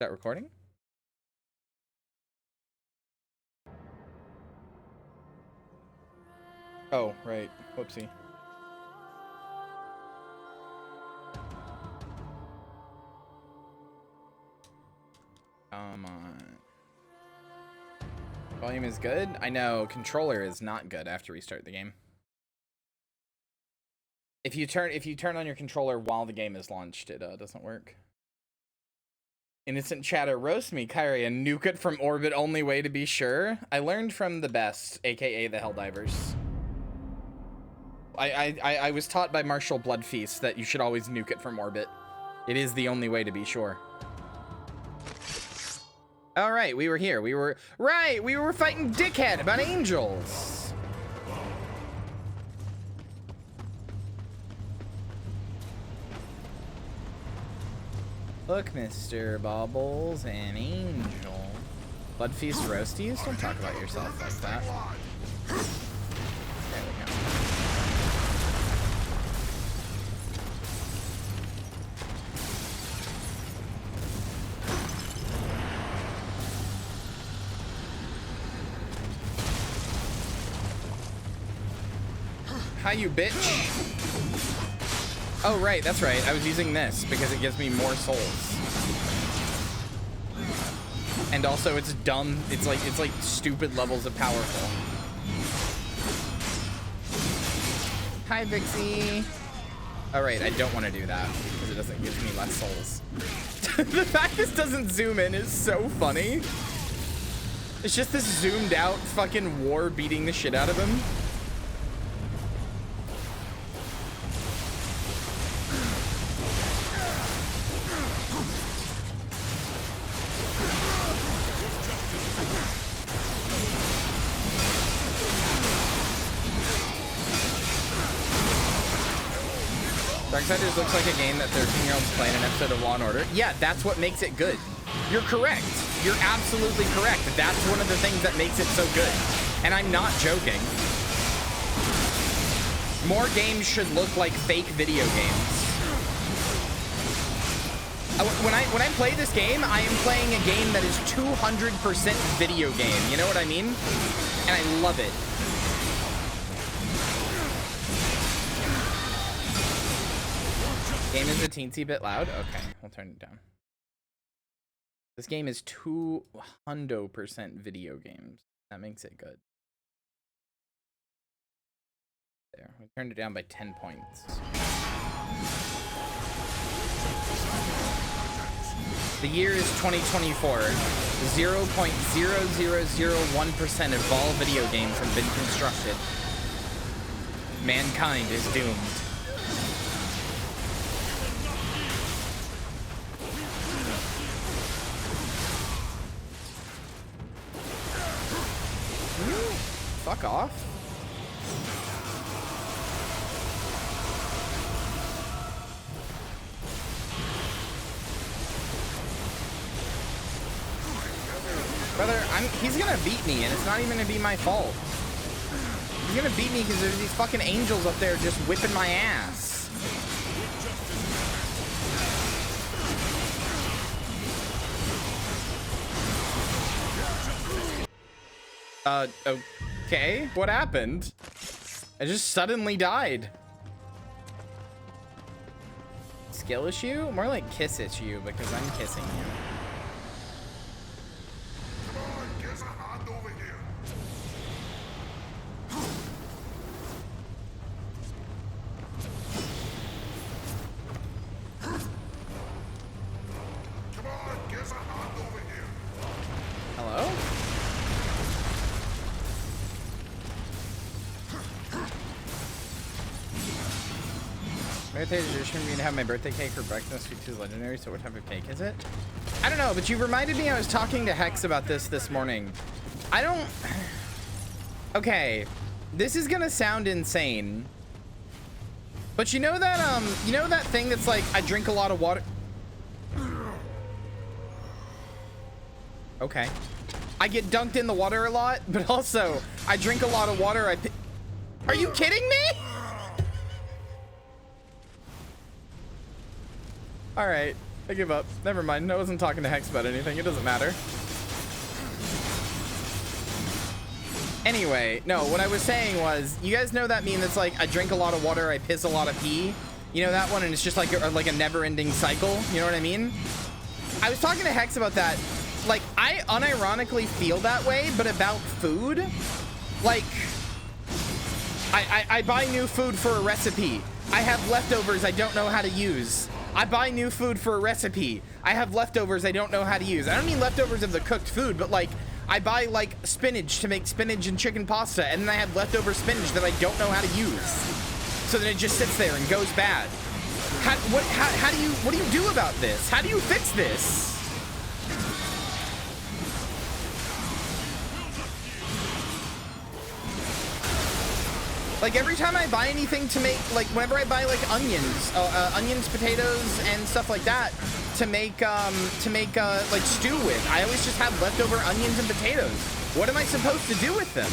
Start recording. Oh, right. Whoopsie. Come on. Volume is good. I know controller is not good after we start the game. If you turn on your controller while the game is launched, it doesn't work. Innocent chatter, roast me, Kyria, nuke it from orbit, only way to be sure. I learned from the best, aka the Helldivers. I was taught by Marshall Bloodfeast that you should always nuke it from orbit. It is the only way to be sure. All right, we were here. We were fighting Dickhead about angels. Look, Mr. Bubbles, an angel. Bloodfeast roasties? Don't talk about yourself like that. There we go. Hi, you bitch. Oh, right, that's right. I was using this because it gives me more souls. And also it's dumb. It's like stupid levels of powerful. Hi, Vixie. All right, I don't want to do that because it doesn't give me less souls. The fact this doesn't zoom in is so funny. It's just this zoomed out fucking war beating the shit out of him. Darksiders looks like a game that 13-year-olds play in an episode of Law & Order. Yeah, that's what makes it good. You're correct. You're absolutely correct. That's one of the things that makes it so good. And I'm not joking. More games should look like fake video games. When I play this game, I am playing a game that is 200% video game. You know what I mean? And I love it. Game is a teensy bit loud. Okay, we'll turn it down. This game is 200% video games. That makes it good. There, we turned it down by 10 points. The year is 2024. 0.0001% of all video games have been constructed. Mankind is doomed. Fuck off. Brother, he's gonna beat me, and it's not even gonna be my fault. He's gonna beat me because there's these fucking angels up there just whipping my ass. Okay, what happened? I just suddenly died. Skill issue? More like kiss issue because I'm kissing you. Come on, get a hand over here. Come on, get a hand over here. Hello? Birthday edition, I'm gonna have my birthday cake for breakfast, which is legendary, so what type of cake is it? I don't know, but you reminded me I was talking to Hex about this morning. I don't... Okay, this is gonna sound insane. But you know that thing that's like, I drink a lot of water... Okay. I get dunked in the water a lot, but also, I drink a lot of water, Are you kidding me? All right. I give up. Never mind. I wasn't talking to Hex about anything. It doesn't matter. Anyway, no, what I was saying was, you guys know that meme that's like, I drink a lot of water, I piss a lot of pee? You know that one? And it's just like a never-ending cycle. You know what I mean? I was talking to Hex about that. Like, I unironically feel that way, but about food. Like, I buy new food for a recipe. I have leftovers I don't know how to use. I buy new food for a recipe. I have leftovers I don't know how to use. I don't mean leftovers of the cooked food, but like, I buy like spinach to make spinach and chicken pasta, and then I have leftover spinach that I don't know how to use. So then it just sits there and goes bad. What do you do about this? How do you fix this? Like every time I buy anything to make, like whenever I buy like onions, potatoes, and stuff like that to make like stew with, I always just have leftover onions and potatoes. What am I supposed to do with them?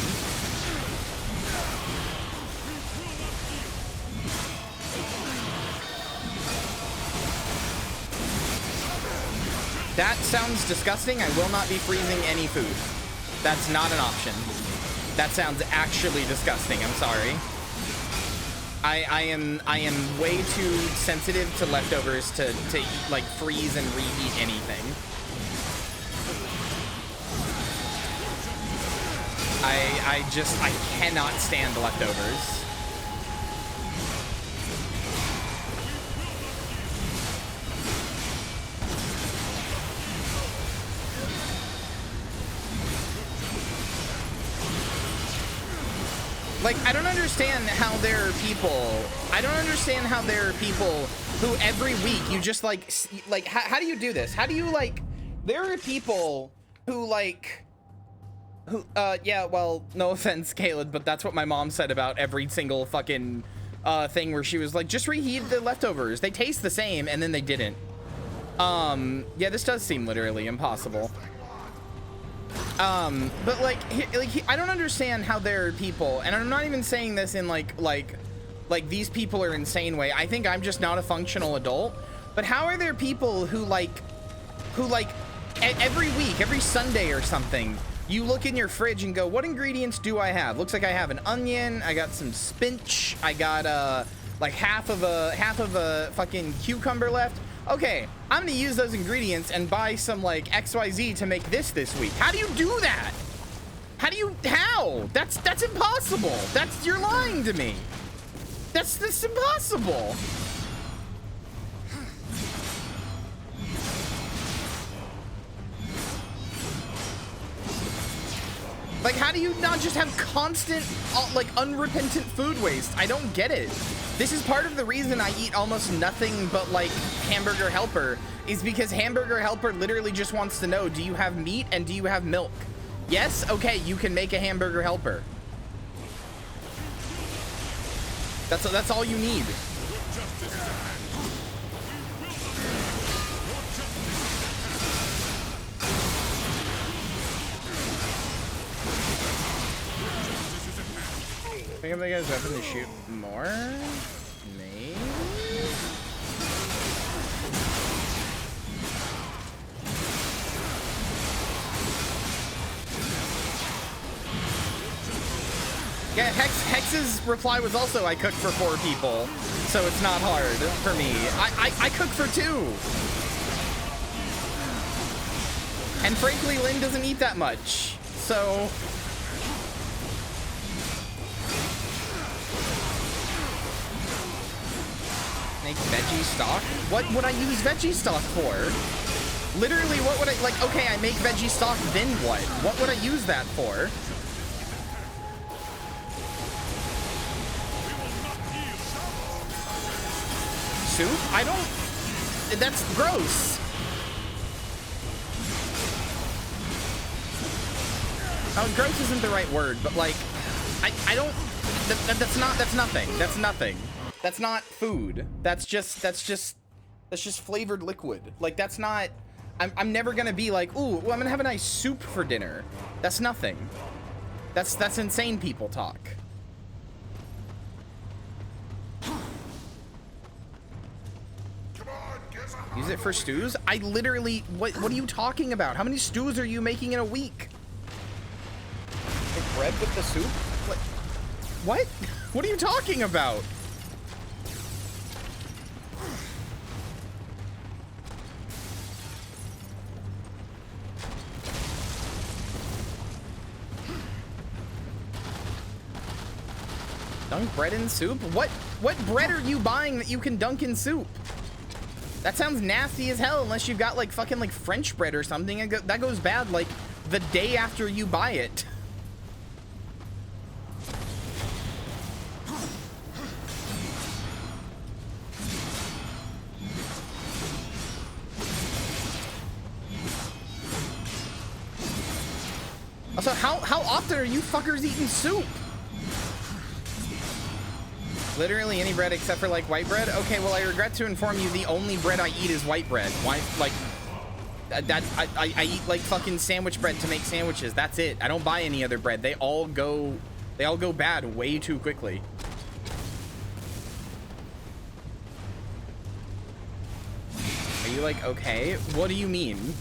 That sounds disgusting. I will not be freezing any food. That's not an option. That sounds actually disgusting. I'm sorry. I am way too sensitive to leftovers to like freeze and reheat anything. I cannot stand leftovers. Like, I don't understand how there are people, who every week you just like, how do you do this? How do you like, there are people who like, yeah, well, no offense, Caleb, but that's what my mom said about every single fucking thing where she was like, just reheat the leftovers. They taste the same, and then they didn't. Yeah, this does seem literally impossible. But like I don't understand how there are people, and I'm not even saying this in like these people are insane way. I think I'm just not a functional adult. But how are there people who every week, every Sunday or something, you look in your fridge and go, what ingredients do I have? Looks like I have an onion, I got some spinach, I got like half of a fucking cucumber left. Okay, I'm gonna use those ingredients and buy some like XYZ to make this week. How do you do that? How? That's impossible. You're lying to me. That's impossible. Like, how do you not just have constant, like, unrepentant food waste? I don't get it. This is part of the reason I eat almost nothing but, like, Hamburger Helper, is because Hamburger Helper literally just wants to know, do you have meat and do you have milk? Yes? Okay, you can make a Hamburger Helper. That's all you need. I think the guy's weapon to shoot more? Maybe? Yeah, Hex's reply was also, I cooked for 4 people, so it's not hard for me. I cook for 2. And frankly, Lynn doesn't eat that much, so... Make veggie stock? What would I use veggie stock for? Literally, what would I, like, okay, I make veggie stock, then what? What would I use that for? Soup? I don't, that's gross. Oh, gross isn't the right word, but like, I don't, that's nothing. That's nothing. That's not food. That's just flavored liquid. Like, that's not, I'm never gonna be like, ooh, well, I'm gonna have a nice soup for dinner. That's nothing. That's insane people talk. Come on, give us a Use it for stews? I literally, what are you talking about? How many stews are you making in a week? Like bread with the soup? What? What are you talking about? Dunk bread in soup? What bread are you buying that you can dunk in soup? That sounds nasty as hell unless you've got like fucking like French bread or something. That goes bad like the day after you buy it. Also, how often are you fuckers eating soup? Literally any bread except for like white bread? Okay, well I regret to inform you the only bread I eat is white bread. Why, like, I eat like fucking sandwich bread to make sandwiches. That's it. I don't buy any other bread. They all go bad way too quickly. Are you like, okay? What do you mean?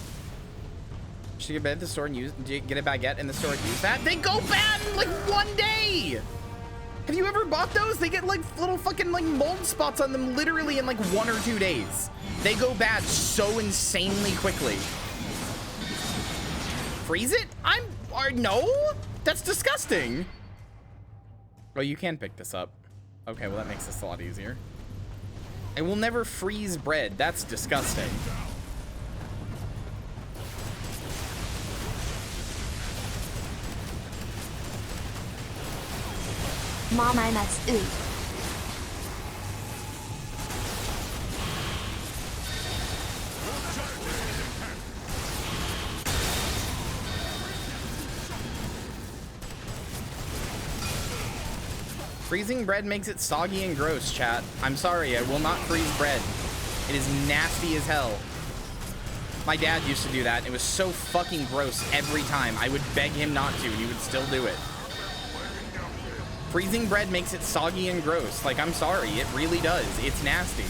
Should you get a bed at the store and get a baguette in the store and use that? They go bad in like one day! Have you ever bought those? They get like little fucking like mold spots on them literally in like 1 or 2 days. They go bad so insanely quickly. Freeze it? No? That's disgusting. Oh, you can pick this up. Okay, well that makes this a lot easier. I will never freeze bread. That's disgusting. -freezing bread makes it soggy and gross, chat. I'm sorry, I will not freeze bread. It is nasty as hell. My dad used to do that. It was so fucking gross every time. I would beg him not to, and he would still do it. Freezing bread makes it soggy and gross. Like, I'm sorry, it really does. It's nasty.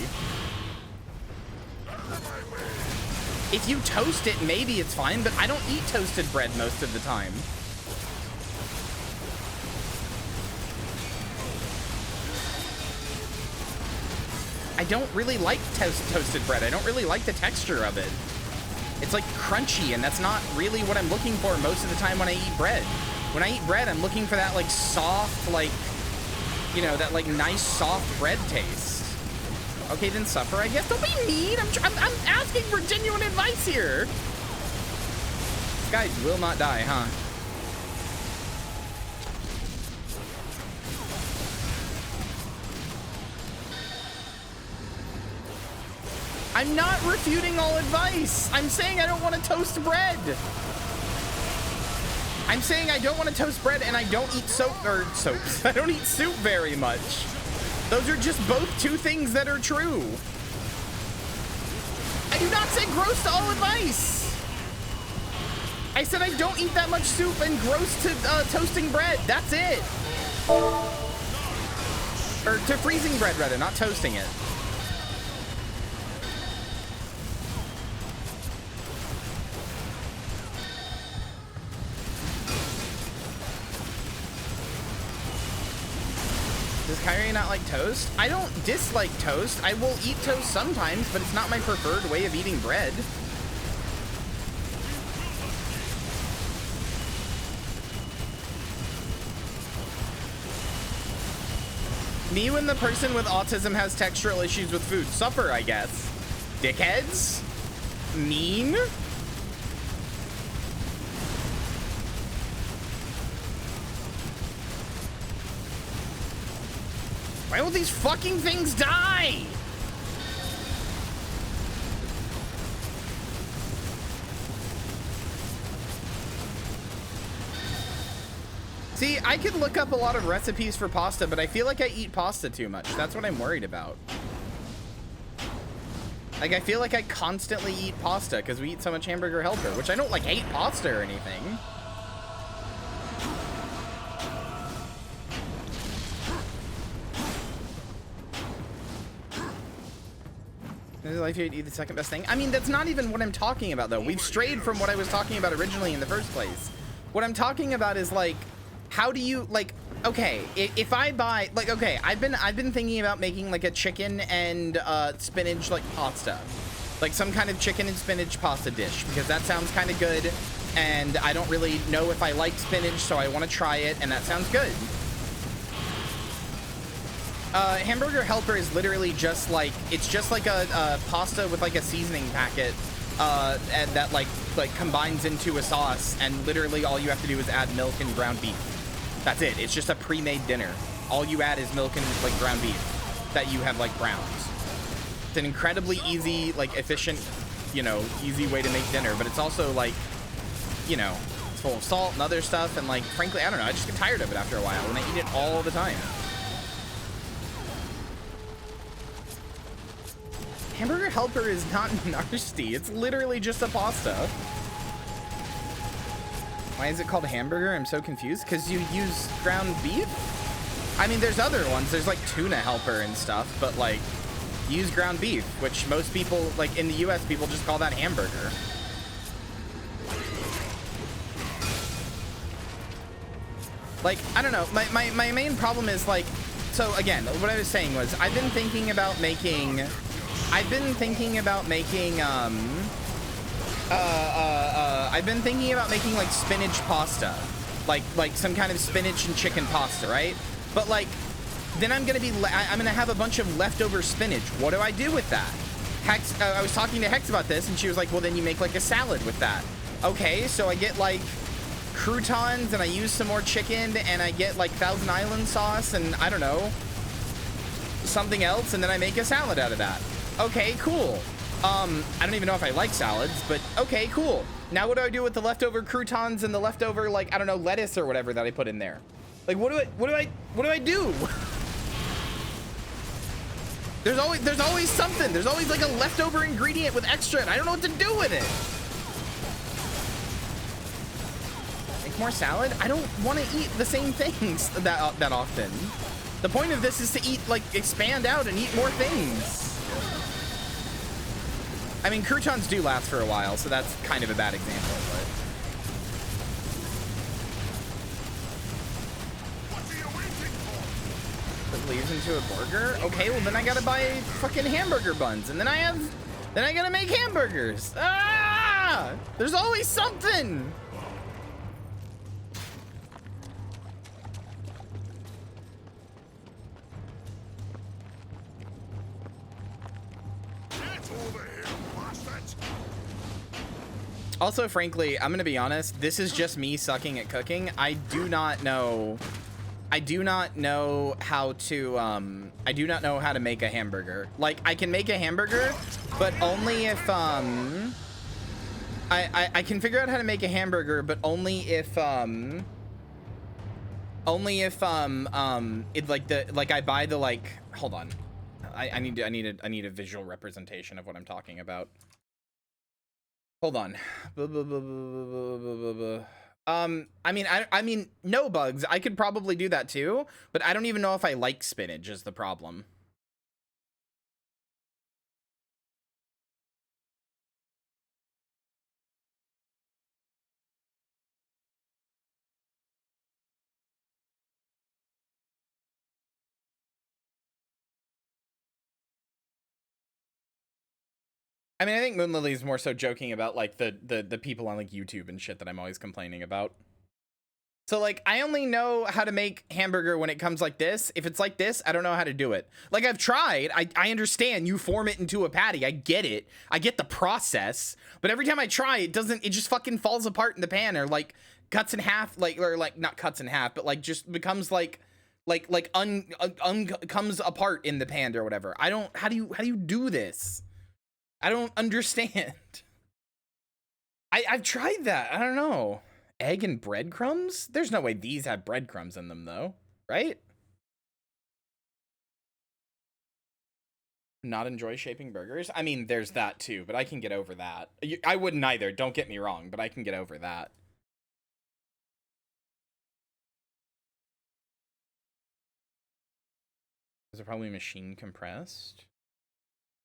If you toast it, maybe it's fine, but I don't eat toasted bread most of the time. I don't really like toasted bread. I don't really like the texture of it. It's like crunchy, and that's not really what I'm looking for most of the time when I eat bread. When I eat bread, I'm looking for that like soft, like, you know, that like nice soft bread taste. Okay, then suffer, I guess. Don't be mean. I'm asking for genuine advice here. This guy will not die, huh? I'm not refuting all advice. I'm saying I don't want to toast bread. I'm saying I don't want to toast bread and I don't eat soaps. I don't eat soup very much. Those are just both two things that are true. I do not say gross to all advice. I said I don't eat that much soup and gross to toasting bread. That's it. Or to freezing bread, rather, not toasting it. Does Kyrie not like toast? I don't dislike toast. I will eat toast sometimes, but it's not my preferred way of eating bread. Me when the person with autism has textural issues with food. Suffer, I guess. Dickheads? Mean? Why will these fucking things die? See, I could look up a lot of recipes for pasta, but I feel like I eat pasta too much. That's what I'm worried about. Like, I feel like I constantly eat pasta because we eat so much Hamburger Helper, which I don't, like, hate pasta or anything. Life you'd eat the second best thing. I mean, that's not even what I'm talking about, though. We've strayed from what I was talking about originally in the first place. What I'm talking about is like, how do you like? Okay, if I buy like, okay, I've been thinking about making like a chicken and spinach like pasta, like some kind of chicken and spinach pasta dish, because that sounds kind of good, and I don't really know if I like spinach, so I want to try it, and that sounds good. Hamburger Helper is literally just like, it's just like a pasta with like a seasoning packet, and that like combines into a sauce, and literally all you have to do is add milk and ground beef. That's it. It's just a pre-made dinner. All you add is milk and like ground beef that you have like browned. It's an incredibly easy, like efficient, you know, easy way to make dinner, but it's also like, you know, it's full of salt and other stuff, and like, frankly, I don't know, I just get tired of it after a while, and I eat it all the time. Hamburger Helper is not nasty. It's literally just a pasta. Why is it called hamburger? I'm so confused. Because you use ground beef? I mean, there's other ones. There's like tuna helper and stuff, but like, you use ground beef, which most people, like in the US, people just call that hamburger. Like, I don't know. My main problem is like, so again, what I was saying was, I've been thinking about making like spinach pasta, like some kind of spinach and chicken pasta, right? But like, then I'm gonna have a bunch of leftover spinach. What do I do with that? Hex, I was talking to Hex about this, and she was like, well, then you make like a salad with that. Okay, so I get like croutons, and I use some more chicken, and I get like Thousand Island sauce, and I don't know, something else, and then I make a salad out of that. Okay, cool. I don't even know if I like salads, but okay, cool. Now what do I do with the leftover croutons and the leftover, like, I don't know, lettuce or whatever that I put in there? Like, what do I do? There's always something. There's always like a leftover ingredient with extra, and I don't know what to do with it. Make more salad? I don't want to eat the same things that often. The point of this is to eat, like, expand out and eat more things. I mean, croutons do last for a while, so that's kind of a bad example, but... Put leaves into a burger? Okay, well then I gotta buy fucking hamburger buns, and then I gotta make hamburgers. Ah! There's always something! Also, frankly, I'm gonna be honest, this is just me sucking at cooking. I do not know how to make a hamburger. Like, I can make a hamburger, but only if I can figure out how to make a hamburger, but only if it like I buy the, like, hold on. I need a visual representation of what I'm talking about. Hold on. I mean, no bugs. I could probably do that too, but I don't even know if I like spinach is the problem. I mean, I think Moonlily is more so joking about like the people on like YouTube and shit that I'm always complaining about. So like, I only know how to make hamburger when it comes like this. If it's like this, I don't know how to do it. Like, I've tried. I understand you form it into a patty. I get it. I get the process. But every time I try, it just fucking falls apart in the pan, or like cuts in half, or like not cuts in half, but like just becomes comes apart in the pan or whatever. How do you do this? I don't understand. I've tried that. I don't know. Egg and breadcrumbs? There's no way these have breadcrumbs in them, though, right? Not enjoy shaping burgers? I mean, there's that too, but I can get over that. I wouldn't either, don't get me wrong, but I can get over that. Those are probably machine compressed.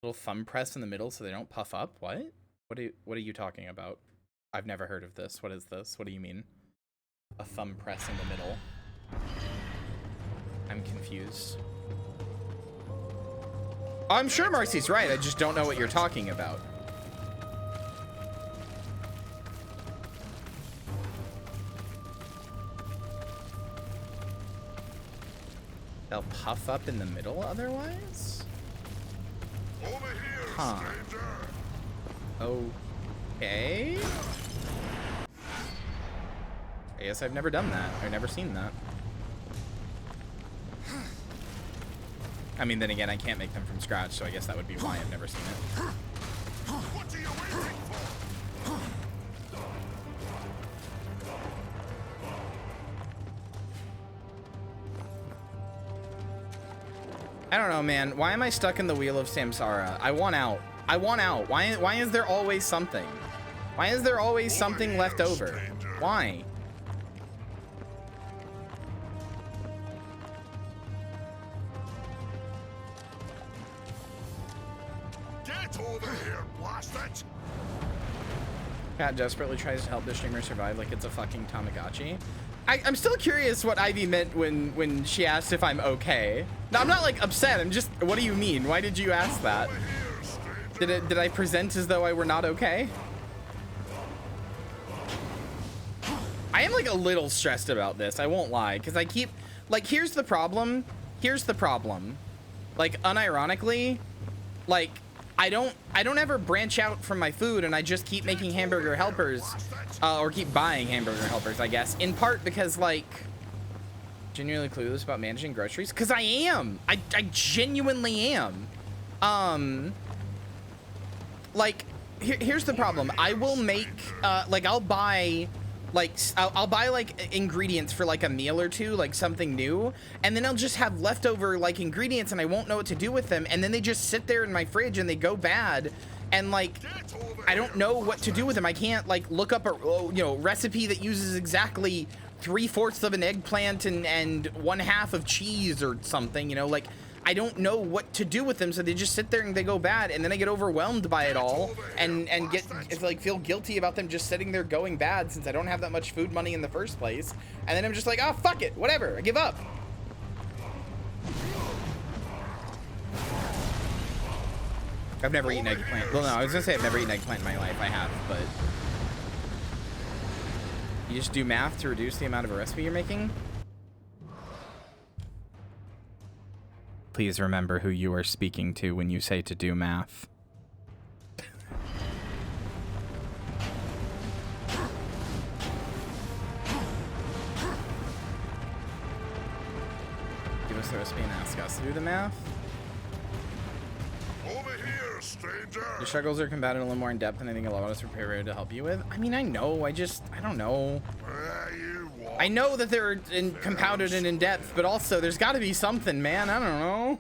Little thumb press in the middle so they don't puff up? What? What are you talking about? I've never heard of this. What is this? What do you mean? A thumb press in the middle. I'm confused. I'm sure Marcy's right. I just don't know what you're talking about. They'll puff up in the middle otherwise? Over here, Huh. stranger. Okay. I guess I've never done that. I've never seen that. I mean, then again, I can't make them from scratch, so I guess that would be why I've never seen it. What are you waiting for? I don't know, man. Why am I stuck in the wheel of Samsara? I want out. I want out. Why is there always something? Why is there always something left over? Why? Get over here, blast it! Cat desperately tries to help the streamer survive like it's a fucking Tamagotchi. I'm still curious what Ivy meant when she asked if I'm okay. No, I'm not like upset. I'm just, what do you mean? Why did you ask that? Over here, stranger. Did I present as though I were not okay? I am like a little stressed about this. I won't lie, because I keep like, here's the problem. Here's the problem. Like, unironically, like I don't ever branch out from my food, and I just keep making hamburger helpers, or keep buying hamburger helpers, I guess, in part because like genuinely clueless about managing groceries, because I am. I genuinely am. Like here's the problem. I will make like I'll buy like ingredients for like a meal or two, like something new, and then I'll just have leftover like ingredients and I won't know what to do with them, and then they just sit there in my fridge and they go bad, and like I don't know what to do with them. I can't like look up a recipe that uses exactly 3/4 of an eggplant and 1/2 of cheese or something, like I don't know what to do with them, so they just sit there and they go bad, and then I get overwhelmed by it all and feel guilty about them just sitting there going bad since I don't have that much food money in the first place, and then I'm just like, oh fuck it, whatever, I give up. I've never eaten eggplant. Well, no, I was gonna say I've never eaten eggplant in my life. I have, but you just do math to reduce the amount of a recipe you're making. Please remember who you are speaking to when you say to do math. Give us the recipe and ask us to do the math. Over here, stranger. Your struggles are combated a little more in depth than I think a lot of us are prepared to help you with. I mean, I know. I don't know. I know that they're compounded and in depth, but also there's got to be something, man. I don't know.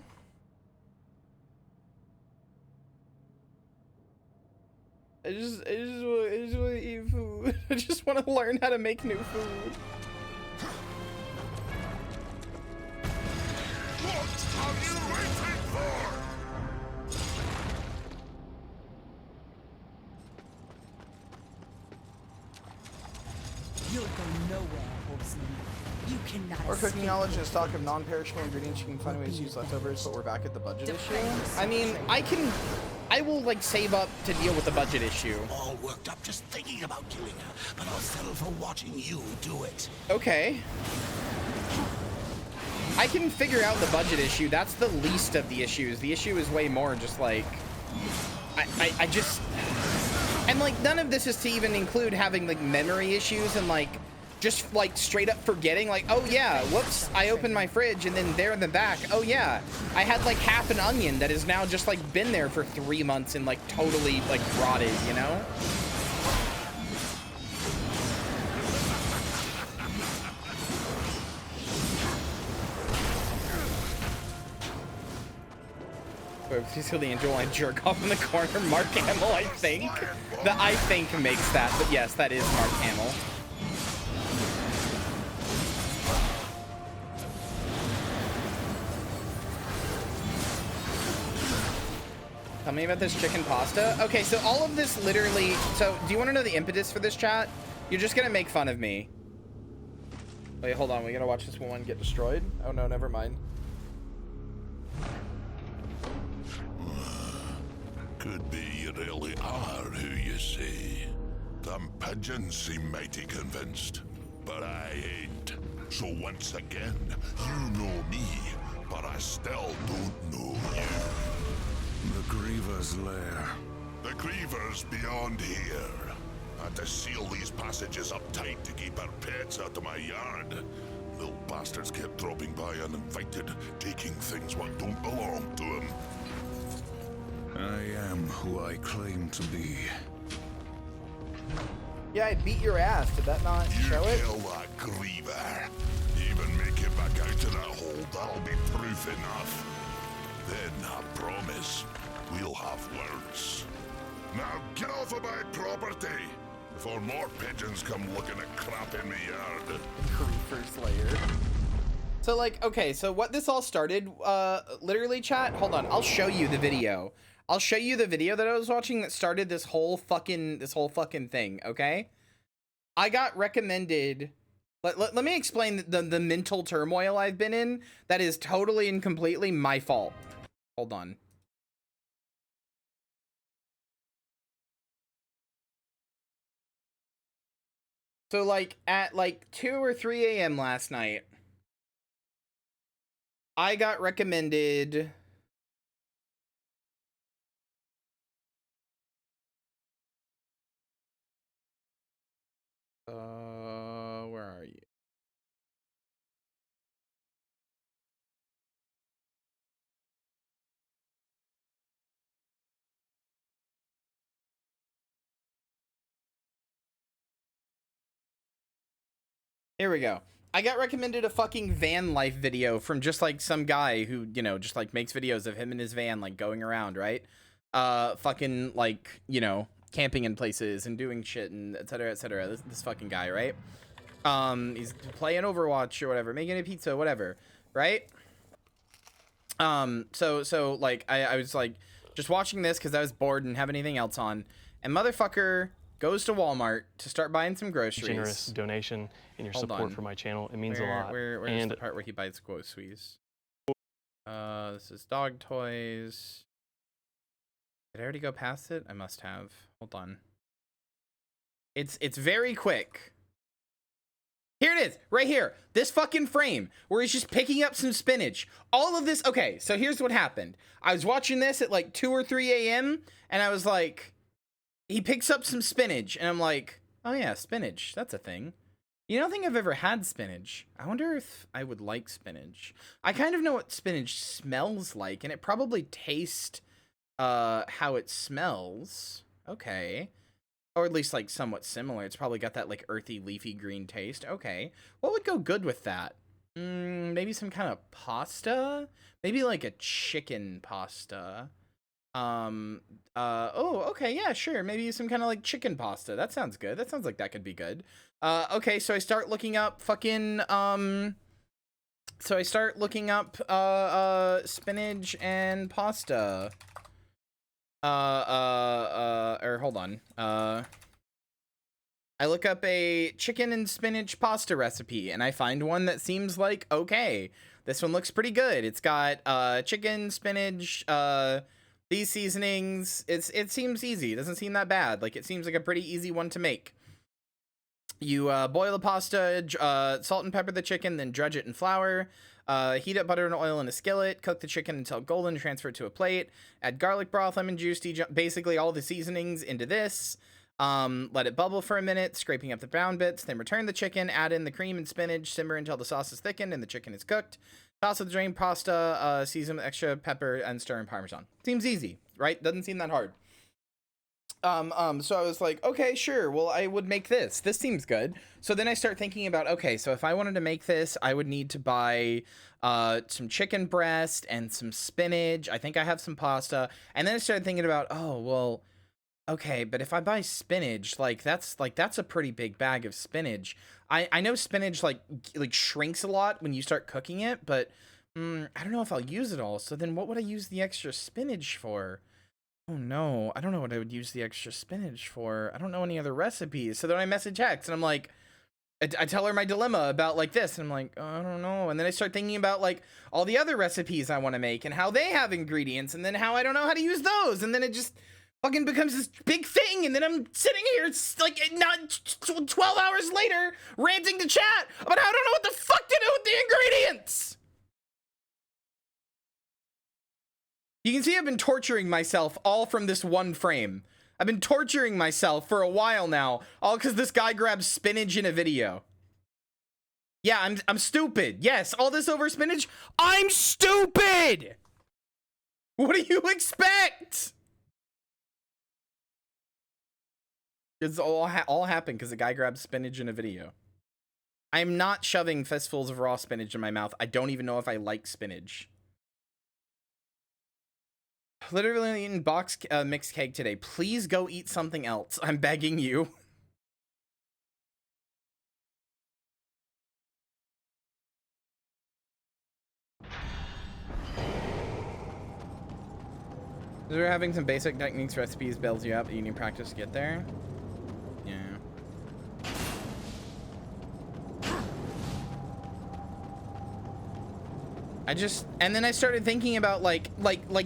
I just want to eat food. I just want to learn how to make new food. What are you waiting for? You'll go nowhere, horseman. You cannot. Or cooking escape knowledge your and a stock of fate. non-perishable ingredients. You can find ways to use leftovers, but we're back at the budget Defend issue. yourself, I mean, I will like save up to deal with the budget issue. All worked up just thinking about killing her, but I'll settle for watching you do it. Okay. I can figure out the budget issue. That's the least of the issues. The issue is way more just like, I just, and like none of this is to even include having like memory issues and like just like straight up forgetting, like, oh yeah, whoops, I opened my fridge and then there in the back, oh yeah, I had like half an onion that has now just like been there for 3 months and like totally like rotted, you know? Please kill the angel and jerk off in the corner. Mark Hamill, I think. The I think makes that, but yes, that is Mark Hamill. Tell me about this chicken pasta. Okay, so all of this literally... So, do you want to know the impetus for this, chat? You're just going to make fun of me. Wait, hold on. We got to watch this one get destroyed. Oh, no, never mind. Could be you really are who you say. Them pigeons seem mighty convinced, but I ain't. So once again, you know me, but I still don't know you. The Griever's lair. The Griever's beyond here. Had to seal these passages up tight to keep our pets out of my yard. Little bastards kept dropping by uninvited, taking things what don't belong to them. I am who I claim to be. Yeah, I beat your ass. Did that not You show it? kill that Griever. Even make it back out of that hole, that'll be proof enough. Then, I promise, we'll have words. Now get off of my property before more pigeons come looking at crap in me yard. Creeper Slayer. So, like, okay, so what this all started, literally, chat, hold on, I'll show you the video. I'll show you the video that I was watching that started this whole fucking thing, okay? I got recommended... Let me explain the mental turmoil I've been in that is totally and completely my fault. Hold on. So, like, at, like, 2 or 3 a.m. last night, I got recommended... where are you? Here we go. I got recommended a fucking van life video from just like some guy who, you know, just like makes videos of him in his van, like going around, right? Fucking like, you know, camping in places and doing shit and et cetera, et cetera. This fucking guy, right? He's playing Overwatch or whatever, making a pizza, whatever, right? So like I was like just watching this because I was bored and didn't have anything else on, and motherfucker goes to Walmart to start buying some groceries. Generous donation and your Hold support on. for my channel. It means a lot. Where's and the part where he buys groceries? This is dog toys. Did I already go past it? I must have. Hold on. It's very quick. Here it is, right here. This fucking frame where he's just picking up some spinach. All of this. Okay, so here's what happened. I was watching this at like 2 or 3 a.m. and I was like, he picks up some spinach and I'm like, oh yeah, spinach. That's a thing. You don't think I've ever had spinach. I wonder if I would like spinach. I kind of know what spinach smells like, and it probably tastes how it smells. Okay. Or at least like somewhat similar. It's probably got that like earthy, leafy green taste. Okay. What would go good with that? Maybe some kind of pasta? Maybe like a chicken pasta. Oh, okay, yeah, sure. Maybe some kind of like chicken pasta. That sounds good. That sounds like that could be good. Okay, so I start looking up fucking, spinach and pasta. Or hold on. I look up a chicken and spinach pasta recipe and I find one that seems like, okay, this one looks pretty good. It's got, chicken, spinach, these seasonings. It seems easy. It doesn't seem that bad. Like, it seems like a pretty easy one to make. You boil the pasta, salt and pepper the chicken, then dredge it in flour. Heat up butter and oil in a skillet. Cook the chicken until golden. Transfer it to a plate. Add garlic broth, lemon juice, basically all the seasonings into this. Let it bubble for a minute, scraping up the brown bits. Then return the chicken. Add in the cream and spinach. Simmer until the sauce is thickened and the chicken is cooked. Toss the drained pasta. Season with extra pepper and stir in Parmesan. Seems easy, right? Doesn't seem that hard. So I was like, okay, sure. Well, I would make this. This seems good. So then I start thinking about, okay, so if I wanted to make this, I would need to buy some chicken breast and some spinach. I think I have some pasta. And then I started thinking about, oh, well, okay, but if I buy spinach, that's a pretty big bag of spinach. I know spinach like shrinks a lot when you start cooking it, but I don't know if I'll use it all. So then what would I use the extra spinach for? Oh no, I don't know what I would use the extra spinach for. I don't know any other recipes. So then I message Hex and I'm like, I tell her my dilemma about like this, and I'm like, oh, I don't know. And then I start thinking about like all the other recipes I want to make and how they have ingredients, and then how I don't know how to use those, and then it just fucking becomes this big thing. And then I'm sitting here, it's like not 12 hours later, ranting to chat about how I don't know what the fuck to do with the ingredients. You can see I've been torturing myself all from this one frame. I've been torturing myself for a while now, all because this guy grabs spinach in a video. Yeah, I'm stupid. Yes, all this over spinach. I'm stupid! What do you expect? It's all happened because the guy grabs spinach in a video. I'm not shoving fistfuls of raw spinach in my mouth. I don't even know if I like spinach. Literally eating box mixed cake today. Please go eat something else. I'm begging you. They're having some basic techniques, recipes, builds you up. You need practice to get there. Yeah. And then I started thinking about like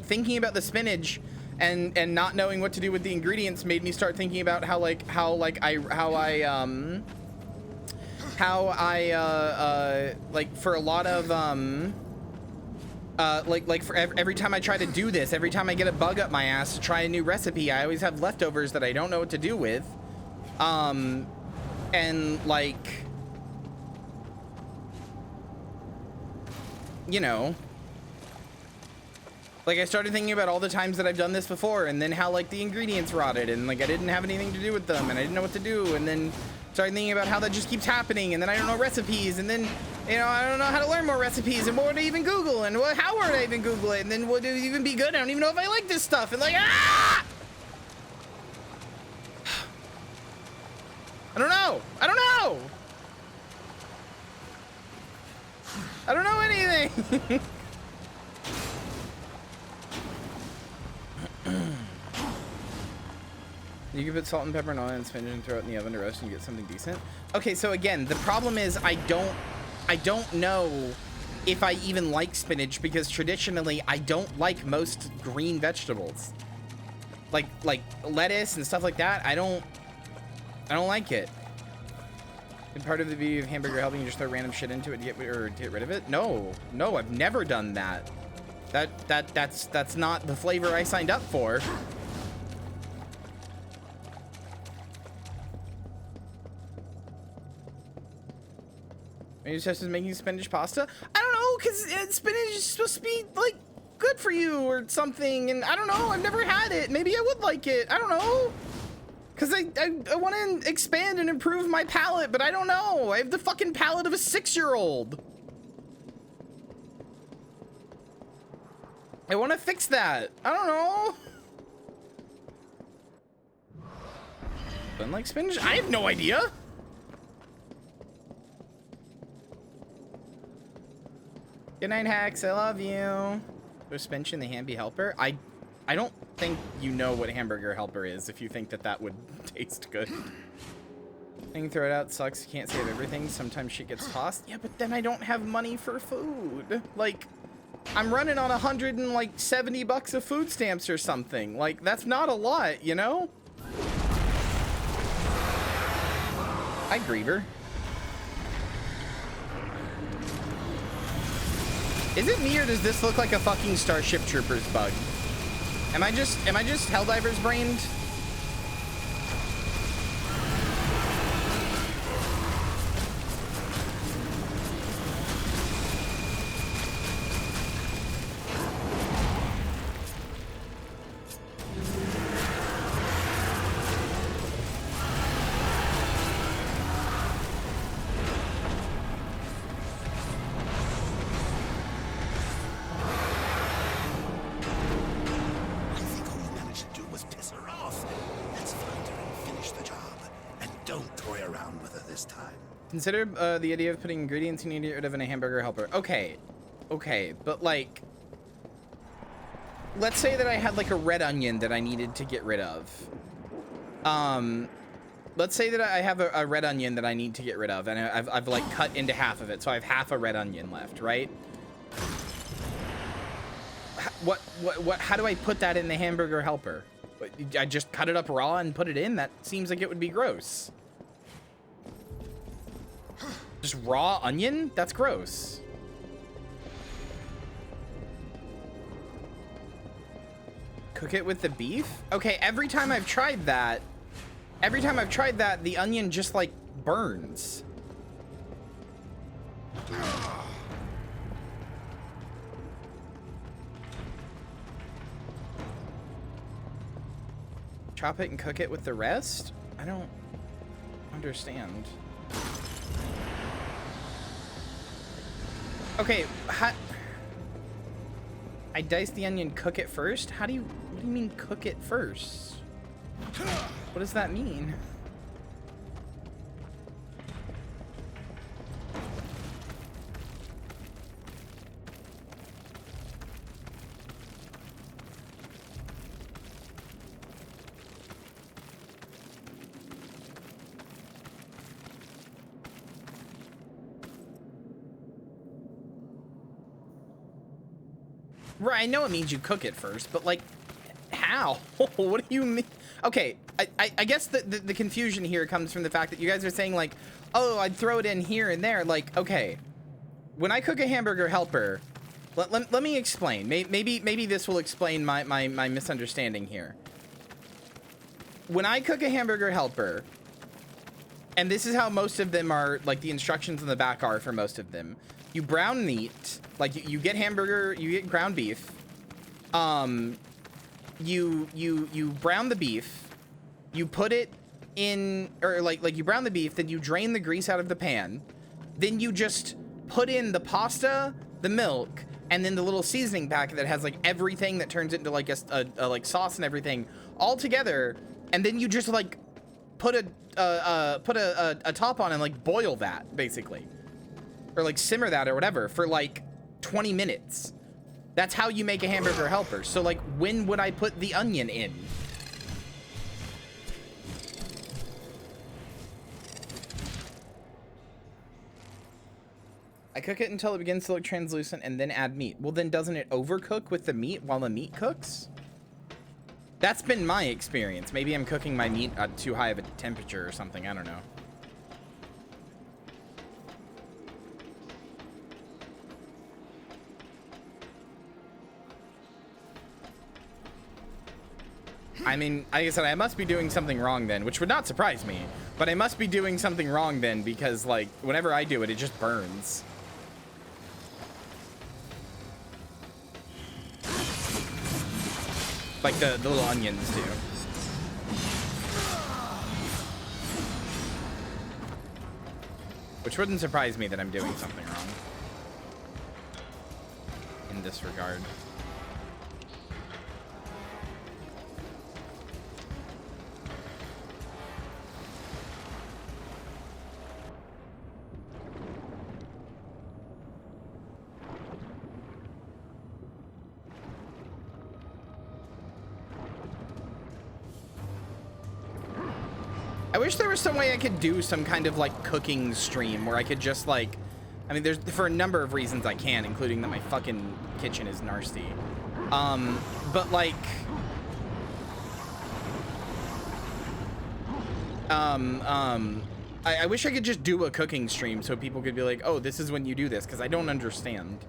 thinking about the spinach and not knowing what to do with the ingredients made me start thinking about how for a lot of for every time I try to do this, every time I get a bug up my ass to try a new recipe, I always have leftovers that I don't know what to do with. And like, you know, like I started thinking about all the times that I've done this before, and then how like the ingredients rotted and like I didn't have anything to do with them and I didn't know what to do, and then started thinking about how that just keeps happening, and then I don't know recipes, and then, you know, I don't know how to learn more recipes, and what would I even Google, and how would I even Google it, and then would it even be good? I don't even know if I like this stuff, and like, ah! I don't know. I don't know. I don't know anything. You can put salt and pepper and oil and spinach and throw it in the oven to roast and you get something decent. Okay, so again, the problem is I don't know if I even like spinach, because traditionally I don't like most green vegetables. Like lettuce and stuff like that. I don't like it. And part of the beauty of hamburger helping you just throw random shit into it to get rid of it? No, I've never done that. That's not the flavor I signed up for. Maybe it's just making spinach pasta? I don't know, because spinach is supposed to be like good for you or something, and I don't know, I've never had it. Maybe I would like it. I don't know. Because I want to expand and improve my palate, but I don't know. I have the fucking palate of a 6-year-old. I want to fix that. I don't know. Don't like spinach? I have no idea. Good night, Hacks. I love you. There's spinach in the Hamby Helper. I don't think you know what hamburger helper is if you think that would taste good. You can throw it out, sucks. You can't save everything. Sometimes shit gets tossed. Yeah, but then I don't have money for food. Like, I'm running on $170 of food stamps or something. Like, that's not a lot, you know? Hi, Griever. Is it me or does this look like a fucking Starship Troopers bug? Am I just Helldivers brained? Consider the idea of putting ingredients you need to get rid of in a hamburger helper. Okay, but like, let's say that I had like a red onion that I needed to get rid of. Let's say that I have a red onion that I need to get rid of, and I've like cut into half of it, so I have half a red onion left, right? How do I put that in the hamburger helper? I just cut it up raw and put it in? That seems like it would be gross. Just raw onion? That's gross. Cook it with the beef? Okay, every time I've tried that, the onion just like burns. Chop it and cook it with the rest? I don't understand. Okay, I dice the onion, cook it first? What do you mean cook it first? What does that mean? Right, I know it means you cook it first, but like, how? What do you mean? Okay, I guess the confusion here comes from the fact that you guys are saying like, oh, I'd throw it in here and there. Like, okay, when I cook a hamburger helper, let me explain. Maybe this will explain my misunderstanding here. When I cook a hamburger helper, and this is how most of them are, like the instructions in the back are for most of them. You brown meat, like you get hamburger, you get ground beef. You brown the beef, you put it in, or like you brown the beef, then you drain the grease out of the pan, then you just put in the pasta, the milk, and then the little seasoning packet that has like everything that turns into like a like sauce and everything all together, and then you just like put a top on and like boil that basically, or like simmer that or whatever for like 20 minutes. That's how you make a hamburger helper. So like, when would I put the onion in? I cook it until it begins to look translucent and then add meat. Well, then doesn't it overcook with the meat while the meat cooks? That's been my experience. Maybe I'm cooking my meat at too high of a temperature or something. I don't know. I mean, like I said, I must be doing something wrong then, which would not surprise me. But I must be doing something wrong then, because like, whenever I do it, it just burns. Like the little onions do. Which wouldn't surprise me that I'm doing something wrong in this regard. I wish there was some way I could do some kind of like cooking stream where I could just like, I mean, there's for a number of reasons I can, including that my fucking kitchen is nasty. But like, I wish I could just do a cooking stream so people could be like, oh, this is when you do this, because I don't understand.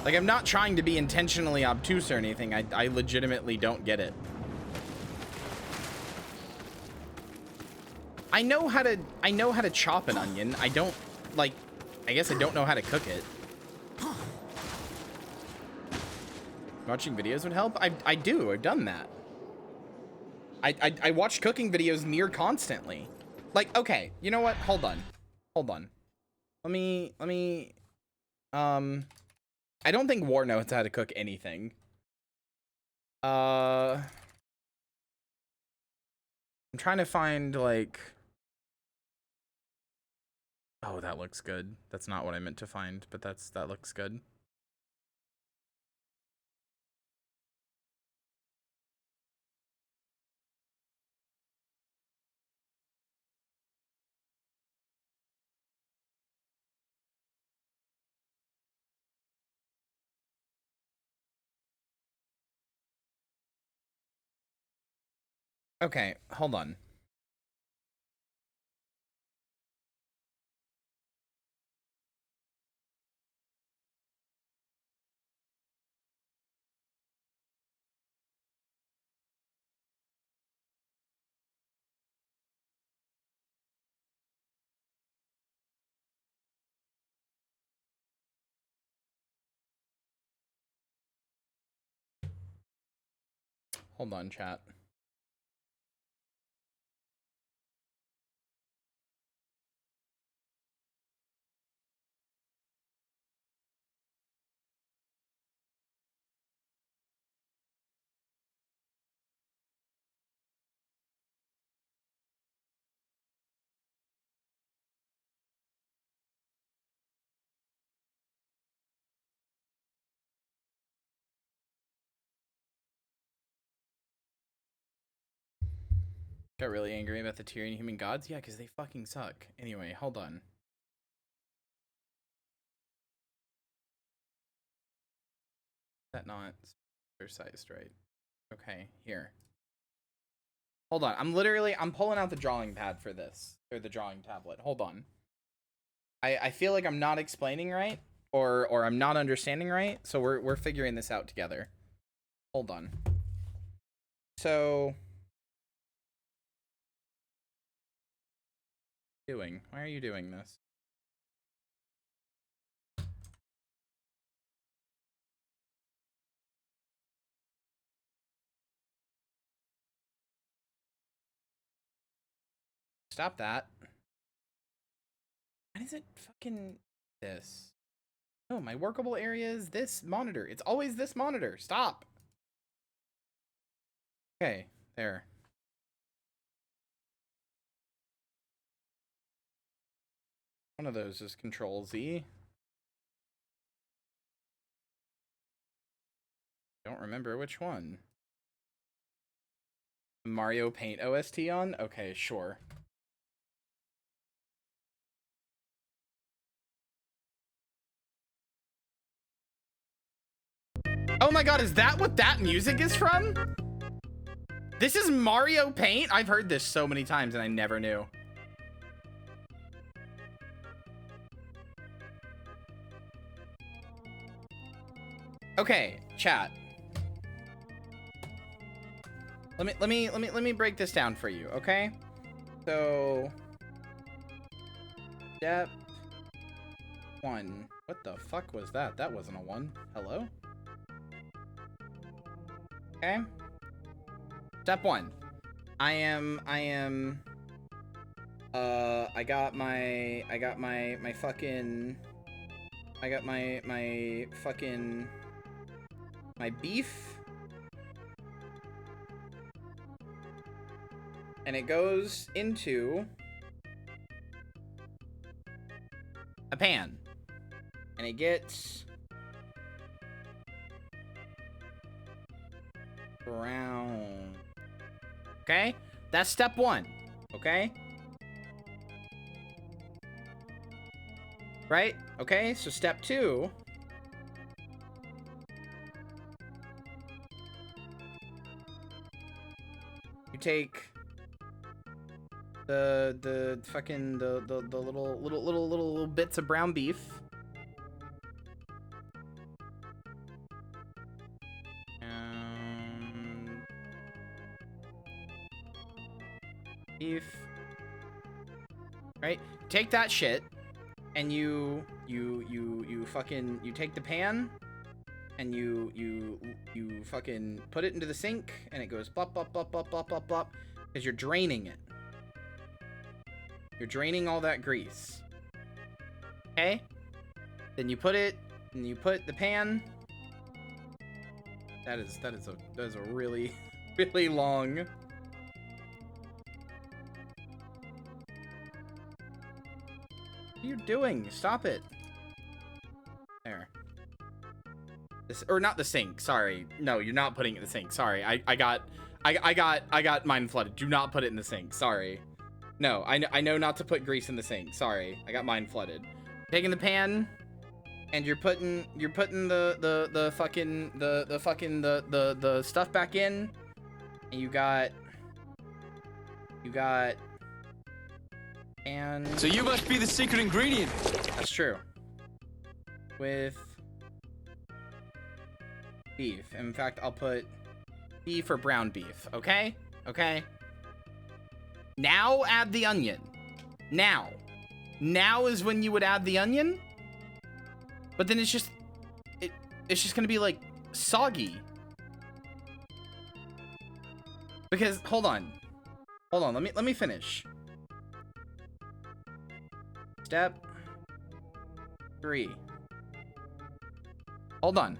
Like, I'm not trying to be intentionally obtuse or anything. I legitimately don't get it. I know how to chop an onion. I don't, like, I guess I don't know how to cook it. Watching videos would help? I do. I've done that. I watch cooking videos near constantly. Like, okay, you know what? Hold on. Let me, I don't think War knows how to cook anything. I'm trying to find, like... Oh, that looks good. That's not what I meant to find, but that looks good. Okay, hold on. Hold on, chat. Got really angry about the Tyrian human gods? Yeah, because they fucking suck. Anyway, hold on. Is that not sized right? Okay, here. Hold on. I'm pulling out the drawing pad for this. Or the drawing tablet. Hold on. I feel like I'm not explaining right. Or I'm not understanding right. So we're figuring this out together. Hold on. So... Why are you doing this? Stop that. Why is it fucking this? No, my workable area is this monitor. It's always this monitor. Stop. Okay, there. One of those is Control Z. Don't remember which one. Mario Paint OST on? Okay, sure. Oh my god, is that what that music is from? This is Mario Paint? I've heard this so many times and I never knew. Okay, chat. Let me break this down for you, okay? So step 1. What the fuck was that? That wasn't a 1. Hello? Okay. Step 1. I got my beef. And it goes into a pan. And it gets brown. Okay? That's step 1. Okay? Right? Okay, so step 2. You take the little bits of brown beef. Beef. Right? Take that shit and you take the pan and you fucking put it into the sink and it goes blop blop blop blop blop blop blop because you're draining it. You're draining all that grease. Okay? Then you put the pan. That is a really really long. What are you doing? Stop it. There. This, or not the sink, sorry. No, you're not putting it in the sink. Sorry. I got mine flooded. Do not put it in the sink. Sorry. No, I know not to put grease in the sink. Sorry. I got mine flooded. Taking the pan and you're putting the stuff back in. And you got and So you must be the secret ingredient. that's true. With beef. In fact, I'll put beef or brown beef. Okay? Okay. Now add the onion. Now. Now is when you would add the onion. But then it's just gonna be like soggy. Because hold on, let me finish. Step 3. Hold on.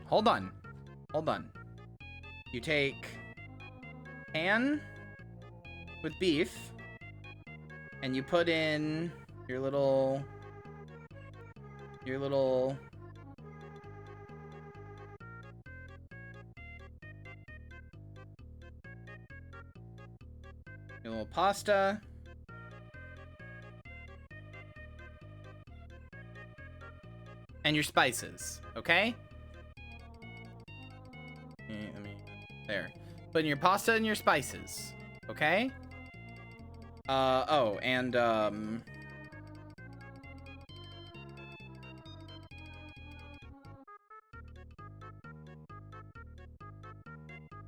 You take pan with beef and you put in your little pasta. And your spices, okay? There. Put in your pasta and your spices, okay? Oh, and,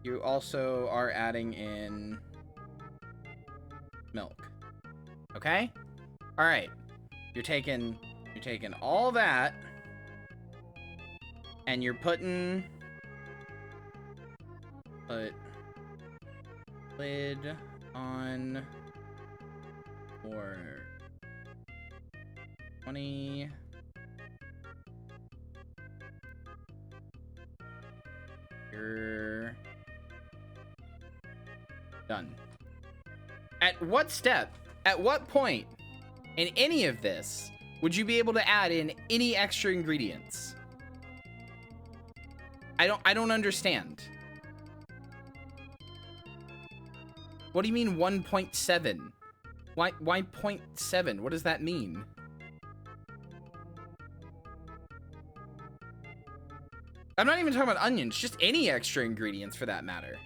you also are adding in milk. Okay? All right. You're taking all that and you're putting lid on for 20 you're done. At what step, at what point in any of this would you be able to add in any extra ingredients? I don't understand. What do you mean 1.7? Why 0.7? What does that mean? I'm not even talking about onions, just any extra ingredients for that matter.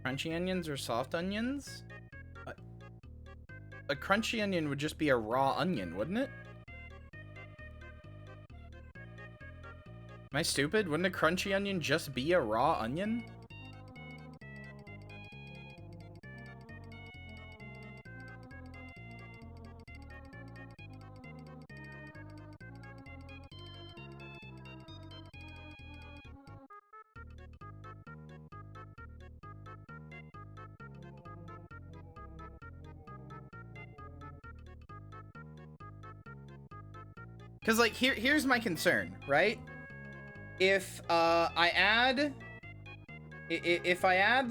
Crunchy onions or soft onions? A crunchy onion would just be a raw onion, wouldn't it? Am I stupid? Wouldn't a crunchy onion just be a raw onion? Because, like, here's my concern, right? If I add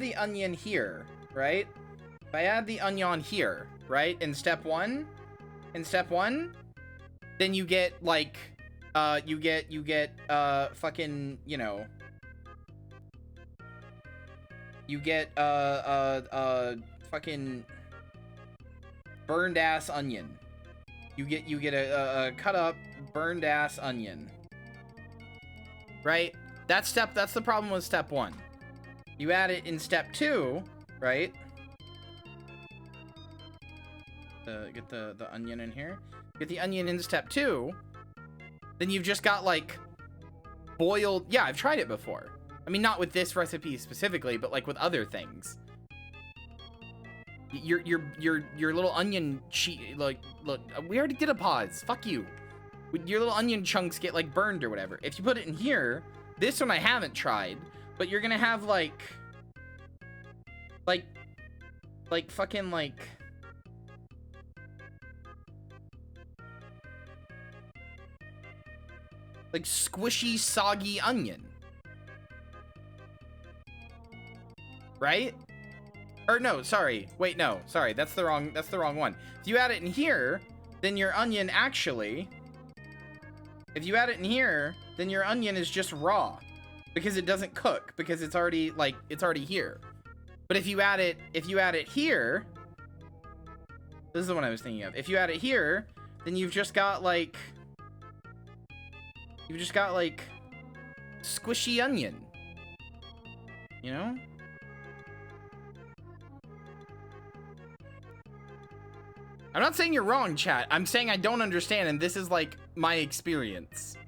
the onion here, right? If I add the onion here, right? In step one, then you get, like, you get fucking, you know, you get fucking burned ass onion. You get a cut up burned ass onion, right? That's the problem with step 1. You add it in step 2, right? Get the onion in here. Get the onion in step 2. Then you've just got like boiled. Yeah, I've tried it before. I mean, not with this recipe specifically, but like with other things. Your little onion like, look, we already did a pause. Fuck you. Your little onion chunks get like burned or whatever. If you put it in here, this one I haven't tried, but you're gonna have like fucking like Like squishy, soggy onion. Right? Or no, sorry. Wait, no. Sorry, that's the wrong one. If you add it in here, then your onion actually... If you add it in here, then your onion is just raw. Because it doesn't cook. Because it's already, like, it's already here. But if you add it here... This is the one I was thinking of. If you add it here, then you've just got, like... You've just got, like... Squishy onion. You know? I'm not saying you're wrong, chat. I'm saying I don't understand, and this is like my experience.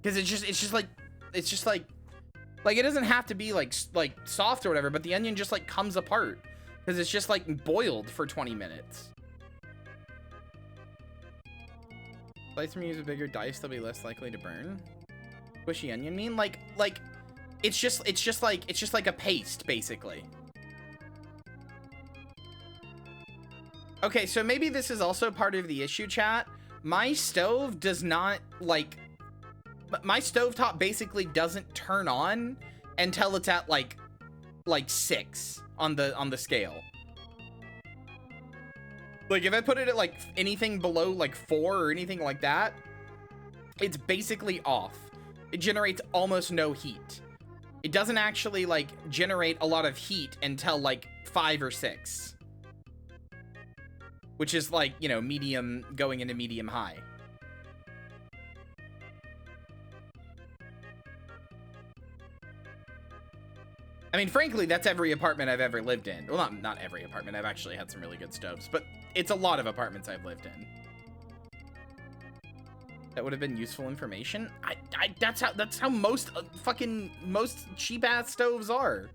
Because it's just like it doesn't have to be like soft or whatever, but the onion just like comes apart because it's just like boiled for 20 minutes. Slice them, use a bigger dice, they'll be less likely to burn. Squishy onion mean like it's just like a paste basically. Okay, so maybe this is also part of the issue, chat. My stove does not, like... My stovetop basically doesn't turn on until it's at, like 6 on the scale. Like, if I put it at, like, anything below, like, 4 or anything like that, it's basically off. It generates almost no heat. It doesn't actually, like, generate a lot of heat until, like, 5 or 6. Which is like, you know, medium going into medium high. I mean, frankly, that's every apartment I've ever lived in. Well, not every apartment. I've actually had some really good stoves, but it's a lot of apartments I've lived in. That would have been useful information. That's how most most cheap ass stoves are.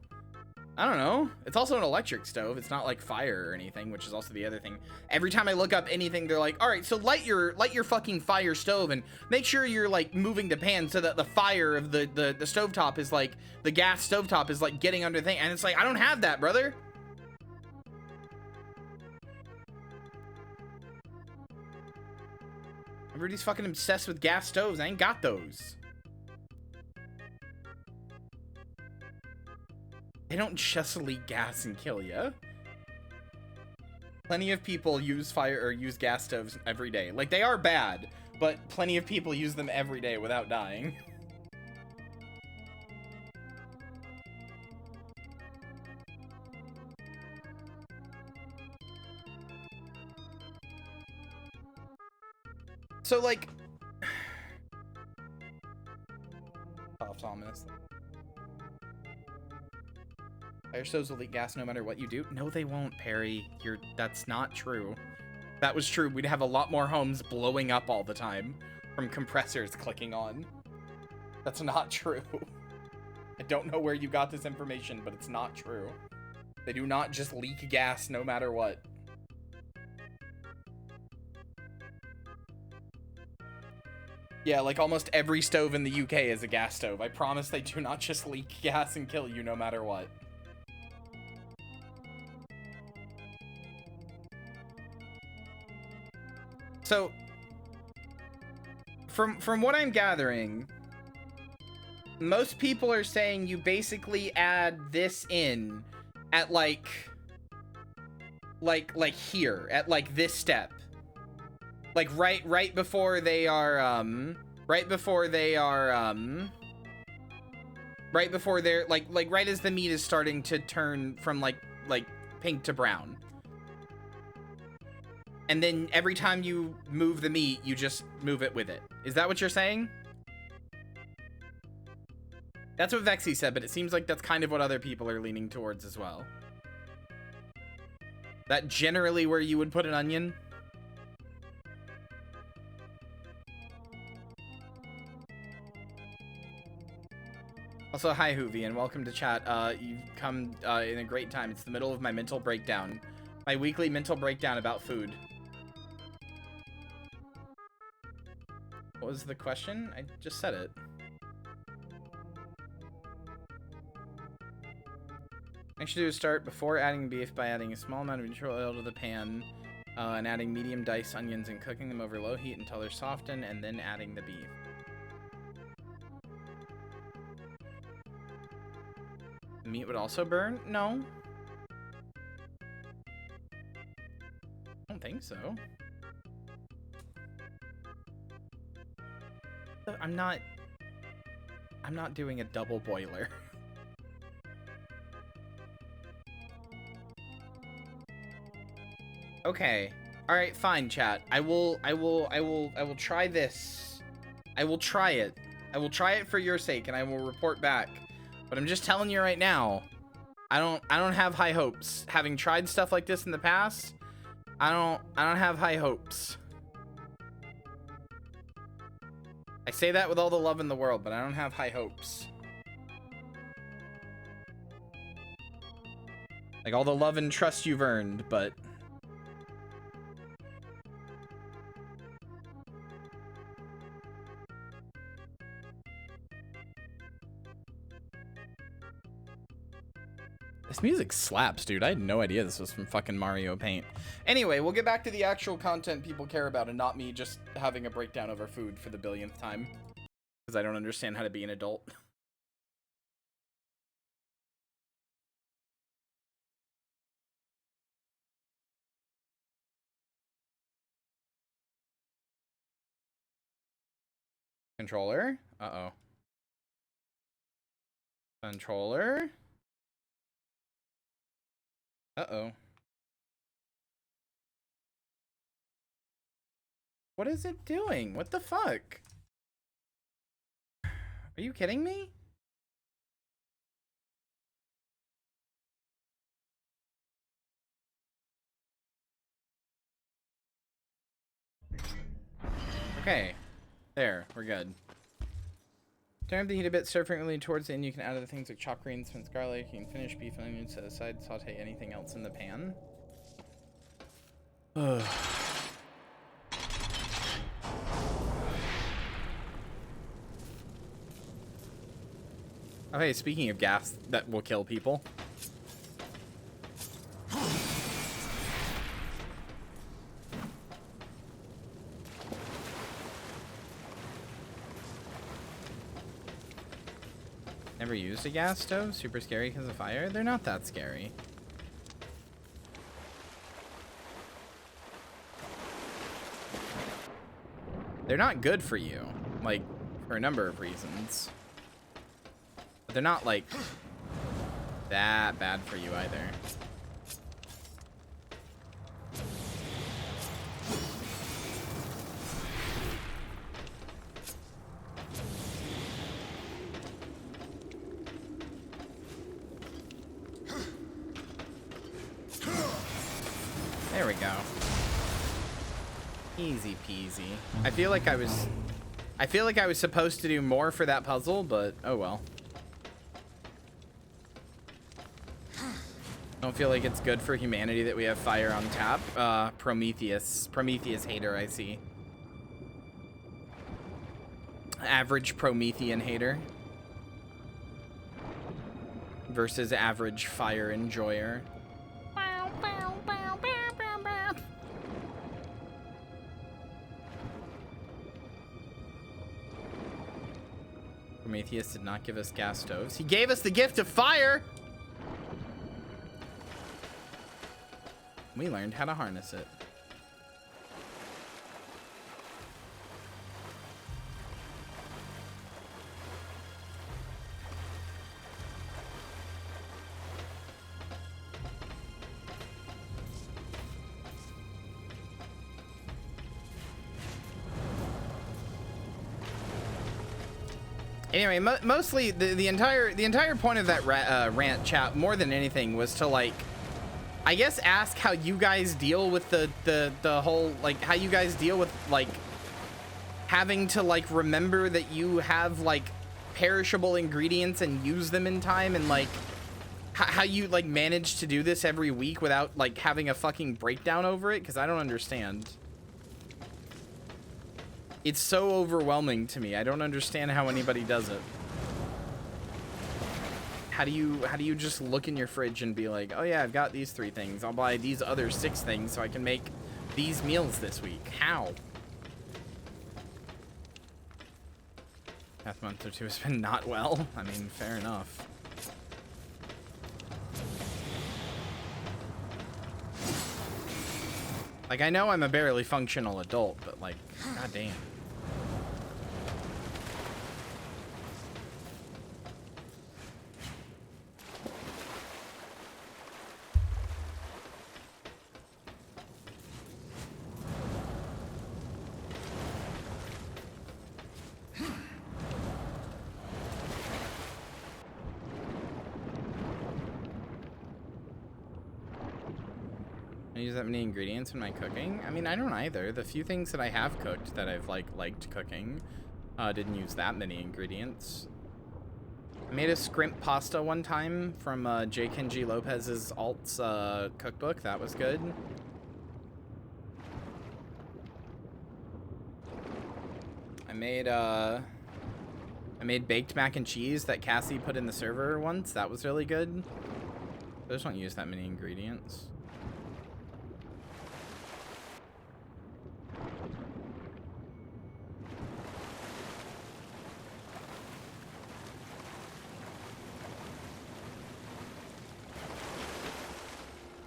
I don't know. It's also an electric stove. It's not like fire or anything, which is also the other thing. Every time I look up anything, they're like, all right, so light your fucking fire stove and make sure you're like moving the pan so that the fire of the stovetop is like, the gas stovetop is like getting under the thing. And it's like, I don't have that, brother. Everybody's fucking obsessed with gas stoves. I ain't got those. They don't just leak gas and kill ya. Plenty of people use fire or use gas stoves every day. Like, they are bad, but plenty of people use them every day without dying. So, like... Oh, it's ominous. Fire stoves will leak gas no matter what you do. No, they won't, Perry. That's not true. If that was true, we'd have a lot more homes blowing up all the time from compressors clicking on. That's not true. I don't know where you got this information, but it's not true. They do not just leak gas no matter what. Yeah, like almost every stove in the UK is a gas stove. I promise they do not just leak gas and kill you no matter what. So, from what I'm gathering, most people are saying you basically add this in at like here, at like this step. Like right before they are right before they're like right as the meat is starting to turn from like pink to brown. And then every time you move the meat, you just move it with it. Is that what you're saying? That's what Vexy said, but it seems like that's kind of what other people are leaning towards as well. That generally where you would put an onion? Also, hi Hoovy, and welcome to chat. You've come in a great time. It's the middle of my mental breakdown. My weekly mental breakdown about food. What was the question? I just said it. Next to do is start before adding beef by adding a small amount of neutral oil to the pan and adding medium diced onions and cooking them over low heat until they're softened, and then adding the beef. meat would also burn? No. I don't think so. I'm not doing a double boiler. Okay. All right, fine, chat. I will try this. I will try it. I will try it for your sake, and I will report back. But I'm just telling you right now, I don't have high hopes. Having tried stuff like this in the past, I don't have high hopes. I say that with all the love in the world, but I don't have high hopes. Like all the love and trust you've earned, but this music slaps, dude. I had no idea this was from fucking Mario Paint. Anyway, we'll get back to the actual content people care about and not me just having a breakdown over food for the billionth time. Because I don't understand how to be an adult. Controller? Uh-oh. Controller? Uh-oh. What is it doing? What the fuck? Are you kidding me? Okay. There, we're good. Turn up the heat a bit, stir frequently towards the end. You can add other things like chopped greens, minced garlic. You can finish beef and onions, set aside, saute anything else in the pan. Ugh. Oh, hey, speaking of gas that will kill people. Never used a gas stove? Super scary because of fire? They're not that scary. They're not good for you, like, for a number of reasons. But they're not, like, that bad for you either. There we go. Easy peasy. I feel like I was supposed to do more for that puzzle, but oh well. Don't feel like it's good for humanity that we have fire on tap. Prometheus hater, I see. Average Promethean hater versus average fire enjoyer. Prometheus did not give us gas stoves. He gave us the gift of fire! We learned how to harness it. Anyway, mostly the entire point of that rant, chat, more than anything, was to, like, I guess ask how you guys deal with the whole, like, how you guys deal with, like, having to, like, remember that you have, like, perishable ingredients and use them in time, and, like, how you, like, manage to do this every week without, like, having a fucking breakdown over it, because I don't understand. It's so overwhelming to me. I don't understand how anybody does it. How do you just look in your fridge and be like, oh yeah, I've got these 3 things. I'll buy these other 6 things so I can make these meals this week. How? Past month or 2 has been not well. I mean, fair enough. Like, I know I'm a barely functional adult, but like, goddamn. I use that many ingredients in my cooking? I mean, I don't either. The few things that I have cooked that I've liked cooking didn't use that many ingredients. I made a scrimp pasta one time from J. Kenji Lopez's Alt's cookbook. That was good. I made baked mac and cheese that Cassie put in the server once. That was really good. I just don't use that many ingredients.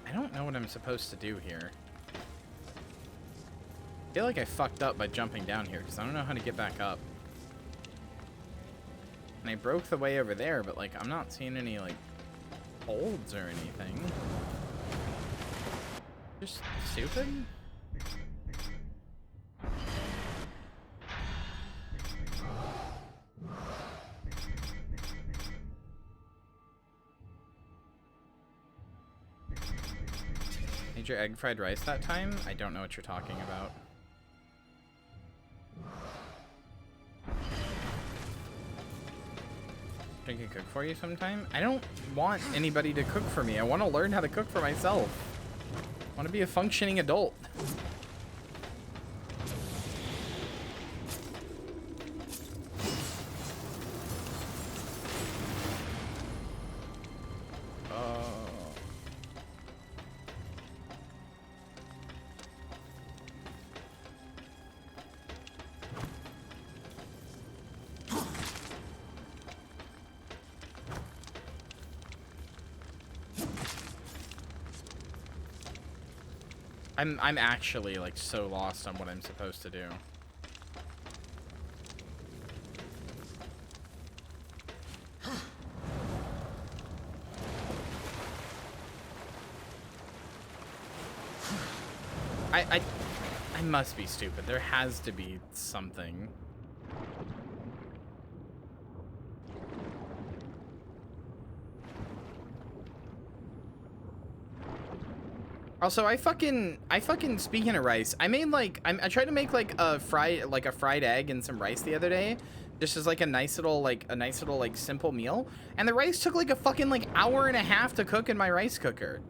I don't know what I'm supposed to do here. I feel like I fucked up by jumping down here because I don't know how to get back up. And I broke the way over there, but like I'm not seeing any like holds or anything. Just stupid. Made your egg fried rice that time? I don't know what you're talking about. I can cook for you sometime? I don't want anybody to cook for me. I want to learn how to cook for myself. I want to be a functioning adult. I'm actually like so lost on what I'm supposed to do. I must be stupid. There has to be something. Also, I fucking speaking of rice, I made like I tried to make like a fried egg and some rice the other day, just as like a nice little simple meal. And the rice took like a fucking like hour and a half to cook in my rice cooker.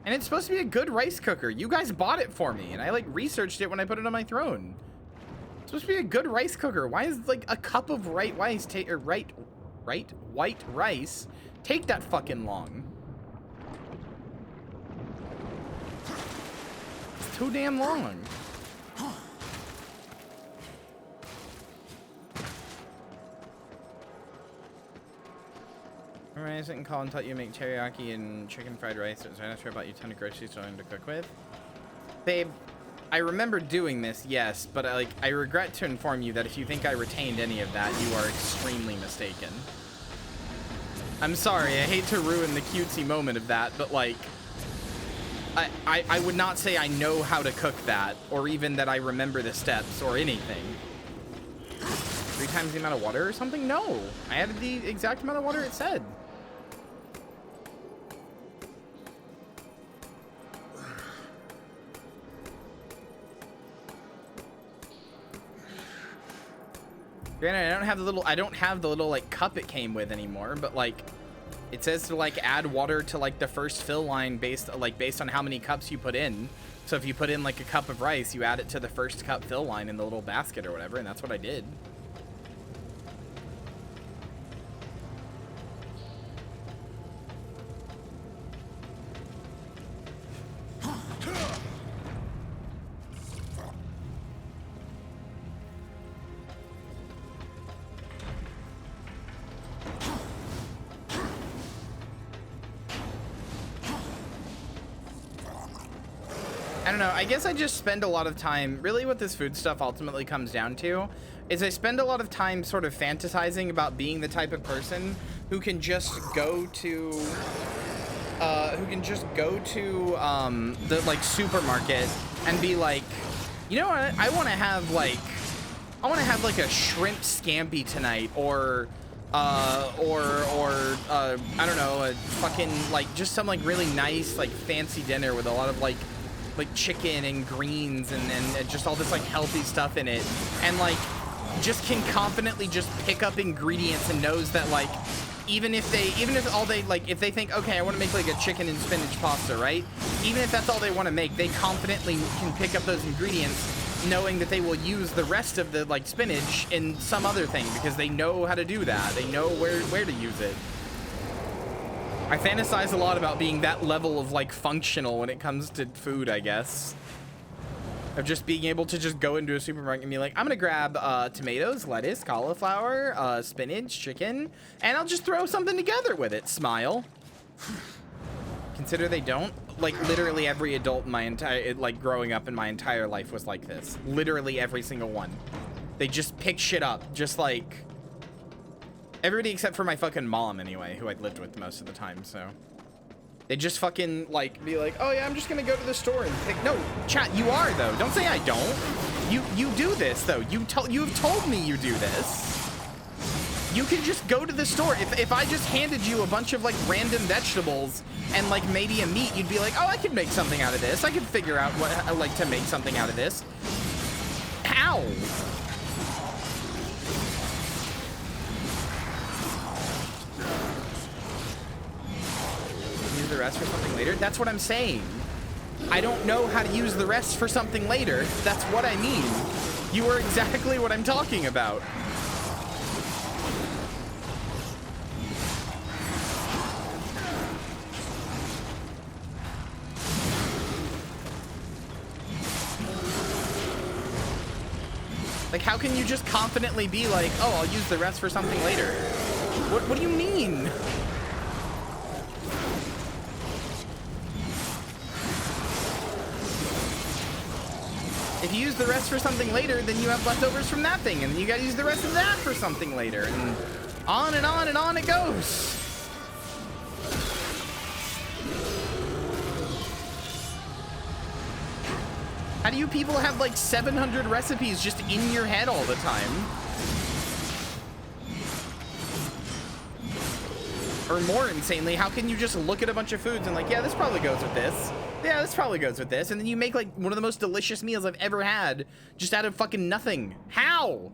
And it's supposed to be a good rice cooker. You guys bought it for me, and I like researched it when I put it on my throne. It's supposed to be a good rice cooker. Why is like a cup of white rice white rice take that fucking long? Too damn long. Remember I was in Colin taught you to make teriyaki and chicken fried rice. It was right after I bought you a ton of groceries to learn to cook with. Babe, I remember doing this, yes, but I regret to inform you that if you think I retained any of that, you are extremely mistaken. I'm sorry, I hate to ruin the cutesy moment of that, but like I would not say I know how to cook that, or even that I remember the steps, or anything. 3 times the amount of water or something? No. I added the exact amount of water it said. Granted, I don't have the little like cup it came with anymore, but like it says to like add water to like the first fill line based on how many cups you put in. So if you put in like a cup of rice, you add it to the first cup fill line in the little basket or whatever, and that's what I did. I don't know. I guess I just spend a lot of time. Really, what this food stuff ultimately comes down to is I spend a lot of time sort of fantasizing about being the type of person who can just go to, the like supermarket and be like, you know what? I want to have like a shrimp scampi tonight, or I don't know, a fucking like just some like really nice like fancy dinner with a lot of like chicken and greens and just all this like healthy stuff in it, and like just can confidently just pick up ingredients and knows that like even if they think, okay, I want to make like a chicken and spinach pasta, right? Even if that's all they want to make, they confidently can pick up those ingredients, knowing that they will use the rest of the like spinach in some other thing because they know how to do that. They know where to use it. I fantasize a lot about being that level of like functional when it comes to food, I guess. Of just being able to just go into a supermarket and be like, I'm gonna grab tomatoes, lettuce, cauliflower, spinach, chicken, and I'll just throw something together with it. Smile. Consider they don't. Like literally every adult in my entire, like growing up in my entire life was like this. Literally every single one. They just pick shit up, just like everybody except for my fucking mom anyway, who I'd lived with most of the time, so. They just fucking like be like, oh yeah, I'm just gonna go to the store and pick. No, chat, you are though. Don't say I don't. You do this though. You've told me you do this. You can just go to the store. If I just handed you a bunch of like random vegetables and like maybe a meat, you'd be like, oh, I could make something out of this. I could figure out what like to make something out of this. How? Use the rest for something later? That's what I'm saying. I don't know how to use the rest for something later. That's what I mean. You are exactly what I'm talking about. Like, how can you just confidently be like, oh, I'll use the rest for something later? What do you mean? If you use the rest for something later, then you have leftovers from that thing, and then you gotta use the rest of that for something later, and on and on and on it goes. How do you people have like 700 recipes just in your head all the time? Or more insanely, how can you just look at a bunch of foods and like, yeah, this probably goes with this. Yeah, this probably goes with this. And then you make like one of the most delicious meals I've ever had just out of fucking nothing. How?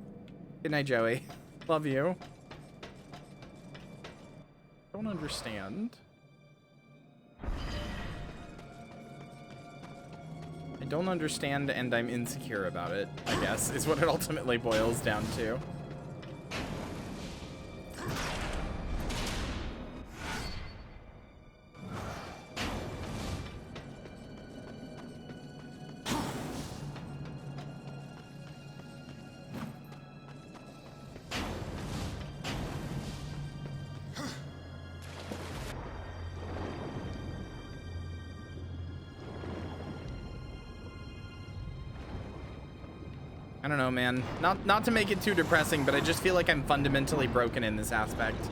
Good night, Joey. Love you. Don't understand. I don't understand, and I'm insecure about it, I guess, is what it ultimately boils down to. I don't know, man. Not to make it too depressing, but I just feel like I'm fundamentally broken in this aspect.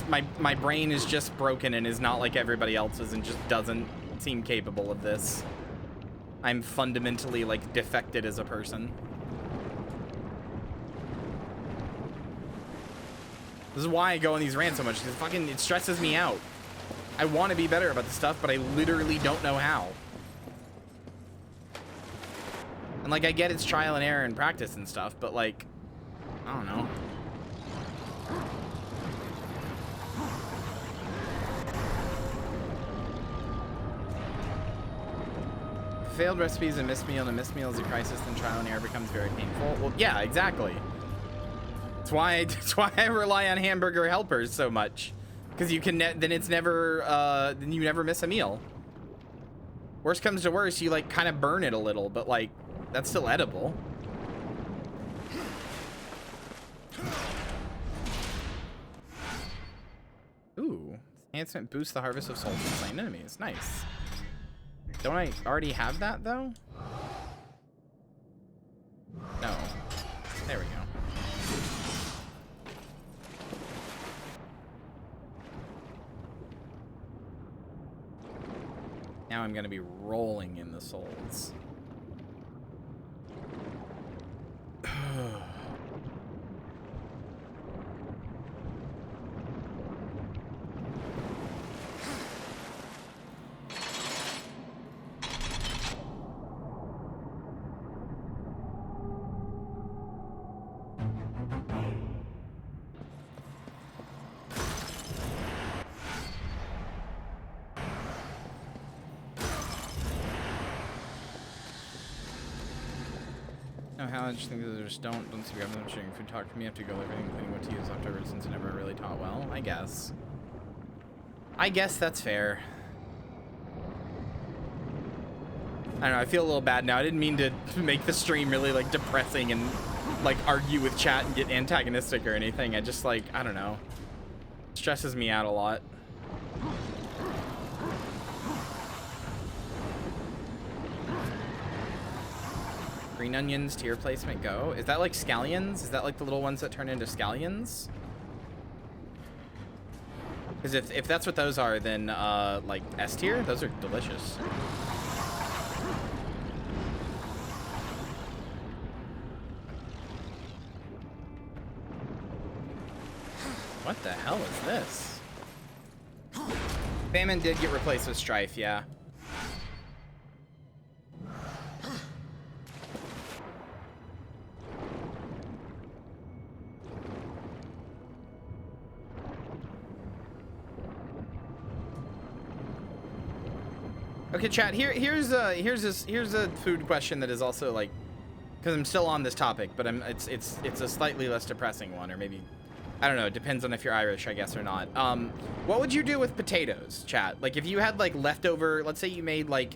My brain is just broken and is not like everybody else's and just doesn't seem capable of this. I'm fundamentally like defected as a person. This is why I go on these rants so much, because it stresses me out. I want to be better about this stuff, but I literally don't know how. And like, I get it's trial and error and practice and stuff, but like, I don't know. Failed recipes, a missed meal, and a missed meal is a crisis, then trial and error becomes very painful. Well, yeah, exactly. That's why I rely on hamburger helpers so much, because you can then it's never then you never miss a meal. Worst comes to worst, you like kind of burn it a little, but like that's still edible. Ooh, enhancement boosts the harvest of souls from slain enemies. Nice. Don't I already have that though? No. There we go. Now I'm gonna be rolling in the souls. How interesting that there's don't see government sharing food talk to me after go everything including what to use leftovers since it never really taught well. I guess that's fair. I don't know, I feel a little bad now. I didn't mean to make the stream really like depressing and like argue with chat and get antagonistic or anything. I just like, I don't know, stresses me out a lot. Green onions, tier placement, go. Is that like scallions? Is that like the little ones that turn into scallions? Because if that's what those are, then like S tier, those are delicious. What the hell is this? Famine did get replaced with Strife, yeah. Okay, chat. Here's a food question that is also like, because I'm still on this topic, but it's a slightly less depressing one, or maybe, I don't know. It depends on if you're Irish, I guess, or not. What would you do with potatoes, chat? Like if you had like leftover, let's say you made like,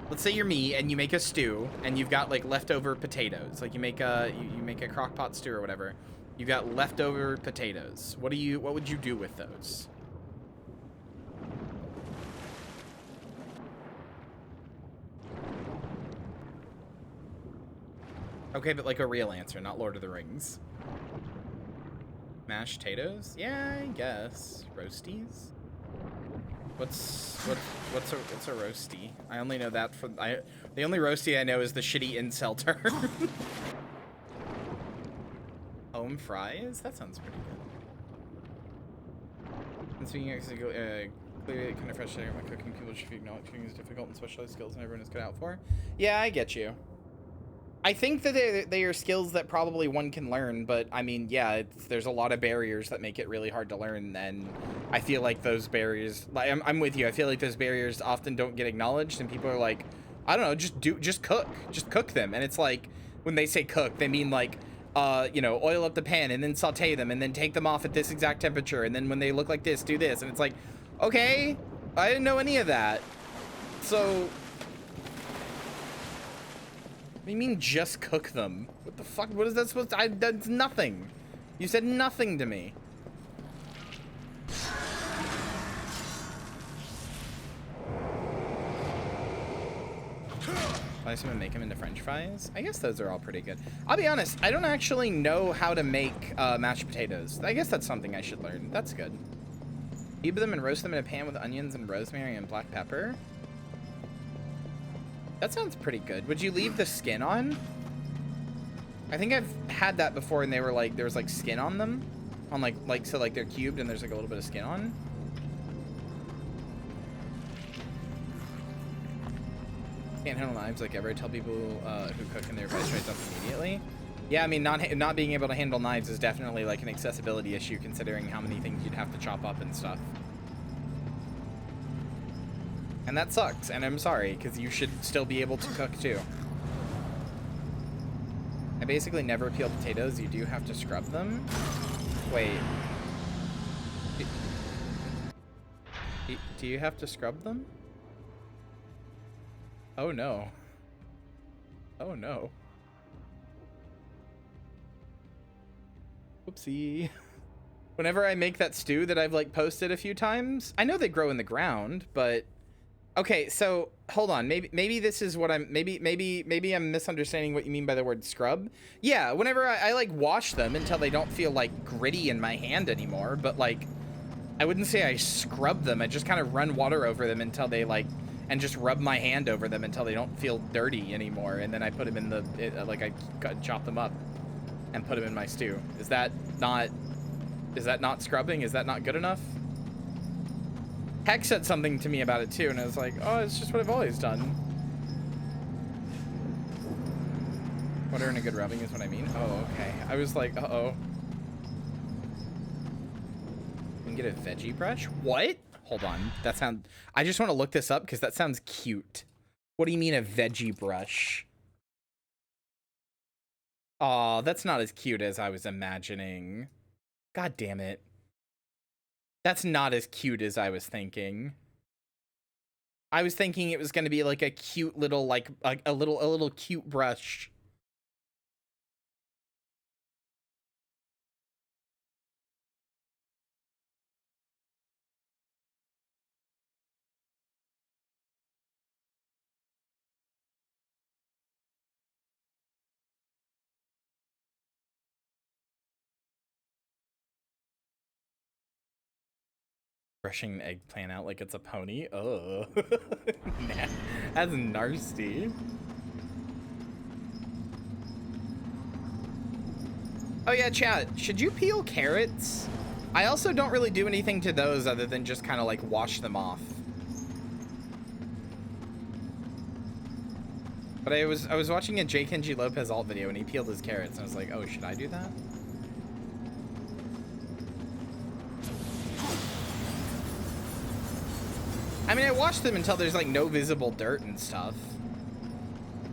let's say you're me and you make a stew and you've got like leftover potatoes, like you make a crock pot stew or whatever. You've got leftover potatoes. What would you do with those? Okay, but like a real answer, not Lord of the Rings. Mashed potatoes? Yeah, I guess. Roasties? What's a roasty? I only know that from the only roasty I know is the shitty incel term. Home fries? That sounds pretty good. And speaking of clearly kind of frustrating my cooking, people should acknowledge cooking is difficult and specialized skills and everyone is cut out for. Yeah, I get you. I think that they are skills that probably one can learn, but I mean, yeah, there's a lot of barriers that make it really hard to learn, and I feel like those barriers, like, I'm with you. I feel like those barriers often don't get acknowledged, and people are like, I don't know, just cook them. And it's like, when they say cook, they mean like, you know, oil up the pan and then saute them and then take them off at this exact temperature, and then when they look like this, do this, and it's like, okay, I didn't know any of that. So what do you mean just cook them? What the fuck? What is that supposed to... that's nothing. You said nothing to me. I assume make them into French fries. I guess those are all pretty good. I'll be honest, I don't actually know how to make mashed potatoes. I guess that's something I should learn. That's good. Heat them and roast them in a pan with onions and rosemary and black pepper. That sounds pretty good. Would you leave the skin on? I think I've had that before, and they were like, there was like skin on them, on like so like they're cubed and there's like a little bit of skin on. Can't handle knives like ever. I tell people who cook and their advice right up immediately. Yeah, I mean, not being able to handle knives is definitely like an accessibility issue, considering how many things you'd have to chop up and stuff. And that sucks, and I'm sorry, because you should still be able to cook too. I basically never peel potatoes. You do have to scrub them. Wait. Do you have to scrub them? Oh no. Oh no. Whoopsie. Whenever I make that stew that I've like posted a few times, I know they grow in the ground, but Okay, so hold on. Maybe this is what I'm. Maybe I'm misunderstanding what you mean by the word scrub. Yeah, whenever I like wash them until they don't feel like gritty in my hand anymore. But like, I wouldn't say I scrub them. I just kind of run water over them until they like, and just rub my hand over them until they don't feel dirty anymore. And then I put them in the like I chop them up and put them in my stew. Is that not scrubbing? Is that not good enough? Heck said something to me about it too, and I was like, oh, it's just what I've always done. Water and a good rubbing is what I mean. Oh, okay. I was like, uh-oh. You can get a veggie brush? What? Hold on. That sounds... I just want to look this up because that sounds cute. What do you mean a veggie brush? Aw, that's not as cute as I was imagining. God damn it. That's not as cute as I was thinking. I was thinking it was going to be like a cute little, like a little cute brush. Brushing an eggplant out like it's a pony. Oh, that's nasty. Oh yeah, chat. Should you peel carrots? I also don't really do anything to those other than just kind of like wash them off. But I was watching a J. Kenji Lopez alt video and he peeled his carrots and I was like, oh, should I do that? I mean, I wash them until there's like no visible dirt and stuff.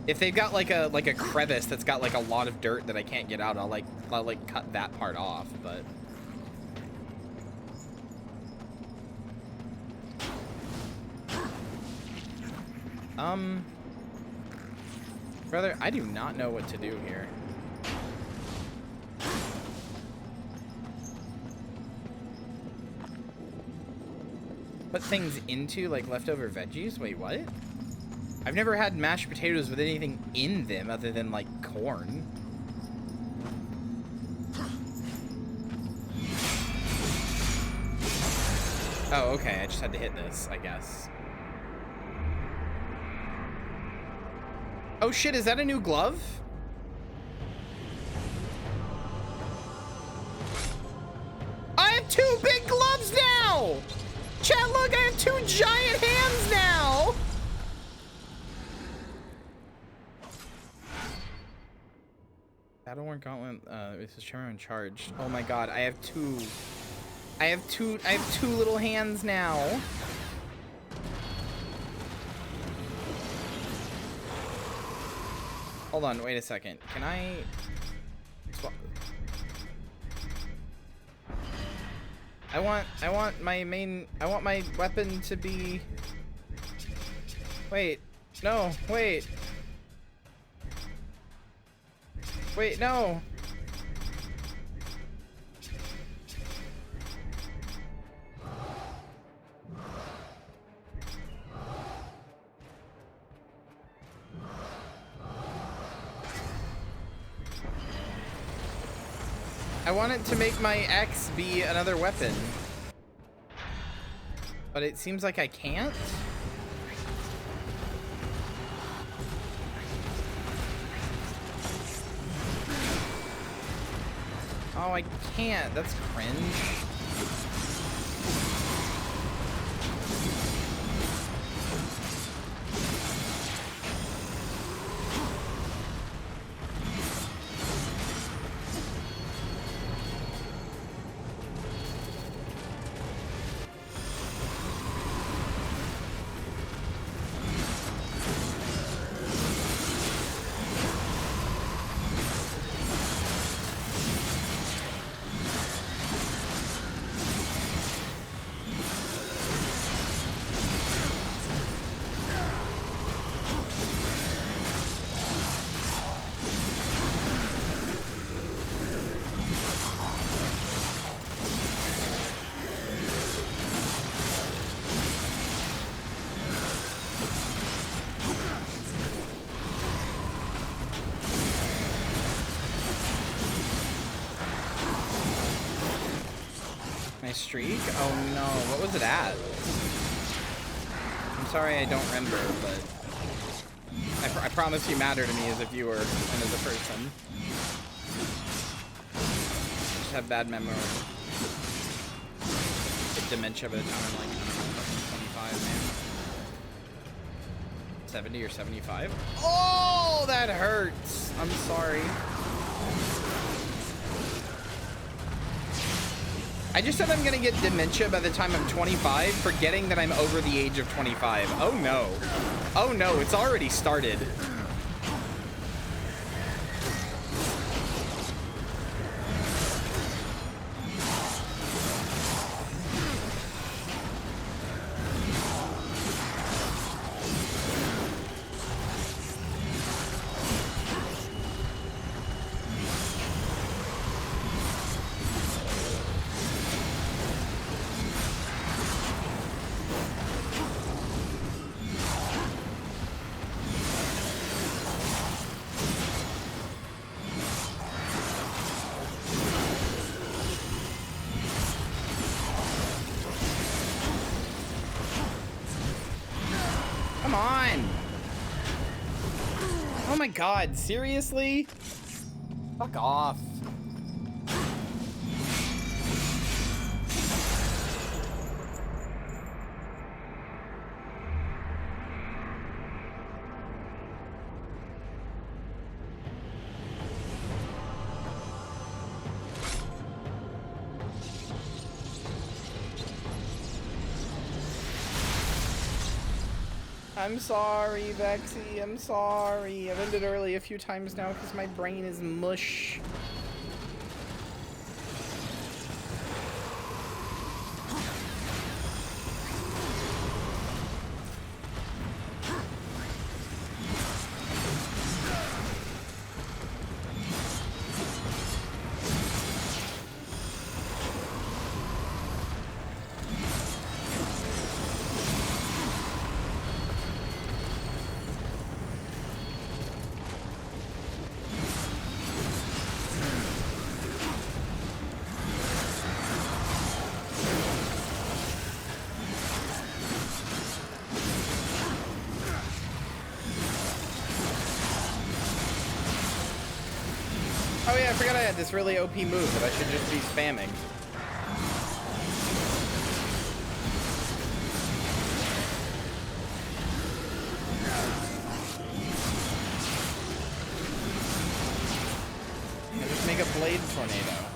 If they've got like a crevice that's got like a lot of dirt that I can't get out, I'll cut that part off, but brother, I do not know what to do here. Put things into like leftover veggies? Wait, what? I've never had mashed potatoes with anything in them other than like corn. Oh, okay. I just had to hit this, I guess. Oh shit, is that a new glove? I have 2 big gloves now! Chat, look, I have 2 giant hands now! Battleworn Gauntlet, this is Chairman charged. Oh my god, I have 2 little hands now. Hold on, wait a second. Can I swap? I want my weapon to be... Wait, no, wait. Wait, no. I want it to make my X be another weapon. But it seems like I can't. Oh, I can't. That's cringe. streak? Oh no, what was it at? I'm sorry I don't remember, but I promise you matter to me as a viewer and as a person. I just have bad memory. Get dementia by the time I'm like 25, man. 70 or 75? Oh, that hurts. I'm sorry. I just said I'm gonna get dementia by the time I'm 25, forgetting that I'm over the age of 25. Oh no. Oh no, it's already started. Come on. Oh my god, seriously? Fuck off. I'm sorry, Vexy. I'm sorry. I've ended early a few times now because my brain is mush. Oh yeah, I forgot I had this really OP move that I should just be spamming. I just make a blade tornado.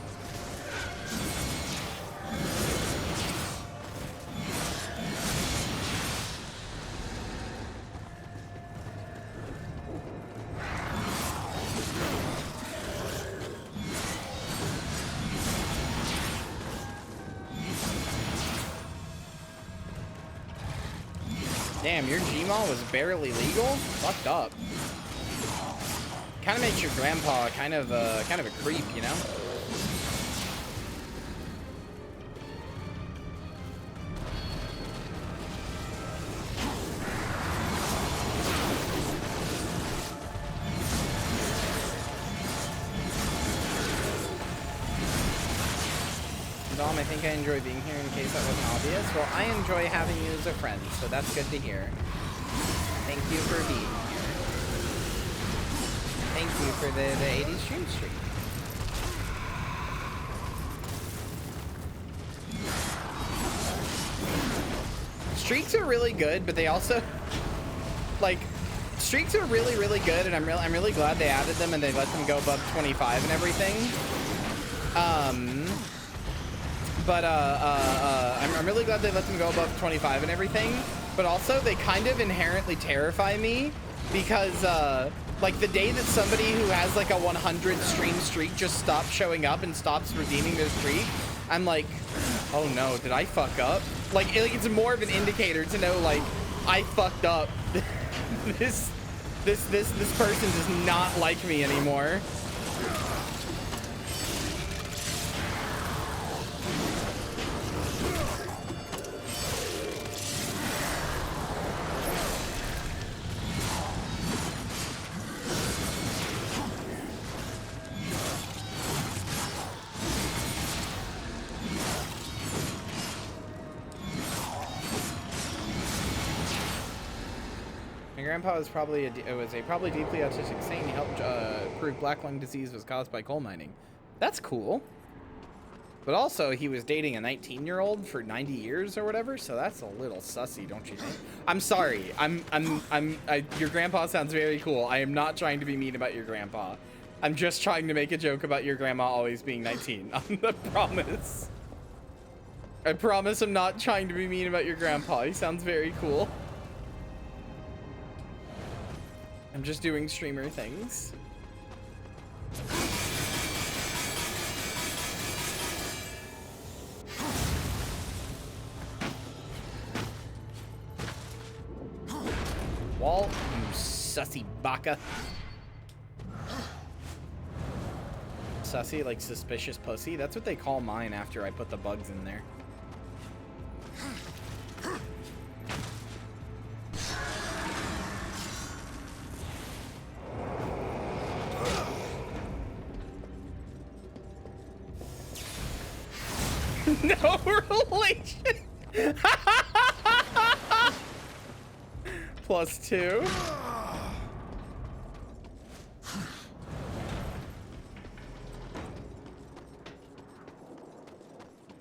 Damn, your Gmaul was barely legal? Fucked up. Kind of makes your grandpa kind of a creep, you know? Dom, I think I enjoy being here in case that wasn't obvious. Well, I enjoy having you as a friend, so that's good to hear. Thank you for being here. Thank you for the 80 stream streak. Streaks are really good, but they also, like, streaks are really, really good, and I'm really glad they added them and they let them go above 25 and everything. I'm really glad they let them go above 25 and everything, but also they kind of inherently terrify me because, like, the day that somebody who has, like, a 100 stream streak just stops showing up and stops redeeming their streak, I'm like, oh no, did I fuck up? Like, it's more of an indicator to know, like, I fucked up. This person does not like me anymore. grandpa was probably probably deeply autistic saint. He helped prove black lung disease was caused by coal mining. That's cool. But also, he was dating a 19-year-old for 90 years or whatever, so that's a little sussy, don't you think? I'm sorry. Your grandpa sounds very cool. I am not trying to be mean about your grandpa. I'm just trying to make a joke about your grandma always being 19. I promise. I promise I'm not trying to be mean about your grandpa. He sounds very cool. I'm just doing streamer things. Walt, you sussy baka. Sussy, like suspicious pussy? That's what they call mine after I put the bugs in there. No relation. +2.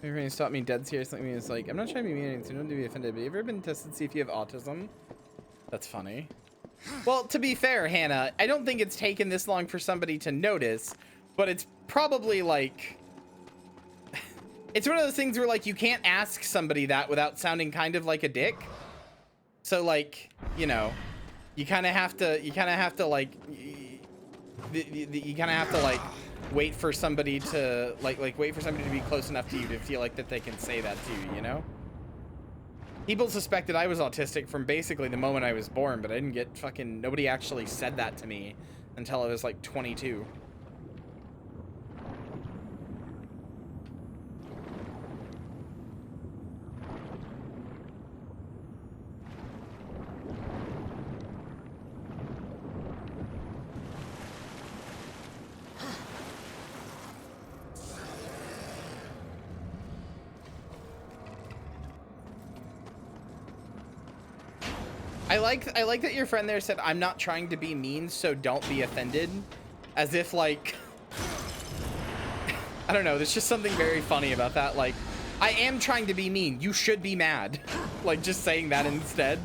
Everybody stopped me dead seriously. I mean, it's like, I'm not trying to be mean, so don't be offended, but have you ever been tested to see if you have autism? That's funny. Well, to be fair, Hannah, I don't think it's taken this long for somebody to notice, but it's probably like... It's one of those things where, like, you can't ask somebody that without sounding kind of like a dick. So, like, you know, you kind of have to, like, wait for somebody to, wait for somebody to be close enough to you to feel like that they can say that to you, you know? People suspected I was autistic from basically the moment I was born, but I didn't get fucking, nobody actually said that to me until I was, like, 22. I like that your friend there said, I'm not trying to be mean, so don't be offended. As if, like... I don't know, there's just something very funny about that. Like, I am trying to be mean. You should be mad. Like, just saying that instead.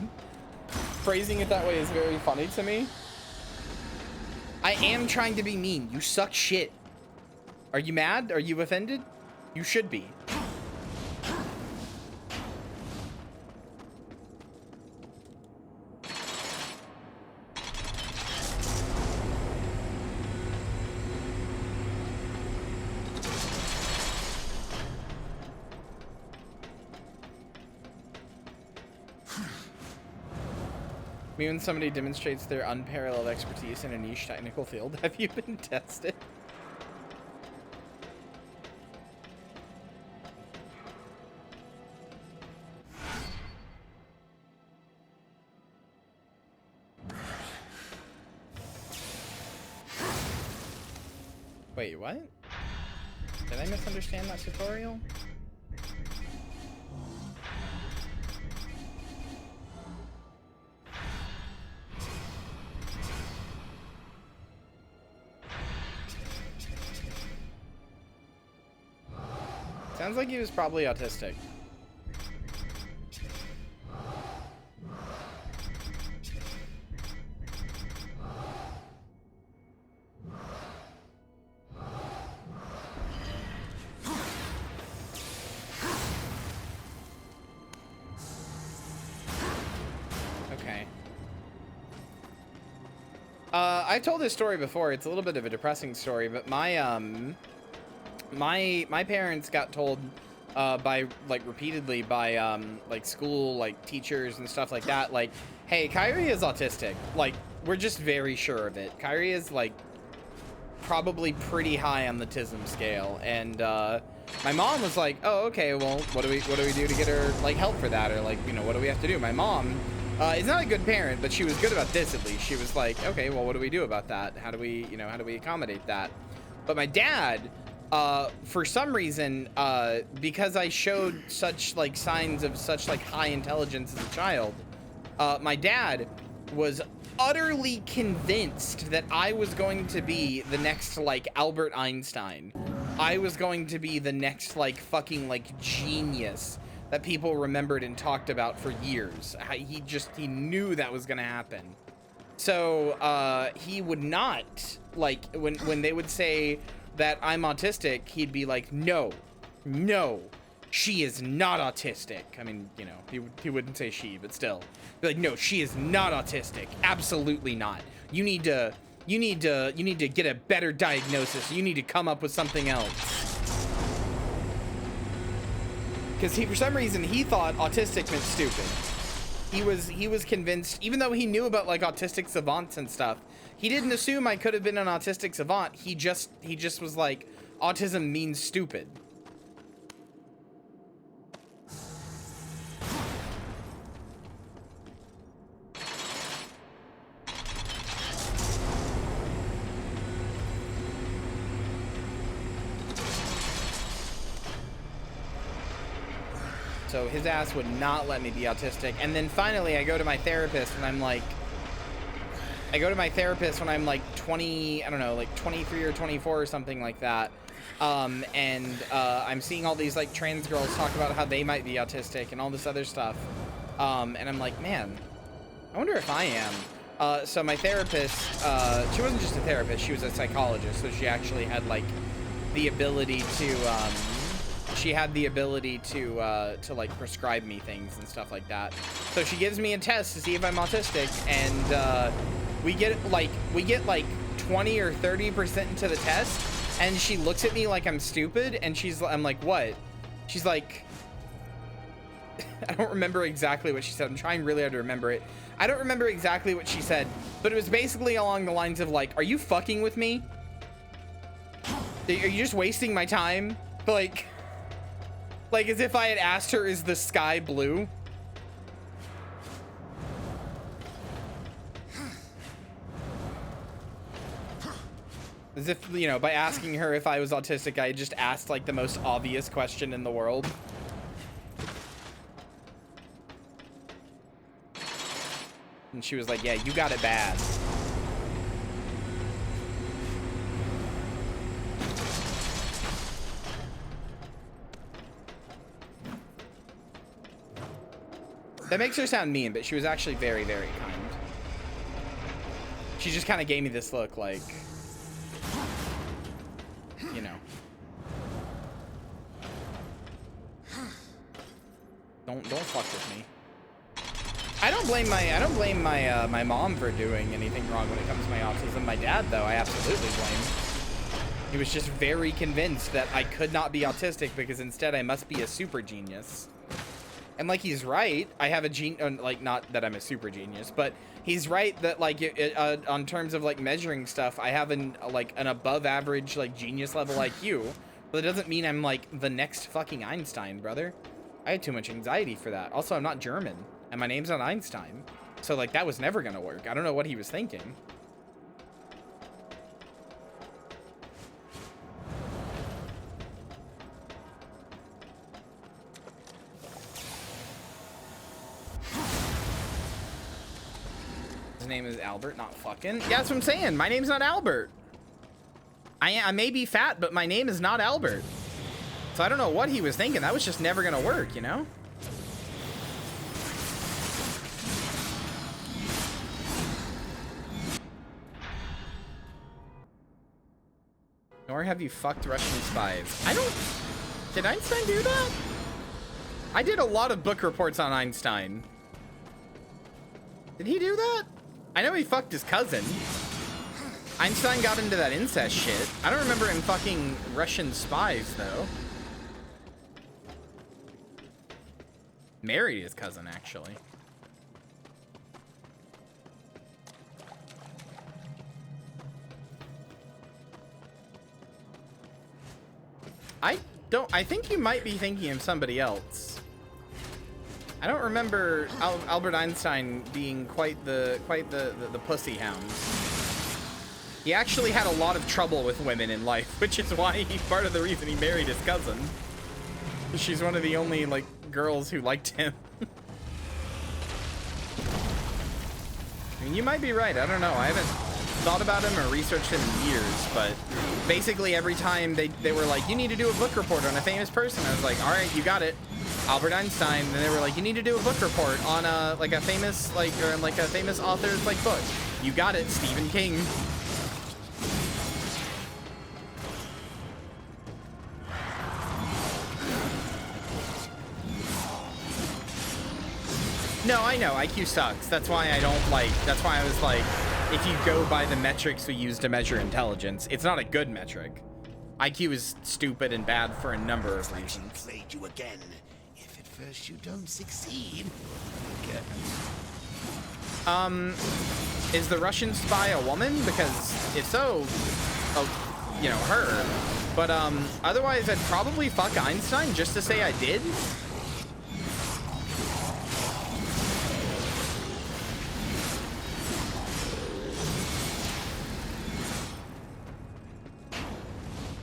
Phrasing it that way is very funny to me. I am trying to be mean. You suck shit. Are you mad? Are you offended? You should be. Me when somebody demonstrates their unparalleled expertise in a niche technical field. Have you been tested? Wait, what? Did I misunderstand that tutorial? Sounds like he was probably autistic. Okay. I told this story before. It's a little bit of a depressing story, but my parents got told by repeatedly by school teachers and stuff like that, like, hey, Kyrie is autistic. Like, we're just very sure of it. Kyrie is probably pretty high on the TISM scale, and my mom was like, oh, okay, well, what do we do to get her help for that, or what do we have to do? My mom is not a good parent, but she was good about this at least. She was like, okay, well, what do we do about that? How do we accommodate that? But my dad, for some reason, because I showed such signs of such high intelligence as a child, my dad was utterly convinced that I was going to be the next, like, Albert Einstein. I was going to be the next, like, fucking, like, genius that people remembered and talked about for years. He knew that was gonna happen. So, he would not, like, when they would say that I'm autistic, he'd be like, no, she is not autistic. I mean, you know, he wouldn't say she, but still. Be like, no, she is not autistic. Absolutely not. You need to get a better diagnosis. You need to come up with something else. Because for some reason, he thought autistic meant stupid. He was convinced, even though he knew about, like, autistic savants and stuff, he didn't assume I could have been an autistic savant. He just was like, autism means stupid. So his ass would not let me be autistic. And then finally I go to my therapist and I'm like, I go to my therapist when I'm like 20, I don't know, like 23 or 24 or something like that. I'm seeing all these like trans girls talk about how they might be autistic and all this other stuff. And I'm like, man, I wonder if I am. So my therapist, she wasn't just a therapist, she was a psychologist. So she actually had like the ability to, like prescribe me things and stuff like that. So she gives me a test to see if I'm autistic, and we get like 20 or 30% into the test, and she looks at me like I'm stupid, and I'm like, what? She's like, I don't remember exactly what she said. I'm trying really hard to remember it. I don't remember exactly what she said, but it was basically along the lines of like, are you fucking with me? Are you just wasting my time? Like as if I had asked her, is the sky blue? As if, you know, by asking her if I was autistic, I had just asked like the most obvious question in the world. And she was like, yeah, you got it bad. That makes her sound mean, but she was actually very, very kind. She just kind of gave me this look like, you know. Don't fuck with me. I don't blame my mom for doing anything wrong when it comes to my autism. My dad, though, I absolutely blame. He was just very convinced that I could not be autistic because instead I must be a super genius. And like, he's right. I have a like, not that I'm a super genius, but he's right that like on terms of like measuring stuff, I have an above average like genius level IQ, but it doesn't mean I'm like the next fucking Einstein, brother. I had too much anxiety for that. Also, I'm not German and my name's not Einstein. So like, that was never gonna work. I don't know what he was thinking. Name is Albert, not fucking. Yeah, that's what I'm saying. My name's not Albert. I may be fat, but my name is not Albert. So I don't know what he was thinking. That was just never gonna work, you know? Nor have you fucked Russian spies. I don't... Did Einstein do that? I did a lot of book reports on Einstein. Did he do that? I know he fucked his cousin. Einstein got into that incest shit. I don't remember him fucking Russian spies, though. Married his cousin, actually. I think you might be thinking of somebody else. I don't remember Albert Einstein being quite the pussy hound. He actually had a lot of trouble with women in life, which is why part of the reason he married his cousin. She's one of the only like girls who liked him. mean, you might be right. I don't know. I haven't thought about him or researched him in years, but basically every time they were like, you need to do a book report on a famous person, I was like, all right, you got it. Albert Einstein. And they were like, you need to do a book report on a famous author's like book. You got it, Stephen King. No, I know, IQ sucks. That's why I don't like, that's why I was like, if you go by the metrics we use to measure intelligence, it's not a good metric. IQ is stupid and bad for a number of reasons. Played you again. If at first you don't succeed, Is the Russian spy a woman? Because if so, oh, you know, her. But otherwise I'd probably fuck Einstein just to say I did.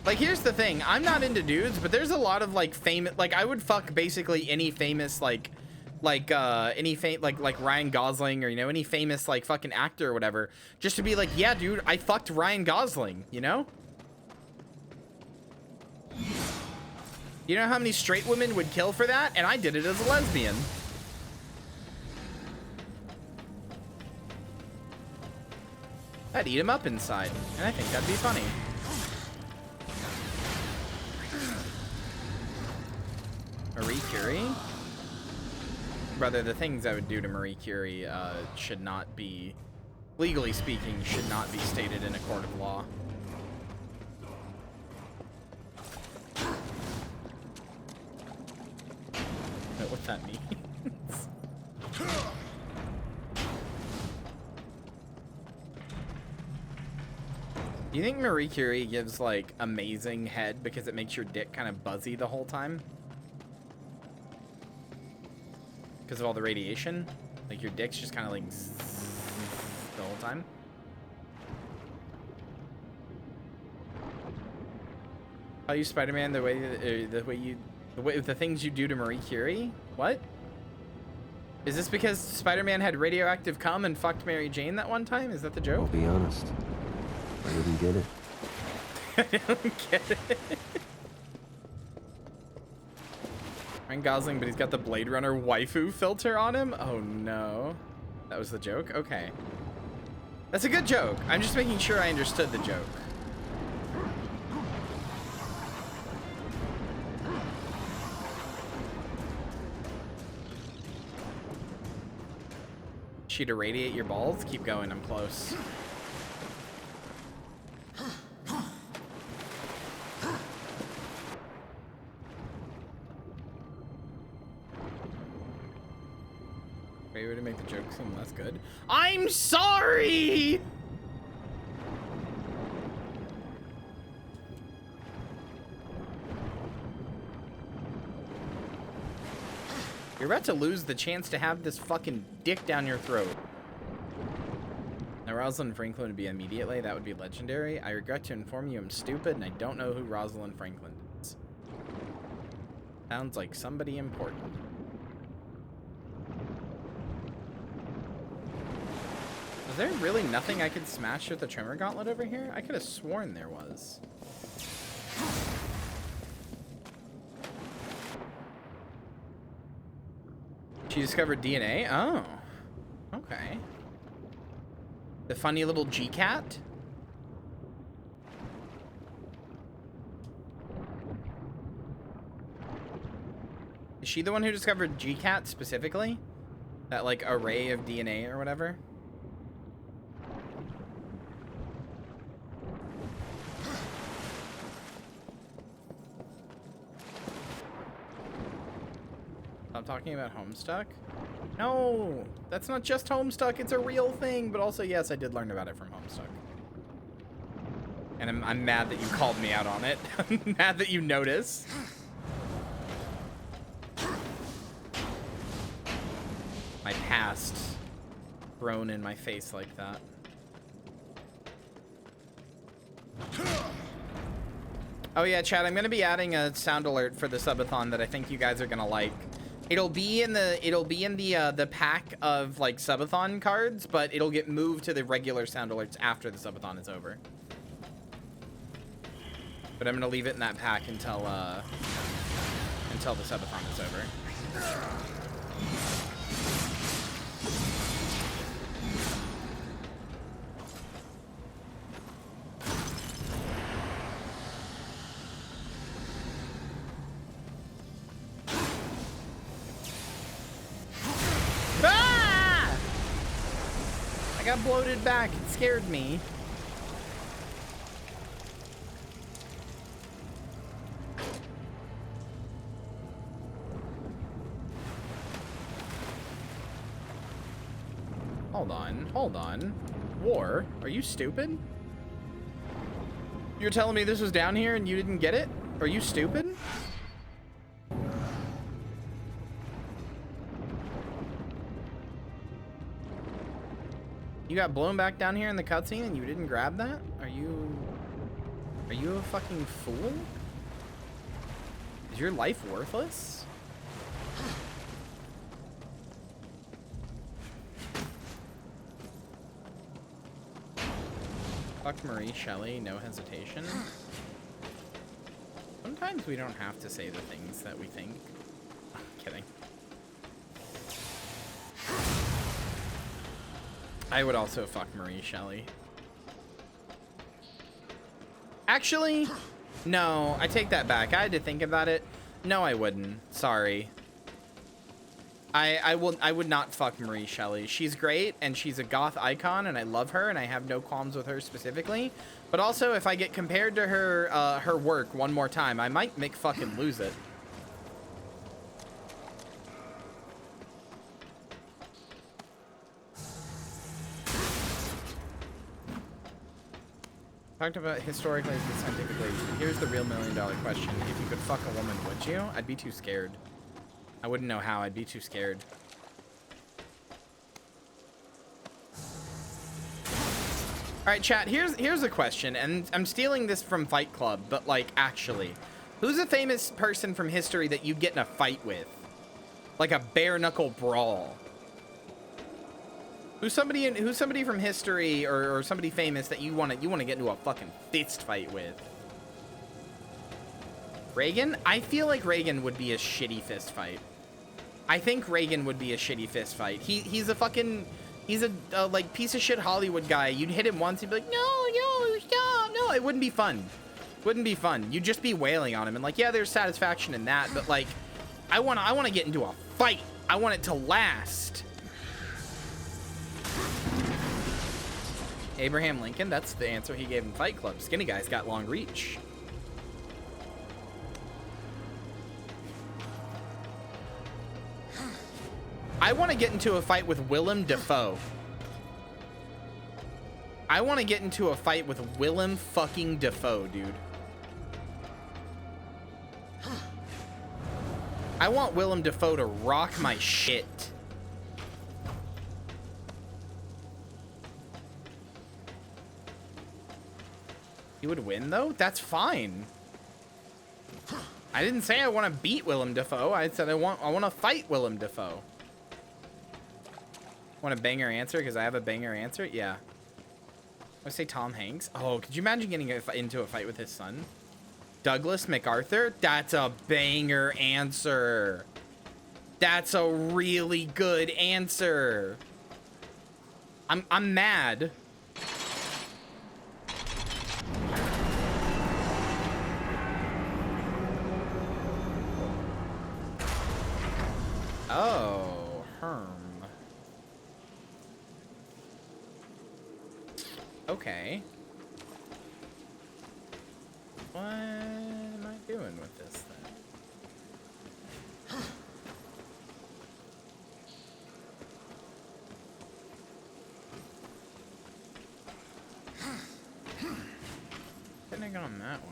Like, here's the thing. I'm not into dudes, but there's a lot of, like, famous... Like, I would fuck basically any famous, like Ryan Gosling or, you know, any famous, like, fucking actor or whatever. Just to be like, yeah, dude, I fucked Ryan Gosling, you know? You know how many straight women would kill for that? And I did it as a lesbian. I'd eat him up inside. And I think that'd be funny. Marie Curie? Brother, the things I would do to Marie Curie should not be, legally speaking, should not be stated in a court of law. I don't know what that means. Do you think Marie Curie gives, like, amazing head because it makes your dick kind of buzzy the whole time? Because of all the radiation? Like, your dick's just kind of like zzz the whole time? How you Spider-Man the things you do to Marie Curie? What? Is this because Spider-Man had radioactive cum and fucked Mary Jane that one time? Is that the joke? I'll be honest. I didn't get it. I don't get it. Ryan Gosling, but he's got the Blade Runner waifu filter on him? Oh no. That was the joke? Okay. That's a good joke. I'm just making sure I understood the joke. She'd irradiate your balls? Keep going, I'm close. Great way to make the joke seem less good. I'm sorry! You're about to lose the chance to have this fucking dick down your throat. Now, Rosalind Franklin would be immediately. That would be legendary. I regret to inform you I'm stupid and I don't know who Rosalind Franklin is. Sounds like somebody important. Is there really nothing I could smash with the Tremor Gauntlet over here? I could have sworn there was. She discovered DNA? Oh. Okay. The funny little G-Cat? Is she the one who discovered G-Cat specifically? That, like, array of DNA or whatever? I'm talking about Homestuck? No, that's not just Homestuck. It's a real thing. But also, yes, I did learn about it from Homestuck. And I'm mad that you called me out on it. I'm mad that you noticed. My past thrown in my face like that. Oh yeah, chat, I'm going to be adding a sound alert for the subathon that I think you guys are going to like. It'll be in the pack of like subathon cards, but it'll get moved to the regular sound alerts after the subathon is over. But I'm gonna leave it in that pack until the subathon is over. Ah! I got bloated back. It scared me. Hold on. War, are you stupid? You're telling me this was down here and you didn't get it? Are you stupid? You got blown back down here in the cutscene and you didn't grab that? Are you a fucking fool? Is your life worthless? Fuck Marie Shelley, no hesitation. Sometimes we don't have to say the things that we think. Kidding. I would also fuck Marie Shelley. Actually, no, I take that back. I had to think about it. No, I wouldn't. Sorry. I would not fuck Marie Shelley. She's great and she's a goth icon and I love her and I have no qualms with her specifically. But also if I get compared to her her work one more time, I might make fucking lose it. Talked about historically and scientifically. Here's the real $1 million question. If you could fuck a woman, would you? I'd be too scared. I wouldn't know how. I'd be too scared. All right, chat, here's a question, and I'm stealing this from Fight Club, but like actually, who's a famous person from history that you'd get in a fight with? Like a bare knuckle brawl. Who's somebody from history or somebody famous that you want to get into a fucking fist fight with? Reagan? I feel like Reagan would be a shitty fist fight. I think Reagan would be a shitty fist fight. He's a like piece of shit Hollywood guy. You'd hit him once, he'd be like, no, stop, no. It wouldn't be fun. Wouldn't be fun. You'd just be wailing on him, and like, yeah, there's satisfaction in that, but like, I wanna get into a fight. I want it to last. Abraham Lincoln, that's the answer he gave in Fight Club. Skinny guy's got long reach. I want to get into a fight with Willem Dafoe. I want to get into a fight with Willem fucking Dafoe, dude. I want Willem Dafoe to rock my shit. He would win, though? That's fine. I didn't say I want to beat Willem Dafoe. I said I want to fight Willem Dafoe. Want a banger answer? Because I have a banger answer? Yeah. I say Tom Hanks. Oh, could you imagine getting into a fight with his son? Douglas MacArthur? That's a banger answer. That's a really good answer. I'm mad. Oh, Herm. Okay. What am I doing with this then? Couldn't have gone that way.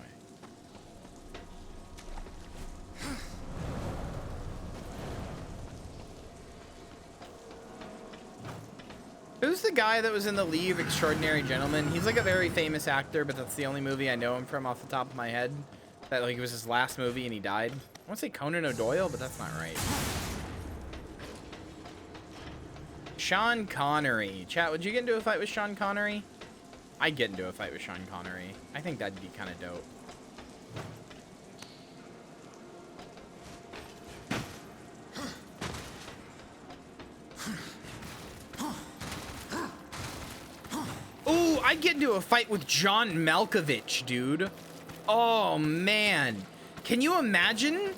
Who's the guy that was in The League of Extraordinary Gentlemen? He's like a very famous actor, but that's the only movie I know him from off the top of my head. That like it was his last movie and he died. I want to say Conan O'Doyle, but that's not right. Sean Connery. Chat, would you get into a fight with Sean Connery? I'd get into a fight with Sean Connery. I think that'd be kind of dope. Ooh, I'd get into a fight with John Malkovich, dude. Oh, man. Can you imagine?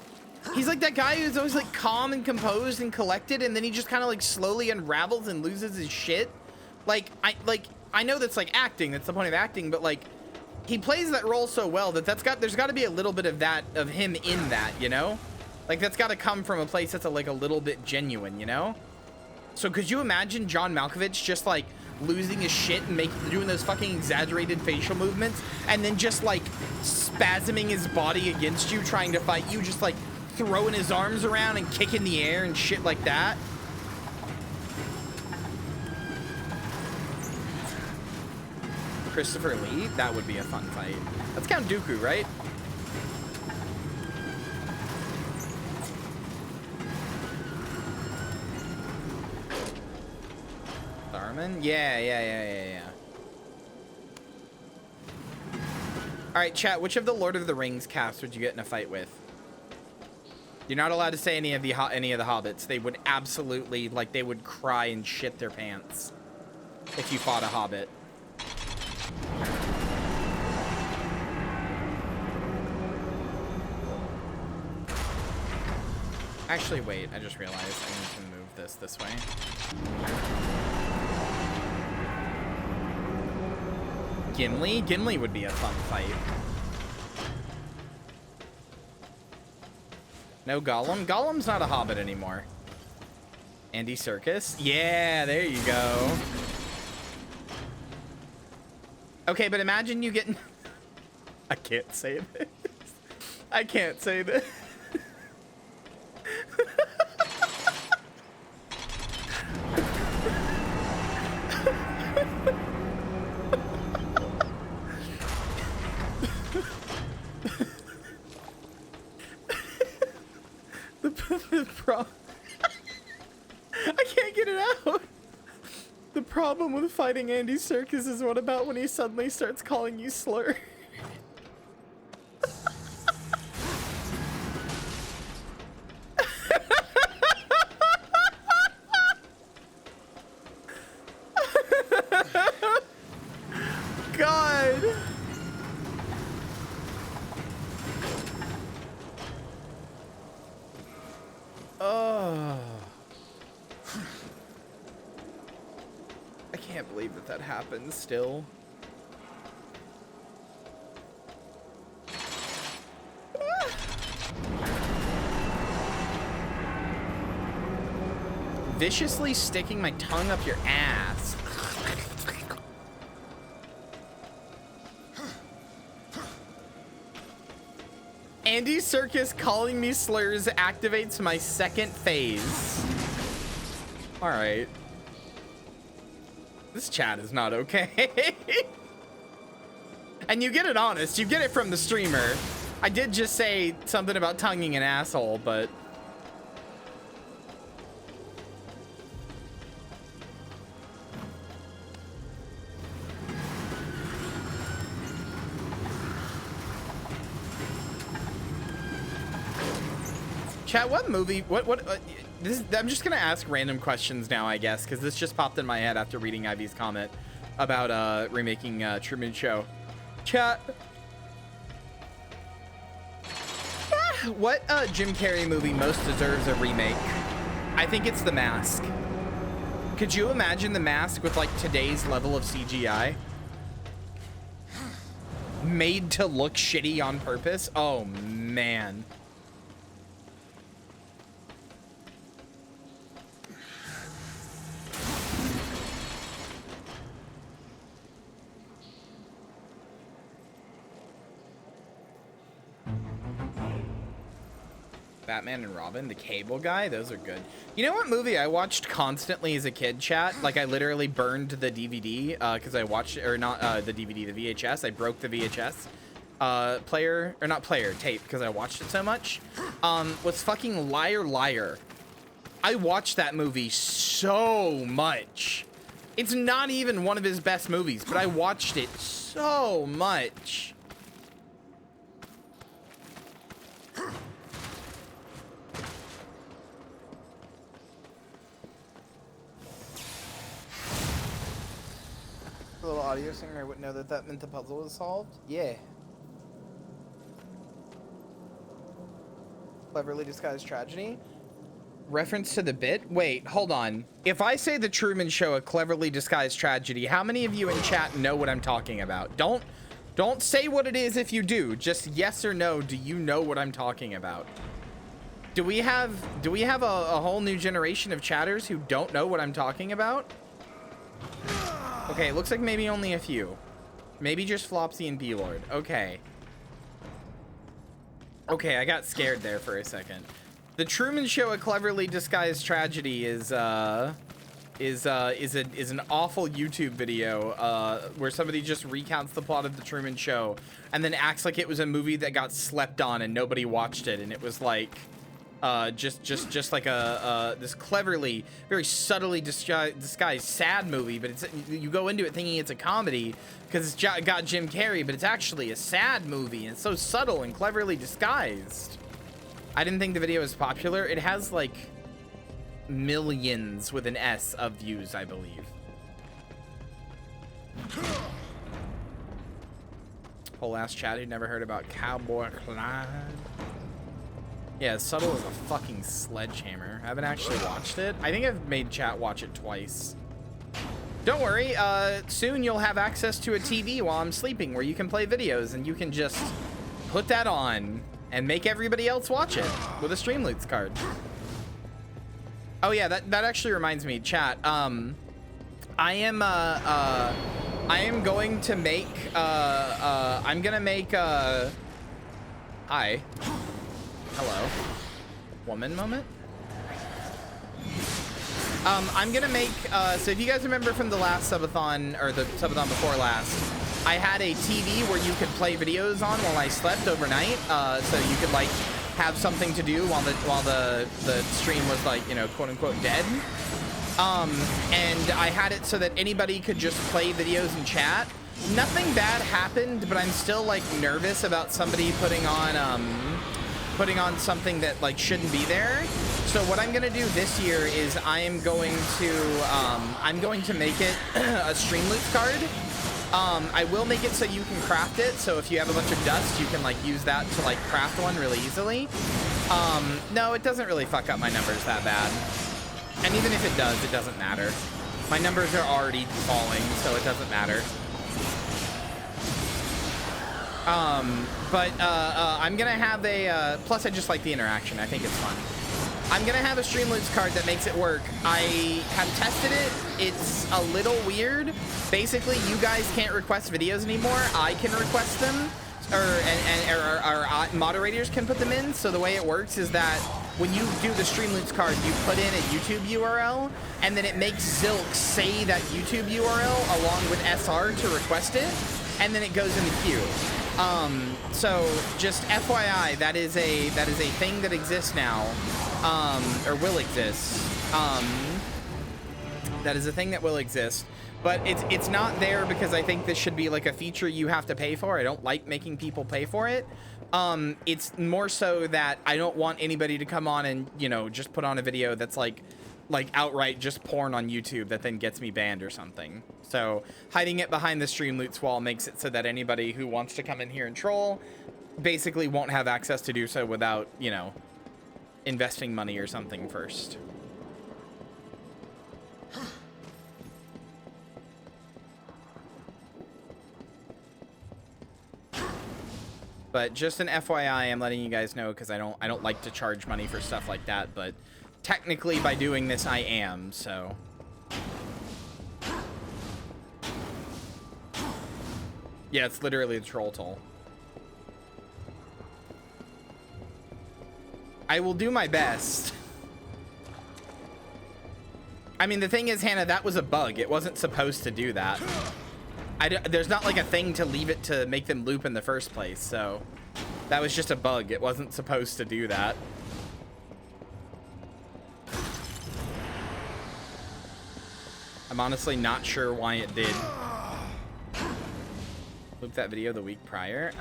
He's like that guy who's always like calm and composed and collected, and then he just kind of like slowly unravels and loses his shit. Like, I know that's like acting. That's the point of acting, but like, he plays that role so well that there's got to be a little bit of that, of him in that, you know? Like, that's got to come from a place that's like a little bit genuine, you know? So could you imagine John Malkovich just like losing his shit and doing those fucking exaggerated facial movements and then just like spasming his body against you, trying to fight you, just like throwing his arms around and kicking the air and shit like that? Christopher Lee? That would be a fun fight. That's Count Dooku, right? Starman? Yeah. Alright, chat, which of the Lord of the Rings casts would you get in a fight with? You're not allowed to say any of the hobbits. They would absolutely, like, they would cry and shit their pants if you fought a hobbit. Actually, wait, I just realized I need to move this way. Gimli? Gimli would be a fun fight. No Gollum? Gollum's not a hobbit anymore. Andy Serkis? Yeah, there you go. Okay, but imagine you getting... I can't say this. I can't say this. I can't get it out. The problem with fighting Andy Serkis is what about when he suddenly starts calling you slur? God. Oh. I can't believe that happens still. Viciously sticking my tongue up your ass. Andy Serkis calling me slurs activates my second phase. All right. This chat is not okay. And you get it honest. You get it from the streamer. I did just say something about tonguing an asshole, but... Chat, what movie, I'm just gonna ask random questions now, I guess, because this just popped in my head after reading Ivy's comment about remaking Truman Show. Chat, what Jim Carrey movie most deserves a remake? I think it's The Mask. Could you imagine The Mask with like today's level of CGI? Made to look shitty on purpose? Oh man. Batman and Robin, the Cable Guy, those are good. You know what movie I watched constantly as a kid, chat? Like, I literally burned the DVD because I watched, or not the DVD, the VHS. I broke the VHS tape because I watched it so much. Was fucking Liar Liar. I watched that movie so much. It's not even one of his best movies, but I watched it so much. A little audio singer, I wouldn't know that that meant the puzzle was solved. Yeah. Cleverly disguised tragedy. Reference to the bit? Wait, hold on. If I say the Truman Show, a cleverly disguised tragedy, how many of you in chat know what I'm talking about? Don't say what it is if you do. Just yes or no. Do you know what I'm talking about? Do we have a whole new generation of chatters who don't know what I'm talking about? Okay, it looks like maybe only a few. Maybe just Flopsy and B-Lord. Okay. Okay, I got scared there for a second. The Truman Show, a cleverly disguised tragedy is an awful YouTube video where somebody just recounts the plot of the Truman Show and then acts like it was a movie that got slept on and nobody watched it, and it was like just like this cleverly, very subtly disguised sad movie, but it's, you go into it thinking it's a comedy because it's got Jim Carrey, but it's actually a sad movie, and it's so subtle and cleverly disguised. I didn't think the video was popular. It has like millions with an S of views, I believe. Whole ass chat who never heard about Cowboy Clyde. Yeah, subtle as a fucking sledgehammer. I haven't actually watched it. I think I've made chat watch it twice. Don't worry, soon you'll have access to a TV while I'm sleeping where you can play videos and you can just put that on and make everybody else watch it with a Streamloots card. Oh yeah, that actually reminds me, chat. I am going to make I'm gonna make hi. Hello. Woman moment? I'm gonna make, so if you guys remember from the last subathon, or the subathon before last, I had a TV where you could play videos on while I slept overnight, so you could like have something to do while the stream was like, you know, quote unquote dead. And I had it so that anybody could just play videos and chat. Nothing bad happened, but I'm still like nervous about somebody putting on something that like shouldn't be there. So what I'm gonna do this year is I'm going to make it a Streamloots card. I will make it so you can craft it. So if you have a bunch of dust, you can like use that to like craft one really easily. No, it doesn't really fuck up my numbers that bad. And even if it does, it doesn't matter. My numbers are already falling, so it doesn't matter. I'm gonna have a, plus I just like the interaction. I think it's fun. I'm gonna have a Streamloots card that makes it work. I have tested it. It's a little weird. Basically, you guys can't request videos anymore. I can request them, or moderators can put them in. So the way it works is that when you do the Streamloots card, you put in a YouTube URL, and then it makes Zilk say that YouTube URL along with SR to request it, and then it goes in the queue. So just FYI, that is a thing that exists now, or will exist. That is a thing that will exist, but it's not there because I think this should be like a feature you have to pay for. I don't like making people pay for it. It's more so that I don't want anybody to come on and, you know, just put on a video that's like outright just porn on YouTube that then gets me banned or something. So hiding it behind the Streamloots wall makes it so that anybody who wants to come in here and troll basically won't have access to do so without, you know, investing money or something first. But just an FYI, I'm letting you guys know because I don't like to charge money for stuff like that, but technically by doing this I am, so. Yeah, it's literally the troll toll. I will do my best. I mean, the thing is, Hannah, that was a bug. It wasn't supposed to do that. There's not like a thing to leave it to make them loop in the first place, so that was just a bug. It wasn't supposed to do that. I'm honestly not sure why it did. Loop that video the week prior.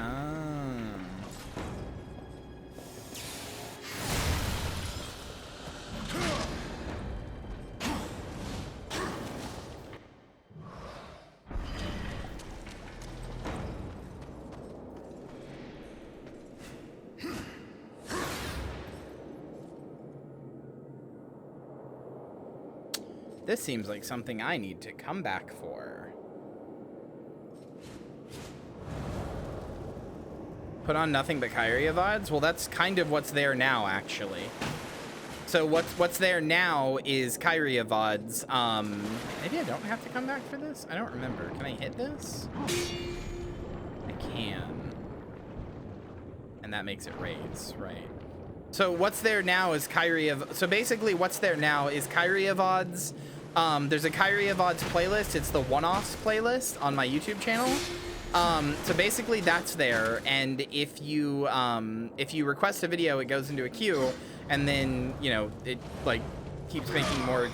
This seems like something I need to come back for. Put on nothing but Kyria VODs? Well, that's kind of what's there now, actually. So what's there now is Kyria VODs. Maybe I don't have to come back for this? I don't remember. Can I hit this? I can. And that makes it raids, right. So what's there now is Kyria. So basically what's there now is Kyria VODs. There's a Kyria VODs playlist. It's the one-offs playlist on my YouTube channel. So basically that's there. And if you request a video, it goes into a queue, and then, you know, it like keeps making more,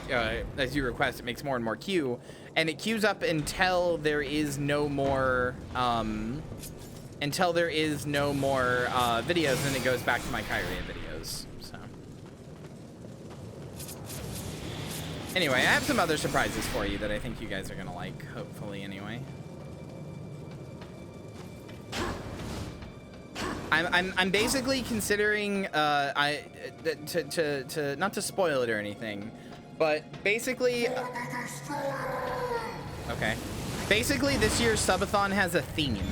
as you request, it makes more and more queue, and it queues up until there is no more, videos, and it goes back to my Kyria videos. So anyway, I have some other surprises for you that I think you guys are gonna like, hopefully, anyway. I'm basically considering to not to spoil it or anything, but basically okay. Basically, this year's subathon has a theme.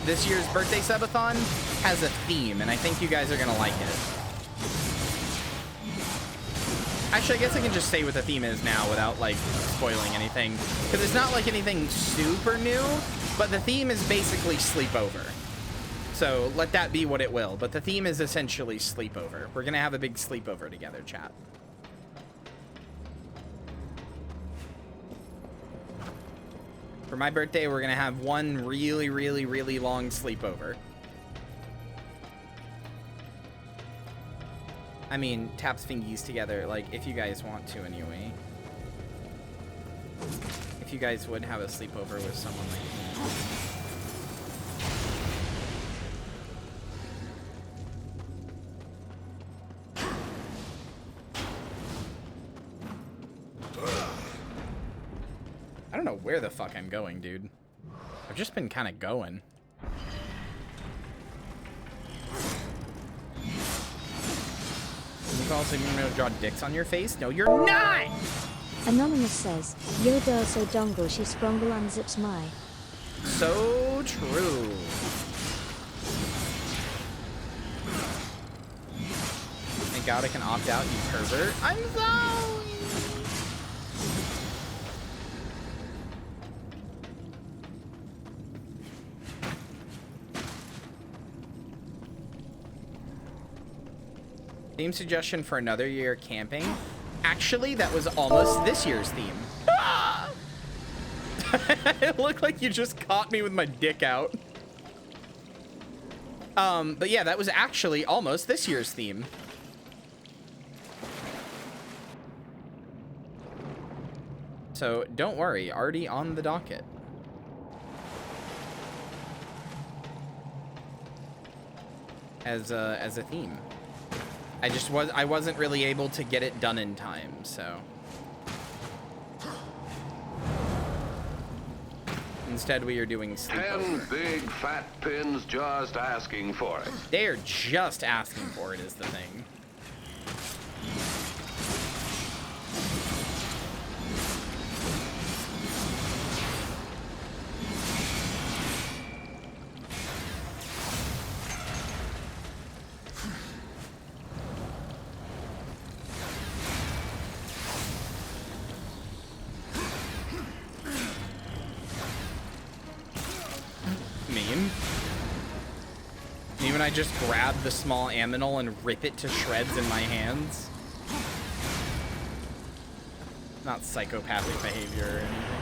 This year's birthday subathon has a theme, and I think you guys are gonna like it. Actually, I guess I can just say what the theme is now without like spoiling anything, because it's not like anything super new, but the theme is basically sleepover. So let that be what it will, but the theme is essentially sleepover. We're gonna have a big sleepover together, chat. For my birthday, we're gonna have one really, really, really long sleepover. I mean, taps fingies together, like, if you guys want to anyway. If you guys would have a sleepover with someone like me. I don't know where the fuck I'm going, dude. I've just been kind of going. You also going to draw dicks on your face? No, you're not! Anonymous says, Yoda so dongle she sprongle unzips my. So true. Thank God I can opt out, you pervert. I'm sorry! Theme suggestion for another year camping. Actually, that was almost this year's theme. Ah! It looked like you just caught me with my dick out. But yeah, that was actually almost this year's theme. So don't worry, already on the docket. As a theme. I wasn't really able to get it done in time, so. Instead, we are doing sleepover. 10 big fat pins just asking for it. They're just asking for it is the thing. When I just grab the small aminal and rip it to shreds in my hands. Not psychopathic behavior or anything.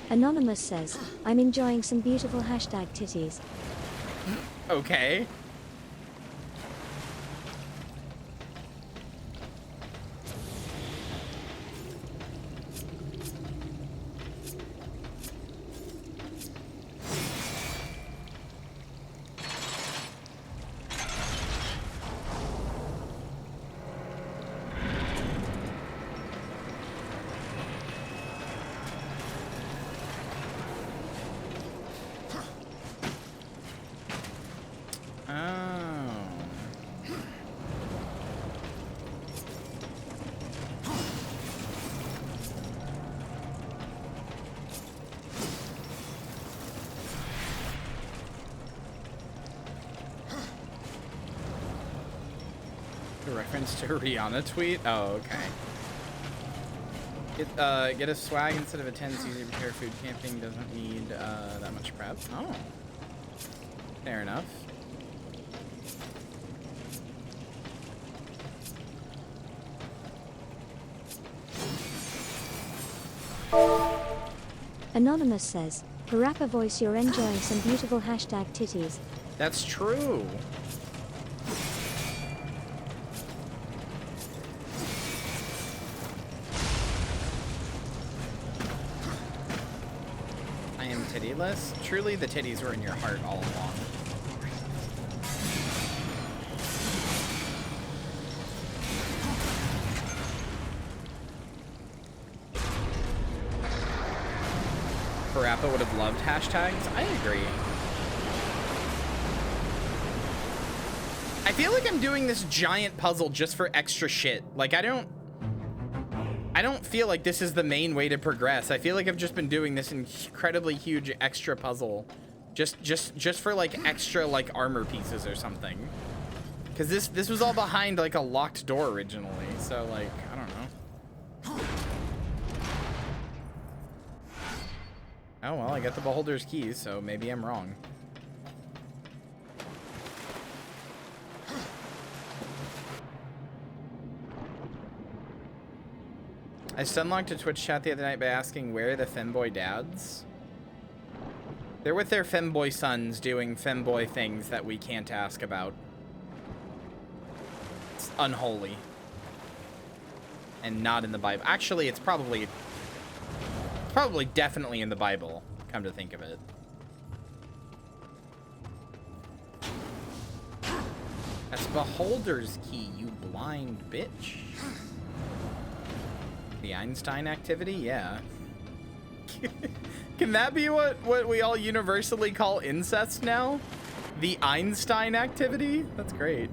Anonymous says, I'm enjoying some beautiful hashtag titties. Okay. Reference to a Rihanna tweet? Oh, okay. Get a swag instead of a 10 easy to prepare food. Camping doesn't need that much prep. Oh. Fair enough. Anonymous says, Parappa voice, you're enjoying some beautiful hashtag titties. That's true. I am tittyless. Truly, the titties were in your heart all along. Parappa would have loved hashtags. I agree. I feel like I'm doing this giant puzzle just for extra shit. Like, I don't feel like this is the main way to progress. I feel like I've just been doing this incredibly huge extra puzzle just for like extra like armor pieces or something. Cause this was all behind like a locked door originally. So like, I don't know. Oh well, I got the Beholder's keys, so maybe I'm wrong. I stunlocked a Twitch chat the other night by asking where are the femboy dads? They're with their femboy sons doing femboy things that we can't ask about. It's unholy. And not in the Bible. Actually, it's probably definitely in the Bible, come to think of it. That's Beholder's key, you blind bitch. The Einstein activity? Yeah. Can that be what we all universally call incest now? The Einstein activity? That's great.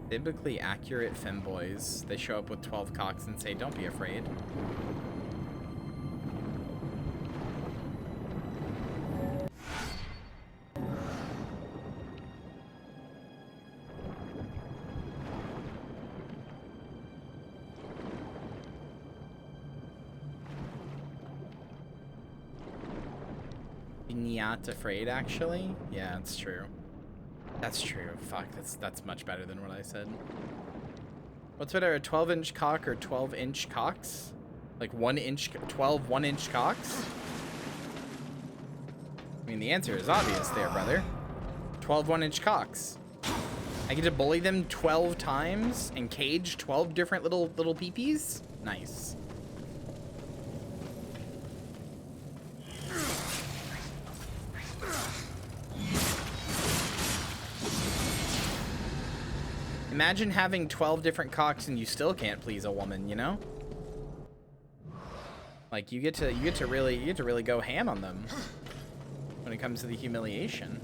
Biblically accurate femboys. They show up with 12 cocks and say, don't be afraid. Not afraid, actually? Yeah, it's true. That's true. Fuck, that's much better than what I said. What's better, a 12-inch cock or 12-inch cocks? Like 12 1-inch cocks? I mean, the answer is obvious there, brother. 12 1-inch cocks. I get to bully them 12 times and cage 12 different little peepees? Nice. Imagine having 12 different cocks and you still can't please a woman, you know? Like you get to really go ham on them when it comes to the humiliation.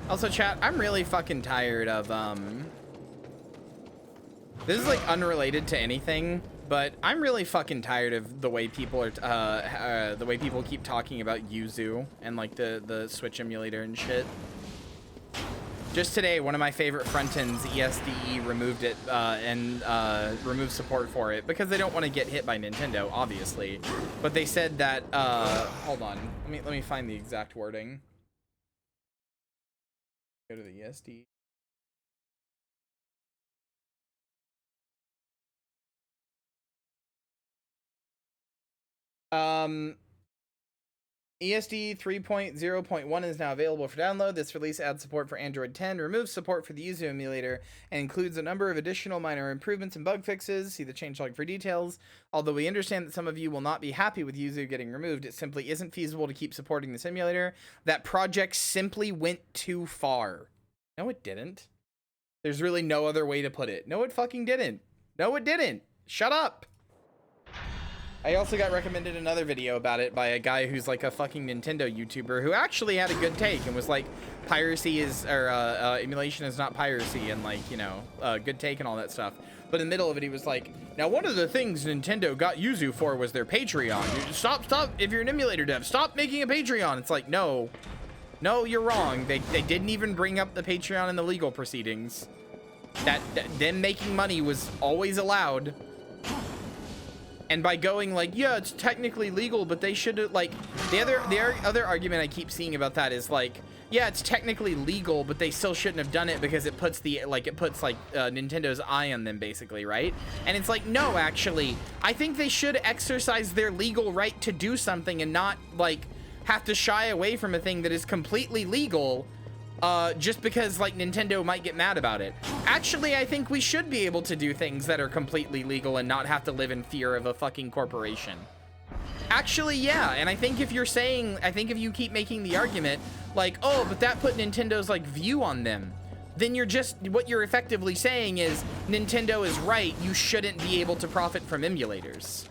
Also, chat, I'm really fucking tired of, this is, like, unrelated to anything, but I'm really fucking tired of the way people are, the way people keep talking about Yuzu and, like, the Switch emulator and shit. Just today, one of my favorite front ends, ESDE, removed it and removed support for it because they don't want to get hit by Nintendo, obviously. But they said that, hold on, let me find the exact wording. Go to the ESD. ESD 3.0.1 is now available for download. This release adds support for Android 10, removes support for the Yuzu emulator, and includes a number of additional minor improvements and bug fixes. See the changelog for details. Although we understand that some of you will not be happy with Yuzu getting removed, it simply isn't feasible to keep supporting this emulator. That project simply went too far. No, it didn't. There's really no other way to put it. No, it fucking didn't. No, it didn't. Shut up. I also got recommended another video about it by a guy who's like a fucking Nintendo YouTuber who actually had a good take and was like, piracy is, or emulation is not piracy, and like, you know, good take and all that stuff. But in the middle of it, he was like, now one of the things Nintendo got Yuzu for was their Patreon. Stop, if you're an emulator dev, stop making a Patreon. It's like, no, you're wrong. They didn't even bring up the Patreon in the legal proceedings. That them making money was always allowed. And by going like, yeah, it's technically legal, but they should have, like, the other argument I keep seeing about that is like, yeah, it's technically legal, but they still shouldn't have done it because it puts Nintendo's eye on them, basically, right? And it's like, no, actually, I think they should exercise their legal right to do something and not like have to shy away from a thing that is completely legal just because like Nintendo might get mad about it. Actually, I think we should be able to do things that are completely legal and not have to live in fear of a fucking corporation. Actually, yeah, and I think if you keep making the argument like, oh, but that put Nintendo's like view on them, then what you're effectively saying is Nintendo is right, you shouldn't be able to profit from emulators.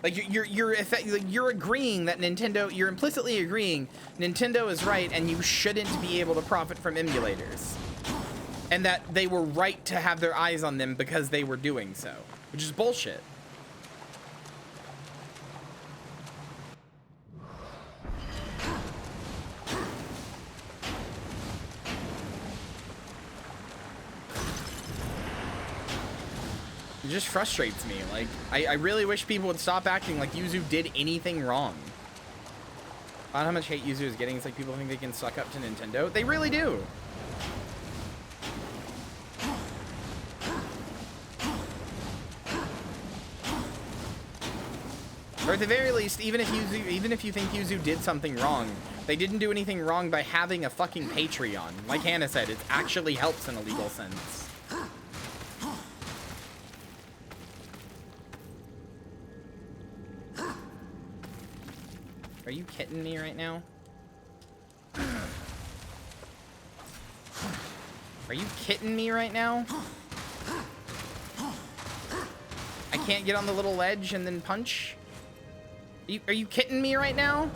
Like you're agreeing that you're implicitly agreeing Nintendo is right and you shouldn't be able to profit from emulators. And that they were right to have their eyes on them because they were doing so, which is bullshit. It just frustrates me. Like, I really wish people would stop acting like Yuzu did anything wrong. I don't know how much hate Yuzu is getting. It's like people think they can suck up to Nintendo. They really do. Or at the very least, even if you think Yuzu did something wrong, they didn't do anything wrong by having a fucking Patreon. Like Hannah said, it actually helps in a legal sense. Are you kidding me right now? Are you kidding me right now? I can't get on the little ledge and then punch? Are you kidding me right now?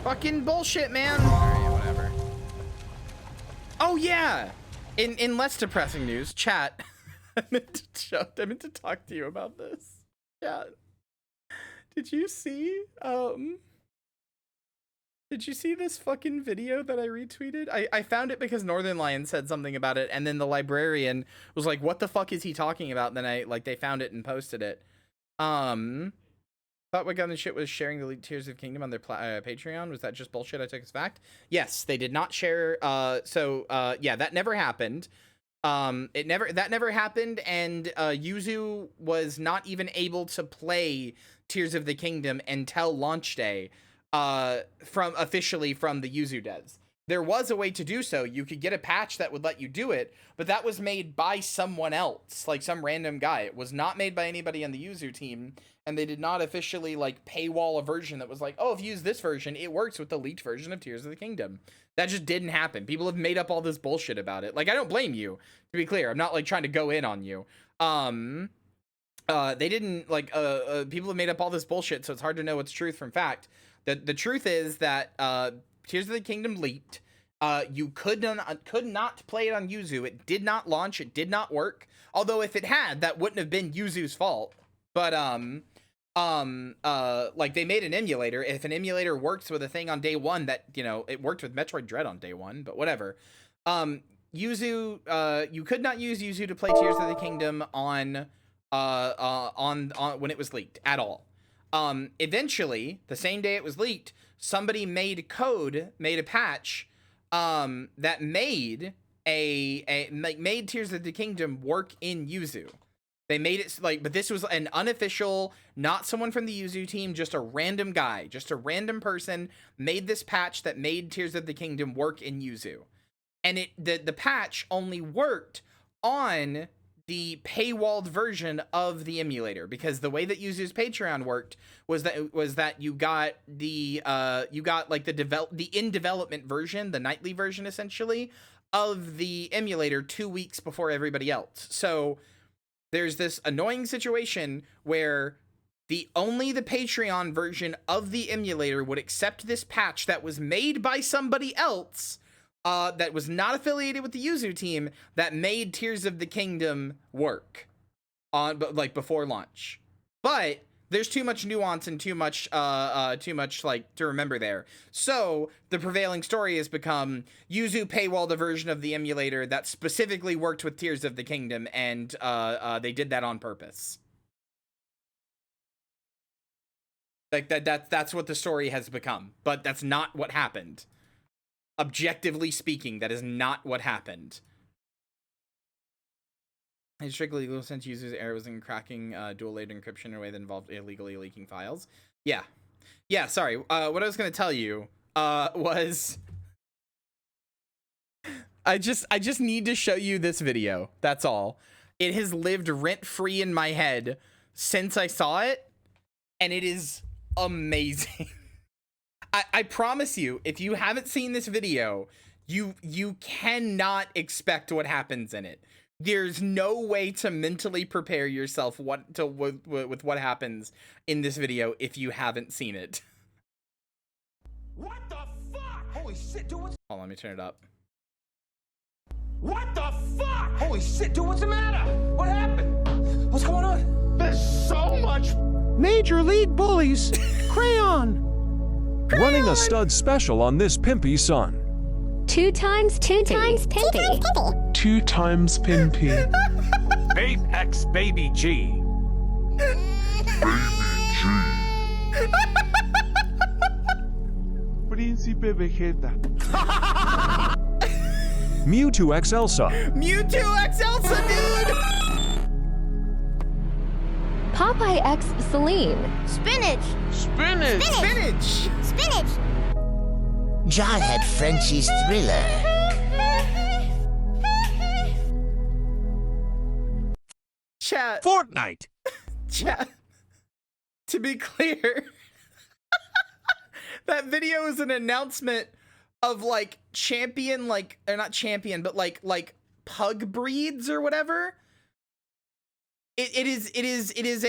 Fucking bullshit, man. Alright, whatever. Oh yeah! In less depressing news, chat. I meant to talk to you about this. Chat. Did you see this fucking video that I retweeted? I found it because Northern Lion said something about it, and then the librarian was like, what the fuck is he talking about? And then they found it and posted it. Thought what gun and shit was sharing the leaked Tears of the Kingdom on their Patreon. Was that just bullshit I took as fact? Yes, they did not share. Yeah, that never happened. That never happened, and Yuzu was not even able to play Tears of the Kingdom until launch day, officially from the Yuzu devs. There was a way to do so. You could get a patch that would let you do it, but that was made by someone else, like some random guy. It was not made by anybody on the Yuzu team, and they did not officially like paywall a version that was like, oh, if you use this version, it works with the leaked version of Tears of the Kingdom. That just didn't happen. People have made up all this bullshit about it. Like, I don't blame you, to be clear. I'm not like trying to go in on you. They didn't like, people have made up all this bullshit, so it's hard to know what's truth from fact. The truth is that, Tears of the Kingdom leaked. You could not play it on Yuzu. It did not launch. It did not work. Although if it had, that wouldn't have been Yuzu's fault. But like they made an emulator. If an emulator works with a thing on day one, that, you know, it worked with Metroid Dread on day one, but whatever. Yuzu, you could not use Yuzu to play Tears of the Kingdom on when it was leaked at all. Eventually, the same day it was leaked, somebody made a patch that made made Tears of the Kingdom work in Yuzu. They made it like, but this was an unofficial, not someone from the Yuzu team, just a random guy, just a random person made this patch that made Tears of the Kingdom work in Yuzu. And the patch only worked on the paywalled version of the emulator, because the way that Yuzu's Patreon worked was that you got the like the in development version, the nightly version essentially of the emulator 2 weeks before everybody else. So there's this annoying situation where only the Patreon version of the emulator would accept this patch that was made by somebody else, that was not affiliated with the Yuzu team, that made Tears of the Kingdom work like before launch. But there's too much nuance and too much like to remember there. So the prevailing story has become Yuzu paywalled a version of the emulator that specifically worked with Tears of the Kingdom, and they did that on purpose. Like that's what the story has become, but that's not what happened. Objectively speaking, that is not what happened. In strictly legal sense, users errors in cracking dual-layered encryption in a way that involved illegally leaking files. Yeah, sorry. What I was going to tell you was I just need to show you this video. That's all. It has lived rent-free in my head since I saw it, and it is amazing. I promise you, if you haven't seen this video, you cannot expect what happens in it. There's no way to mentally prepare yourself with what happens in this video if you haven't seen it. What the fuck? Holy shit, dude, what's... Hold on, let me turn it up. What the fuck? Holy shit, dude, what's the matter? What happened? What's going on? There's so much... Major League Bullies, Crayon. Running a stud special on this pimpy son. 2 times pimpy. 2 times pimpy. Apex Baby G. Príncipe Vegeta. Mewtwo X Elsa. Mewtwo X Elsa, dude! Popeye X Celine. Spinach. Jarhead Frenchie's Thriller. Chat. Fortnite. Chat. To be clear, that video is an announcement of like champion, like, or not champion, but like pug breeds or whatever. It is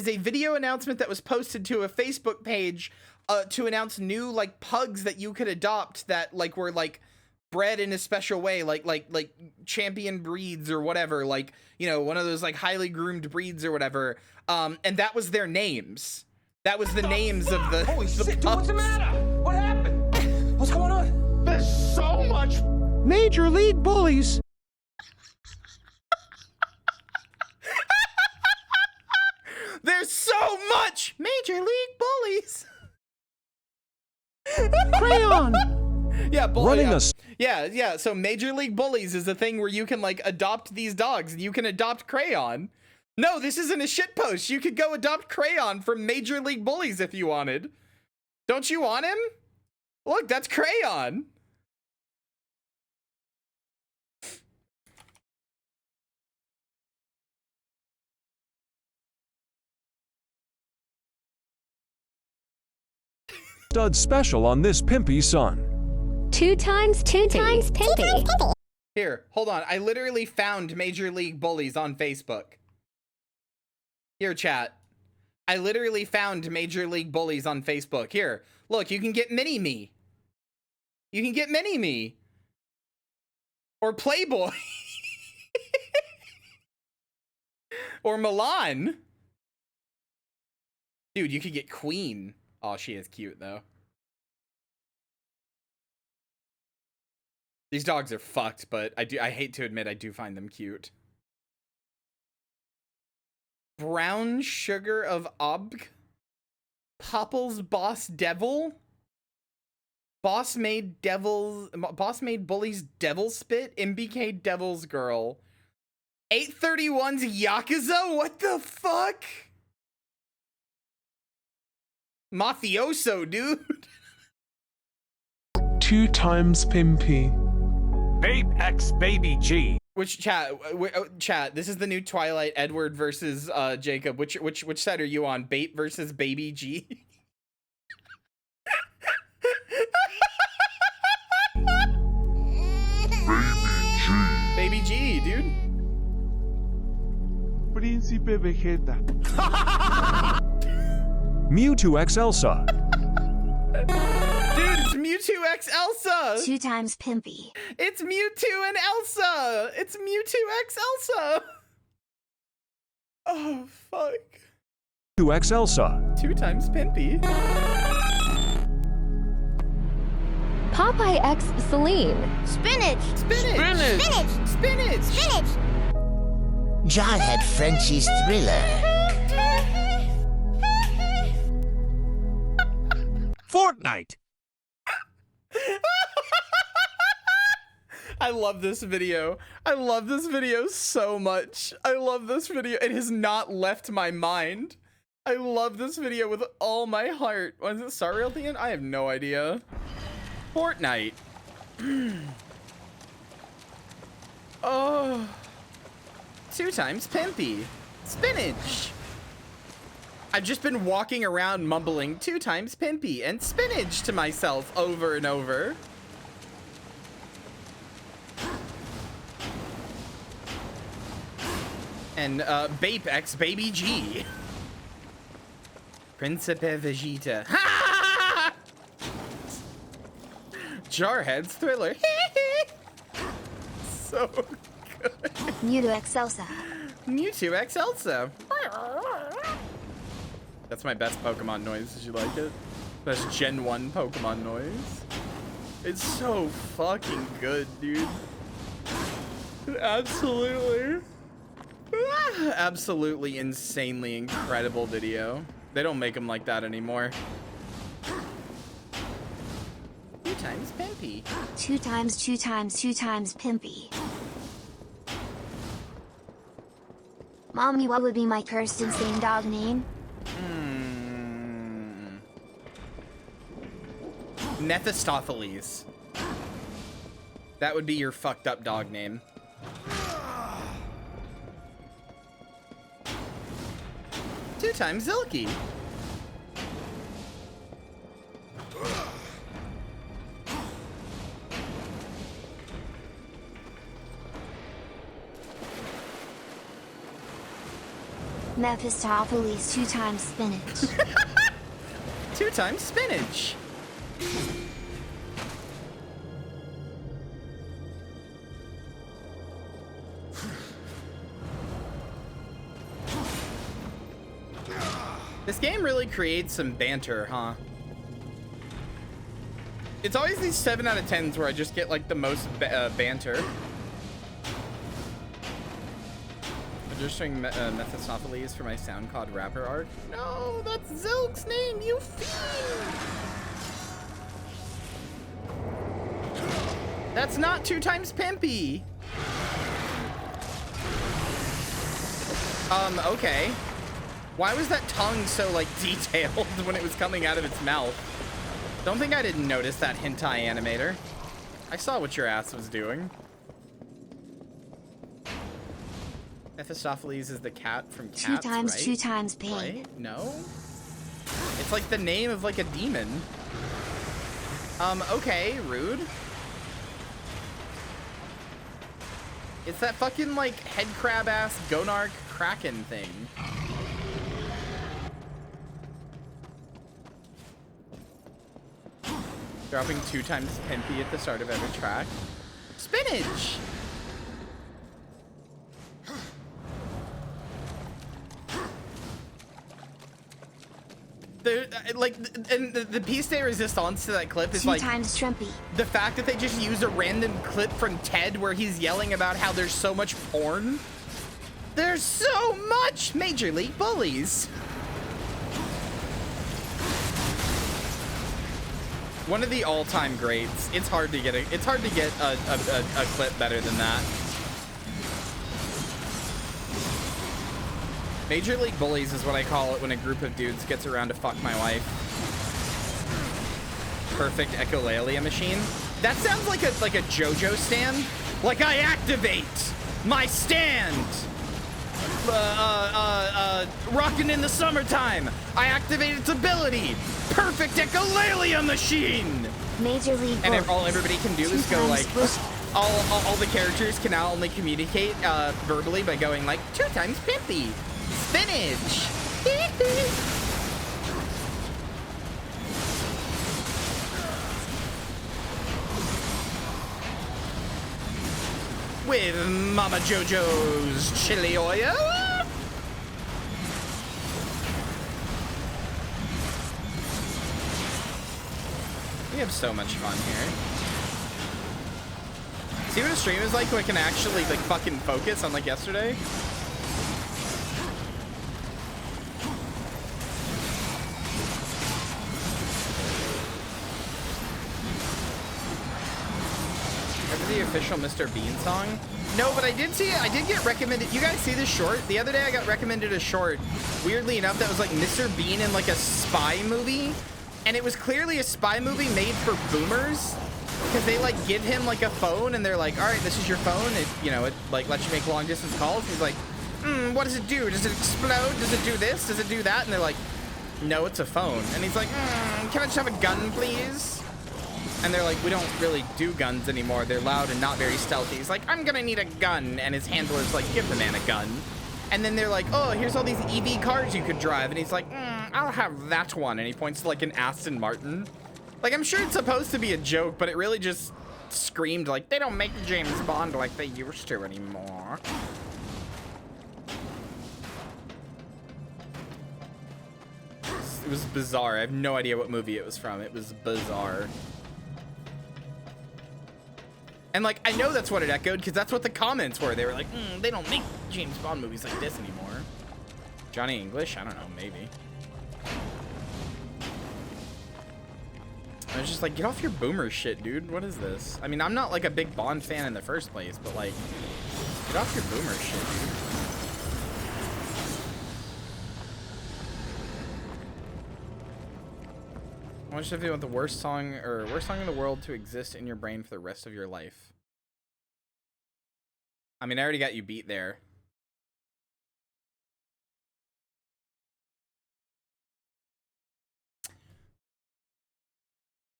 a video announcement that was posted to a Facebook page to announce new like pugs that you could adopt that like were like bred in a special way, like champion breeds or whatever, like, you know, one of those like highly groomed breeds or whatever. And that was their names. That was the names of the Holy shit, dude, pugs. what's the matter? What happened? What's going on? There's so much... Major League Bullies. There's so much Major League Bullies. Crayon. Yeah, Running a yeah. So Major League Bullies is a thing where you can like adopt these dogs, and you can adopt Crayon. No, this isn't a shitpost. You could go adopt Crayon from Major League Bullies if you wanted. Don't you want him? Look, that's Crayon. stud special on this pimpy son. 2 times pimpy. Here, hold on. I literally found Major League Bullies on Facebook. Here, chat. I literally found Major League Bullies on Facebook. Here, look, you can get Mini-Me. You can get Mini-Me. Or Playboy. Or Milan. Dude, you could get Queen. Oh, she is cute, though. These dogs are fucked, but I hate to admit I do find them cute. Brown Sugar of Obg. Popple's Boss Devil. Boss Made Bully's Devil Spit. MBK Devil's Girl. 831's Yakuza? What the fuck? Mafioso, dude. 2 times Pimpy. Babe X Baby G. Which chat? Chat. This is the new Twilight. Edward versus Jacob. Which side are you on? Bait versus Baby G. Baby G, dude. Príncipe Vegeta. Mewtwo X Elsa. Dude, it's Mewtwo X Elsa. 2 times Pimpy. It's Mewtwo and Elsa. It's Mewtwo X Elsa. Oh, fuck. 2X Elsa. 2 times Pimpy. Popeye X Celine. Spinach. Spinach. Spinach. Spinach. Spinach. Jarhead Frenchie's Thriller. Fortnite. I love this video. I love this video so much. I love this video. It has not left my mind. I love this video with all my heart. Was it Star Rail at the end? I have no idea. Fortnite. Oh. 2 times Pimpy. Spinach. I've just been walking around mumbling 2 times Pimpy and spinach to myself over and over. And Bape X Baby G. Principe Vegeta. Ha! Jarhead's Thriller. So good. Mewtwo X Elsa. Mewtwo X Elsa. That's my best Pokemon noise. Did you like it? Best Gen 1 Pokemon noise. It's so fucking good, dude. Absolutely. Absolutely insanely incredible video. They don't make them like that anymore. 2 times Pimpy. 2 times Pimpy. Mommy, what would be my cursed insane dog name? Mephistopheles. That would be your fucked up dog name. Two times Zilky. Mephistopheles 2 times spinach. 2 times spinach. This game really creates some banter, huh? It's always these 7 out of 10s where I just get like the most banter. Registering Mephistopheles for my SoundCloud rapper arc. No, that's Zilk's name, you fiend! That's not 2 times Pimpy. Okay. Why was that tongue so, like, detailed when it was coming out of its mouth? Don't think I didn't notice that hentai animator. I saw what your ass was doing. Mephistopheles is the cat from Cats, 2 times, right? 2 times pain. Right? No? It's like the name of, like, a demon. Okay, rude. It's that fucking, like, head crab ass Gonarch Kraken thing. Dropping 2 times Pimpy at the start of every track. Spinach! The piece de resistance to that clip is 2 like times Trumpy. the fact that they just use a random clip from Ted where he's yelling about how there's so much porn. There's so much Major League Bullies. One of the all-time greats. It's hard to get a clip better than that. Major League Bullies is what I call it when a group of dudes gets around to fuck my wife. Perfect echolalia machine. That sounds like a JoJo stand. Like I activate my stand. Rockin' in the summertime. I activate its ability. Perfect echolalia machine. Major League And Bullies. all everybody can do is go like, all the characters can now only communicate verbally by going like 2 times pimpy. Spinach. With Mama Jojo's chili oil. We have so much fun here. See what a stream is like where I can actually like fucking focus unlike yesterday? The official Mr. Bean song? No, but I did get recommended. You guys see this short? The other day I got recommended a short, weirdly enough, that was like Mr. Bean in like a spy movie. And it was clearly a spy movie made for boomers. Because they like give him like a phone and they're like, all right, this is your phone. It, you know, it like lets you make long distance calls. He's like, what does it do? Does it explode? Does it do this? Does it do that? And they're like, no, it's a phone. And he's like, can I just have a gun, please? And they're like, we don't really do guns anymore. They're loud and not very stealthy. He's like, I'm gonna need a gun. And his handler's like, give the man a gun. And then they're like, oh, here's all these EV cars you could drive. And he's like, I'll have that one. And he points to like an Aston Martin. Like, I'm sure it's supposed to be a joke, but it really just screamed like, they don't make James Bond like they used to anymore. It was bizarre. I have no idea what movie it was from. It was bizarre. And like, I know that's what it echoed because that's what the comments were. They were like, they don't make James Bond movies like this anymore. Johnny English? I don't know, maybe. I was just like, get off your boomer shit, dude. What is this? I mean, I'm not like a big Bond fan in the first place, but like, get off your boomer shit, dude. I want you to want the worst song in the world to exist in your brain for the rest of your life. I mean, I already got you beat there.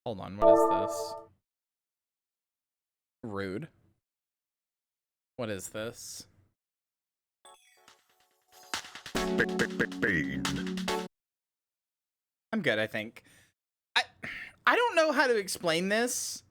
Hold on, what is this? Rude. What is this? I'm good, I think. I don't know how to explain this.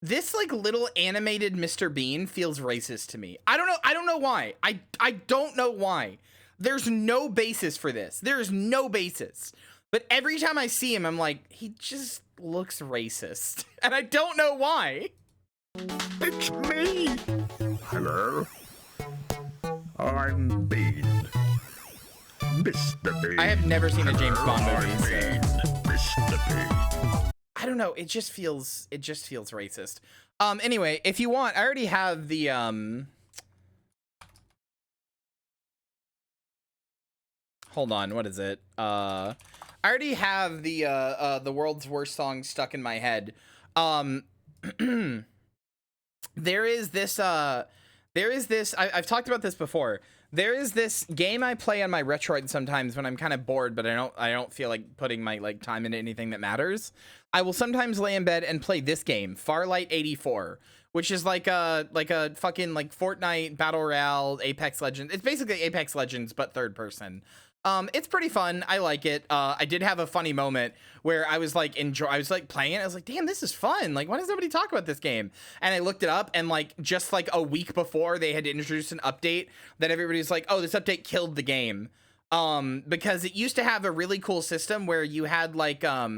This like little animated Mr. Bean feels racist to me. I don't know why. I don't know why. There's no basis for this. There's no basis. But every time I see him, I'm like, he just looks racist. And I don't know why. It's me. Hello. I'm Bean. Mr. Bean. I have never seen a James Bond movie. I'm Bean. Mr. Bean. I don't know. It just feels racist. Anyway, if you want, I already have the hold on, what is it? I already have the world's worst song stuck in my head. There is this I've talked about this before. There is this game I play on my Retroid sometimes when I'm kind of bored, but I don't feel like putting my like time into anything that matters. I will sometimes lay in bed and play this game, Farlight 84, which is like a fucking like Fortnite Battle Royale Apex Legends. It's basically Apex Legends but third person. It's pretty fun. I like it. I did have a funny moment where I was like I was like playing it. I was like, damn, this is fun. Like, why does nobody talk about this game? And I looked it up, and like just like a week before, they had introduced an update that everybody's like, oh, this update killed the game. Because it used to have a really cool system where you had like a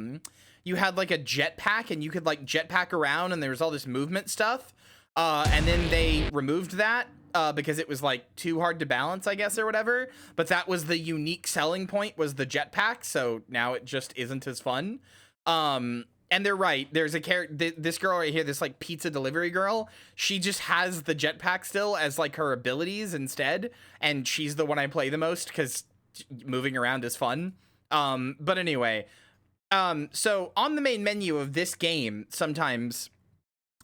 jetpack, and you could like jetpack around, and there was all this movement stuff. And then they removed that. Because it was like too hard to balance, I guess, or whatever. But that was the unique selling point, was the jetpack. So now it just isn't as fun. And they're right. There's a character, this girl right here, this like pizza delivery girl. She just has the jetpack still as like her abilities instead. And she's the one I play the most because moving around is fun. But anyway, so on the main menu of this game, sometimes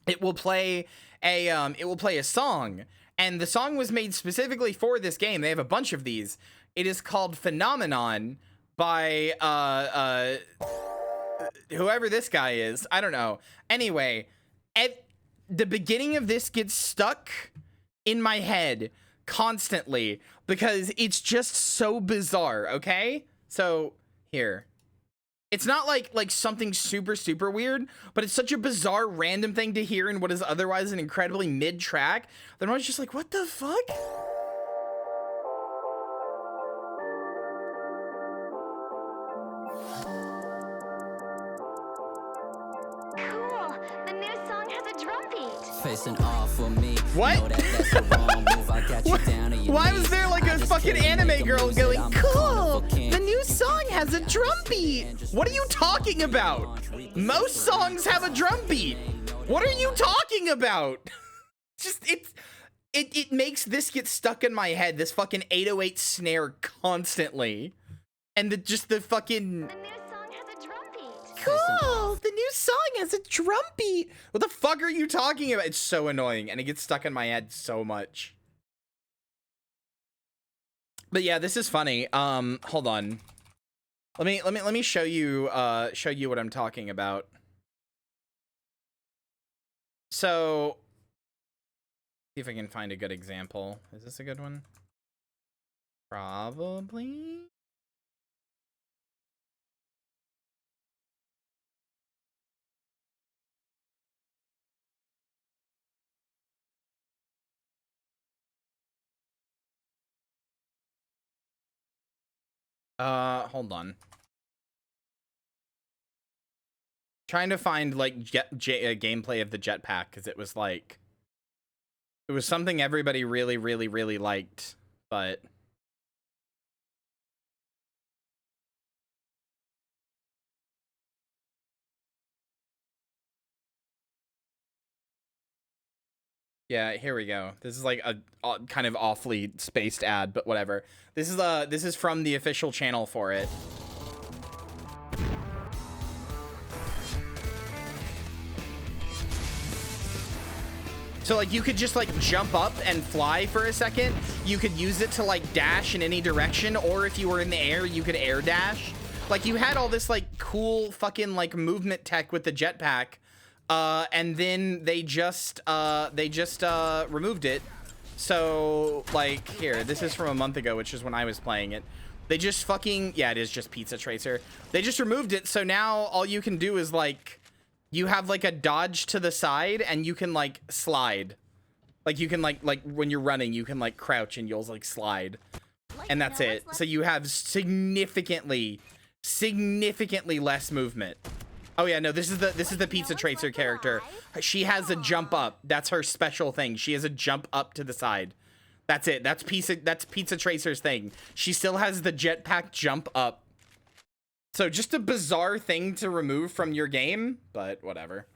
it will play a song. And the song was made specifically for this game. They have a bunch of these. It is called Phenomenon by whoever this guy is. I don't know. Anyway, at the beginning of this gets stuck in my head constantly because it's just so bizarre, okay? So, here. It's not like something super weird, but it's such a bizarre random thing to hear in what is otherwise an incredibly mid track that I was just like, what the fuck? Cool. The new song has a drum beat. Facing off for me. What? Why was there like a fucking anime girl going, cool, the new song has a drum beat? What are you talking about? Most songs have a drum beat. What are you talking about? Just, it makes this get stuck in my head, this fucking 808 snare constantly. And the fucking... Cool, the new song has a drum beat. What the fuck are you talking about? It's so annoying, and it gets stuck in my head so much. But yeah, this is funny. Hold on. Let me show you what I'm talking about. So, see if I can find a good example. Is this a good one? Probably. Hold on. Trying to find like gameplay of the jetpack, because it was something everybody really liked, but yeah, here we go. This is like a kind of awfully spaced ad, but whatever. This is from the official channel for it. So like you could just like jump up and fly for a second. You could use it to like dash in any direction, or if you were in the air, you could air dash. Like you had all this like cool fucking like movement tech with the jetpack. And then they just removed it. So like here, this is from a month ago, which is when I was playing it. They just fucking, yeah, it is just Pizza Tracer. They just removed it. So now all you can do is like, you have like a dodge to the side and you can like slide. Like you can like when you're running, you can like crouch and you'll like slide. And that's it. So you have significantly less movement. Oh yeah, no, this is the Pizza Tracer character. She has a jump up. That's her special thing. She has a jump up to the side. That's it. That's Pizza Tracer's thing. She still has the jetpack jump up. So just a bizarre thing to remove from your game, but whatever.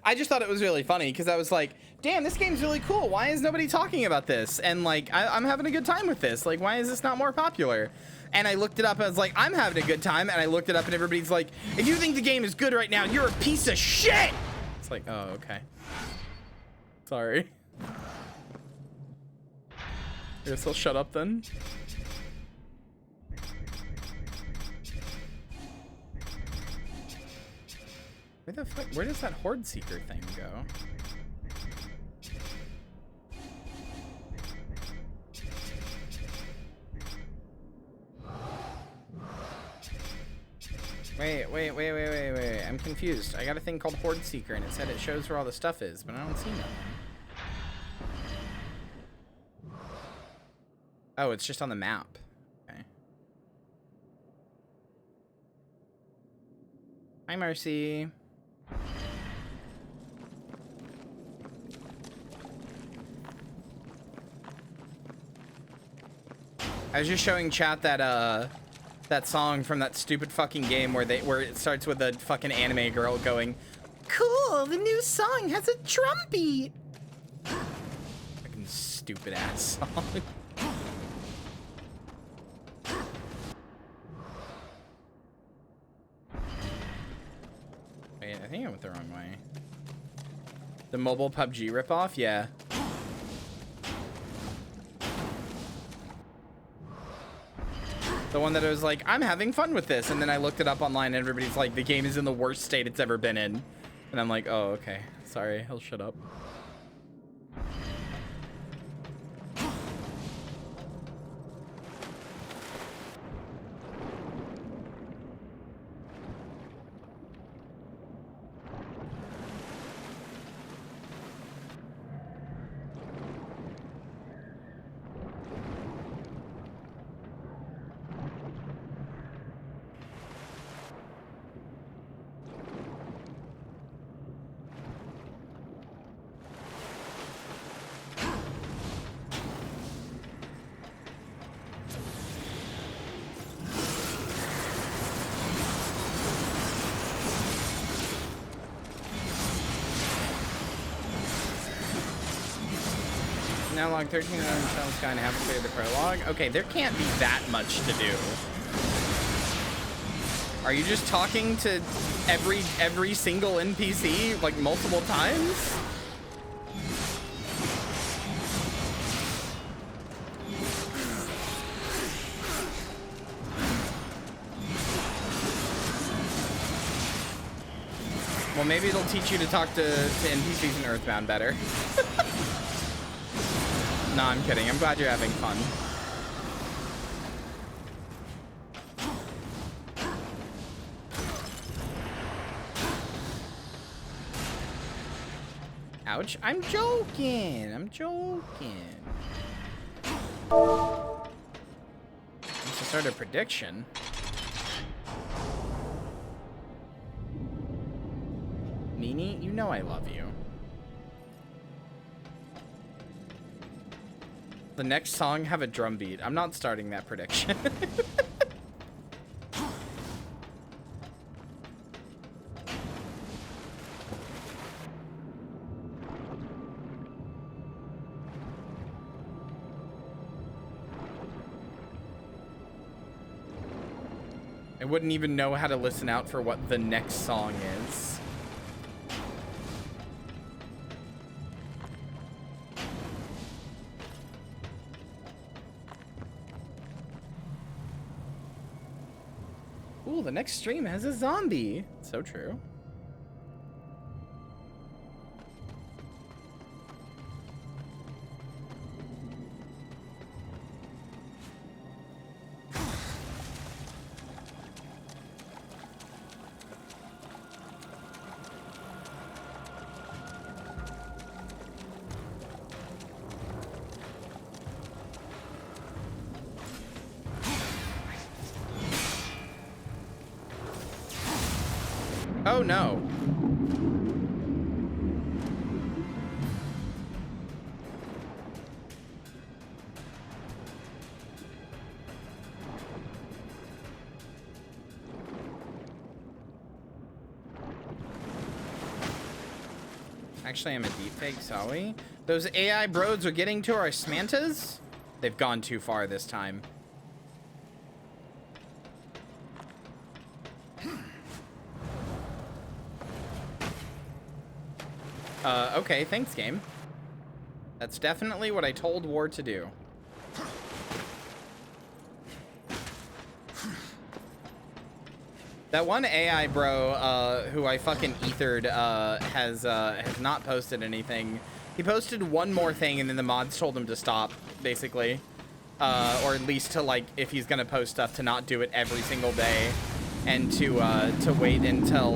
I just thought it was really funny because I was like, damn, this game's really cool. Why is nobody talking about this? And like, I'm having a good time with this. Like, why is this not more popular? And I looked it up and I was like, I'm having a good time. And I looked it up and everybody's like, if you think the game is good right now, you're a piece of shit. It's like, oh, okay. Sorry. I guess I'll shut up then. Where the fuck, where does that Horde Seeker thing go? Wait. I'm confused. I got a thing called Horde Seeker, and it said it shows where all the stuff is, but I don't see nothing. Oh, it's just on the map. Okay. Hi, Mercy. I was just showing chat that that song from that stupid fucking game where it starts with a fucking anime girl going, "Cool, the new song has a drum beat." Fucking stupid ass song. Wait, I think I went the wrong way. The mobile PUBG ripoff? Yeah. The one that I was like, I'm having fun with this. And then I looked it up online and everybody's like, the game is in the worst state it's ever been in. And I'm like, oh, okay. Sorry, I'll shut up. Now log 13 on Shell Sky and halfway through the prologue. Okay, there can't be that much to do. Are you just talking to every single NPC like multiple times? Well, maybe it'll teach you to talk to NPCs in Earthbound better. No, I'm kidding. I'm glad you're having fun. Ouch. I'm joking. I'm joking. Let's start a prediction. Nini, you know I love you. The next song have a drum beat. I'm not starting that prediction. I wouldn't even know how to listen out for what the next song is. Ooh, the next stream has a zombie. So true. Oh no. Actually, I'm a deepfake, sorry. Those AI broads are getting to our Smantas? They've gone too far this time. Okay, thanks, game. That's definitely what I told War to do. That one AI bro, who I fucking ethered, has not posted anything. He posted one more thing, and then the mods told him to stop, basically. Or at least to, like, if he's gonna post stuff, to not do it every single day. and to wait until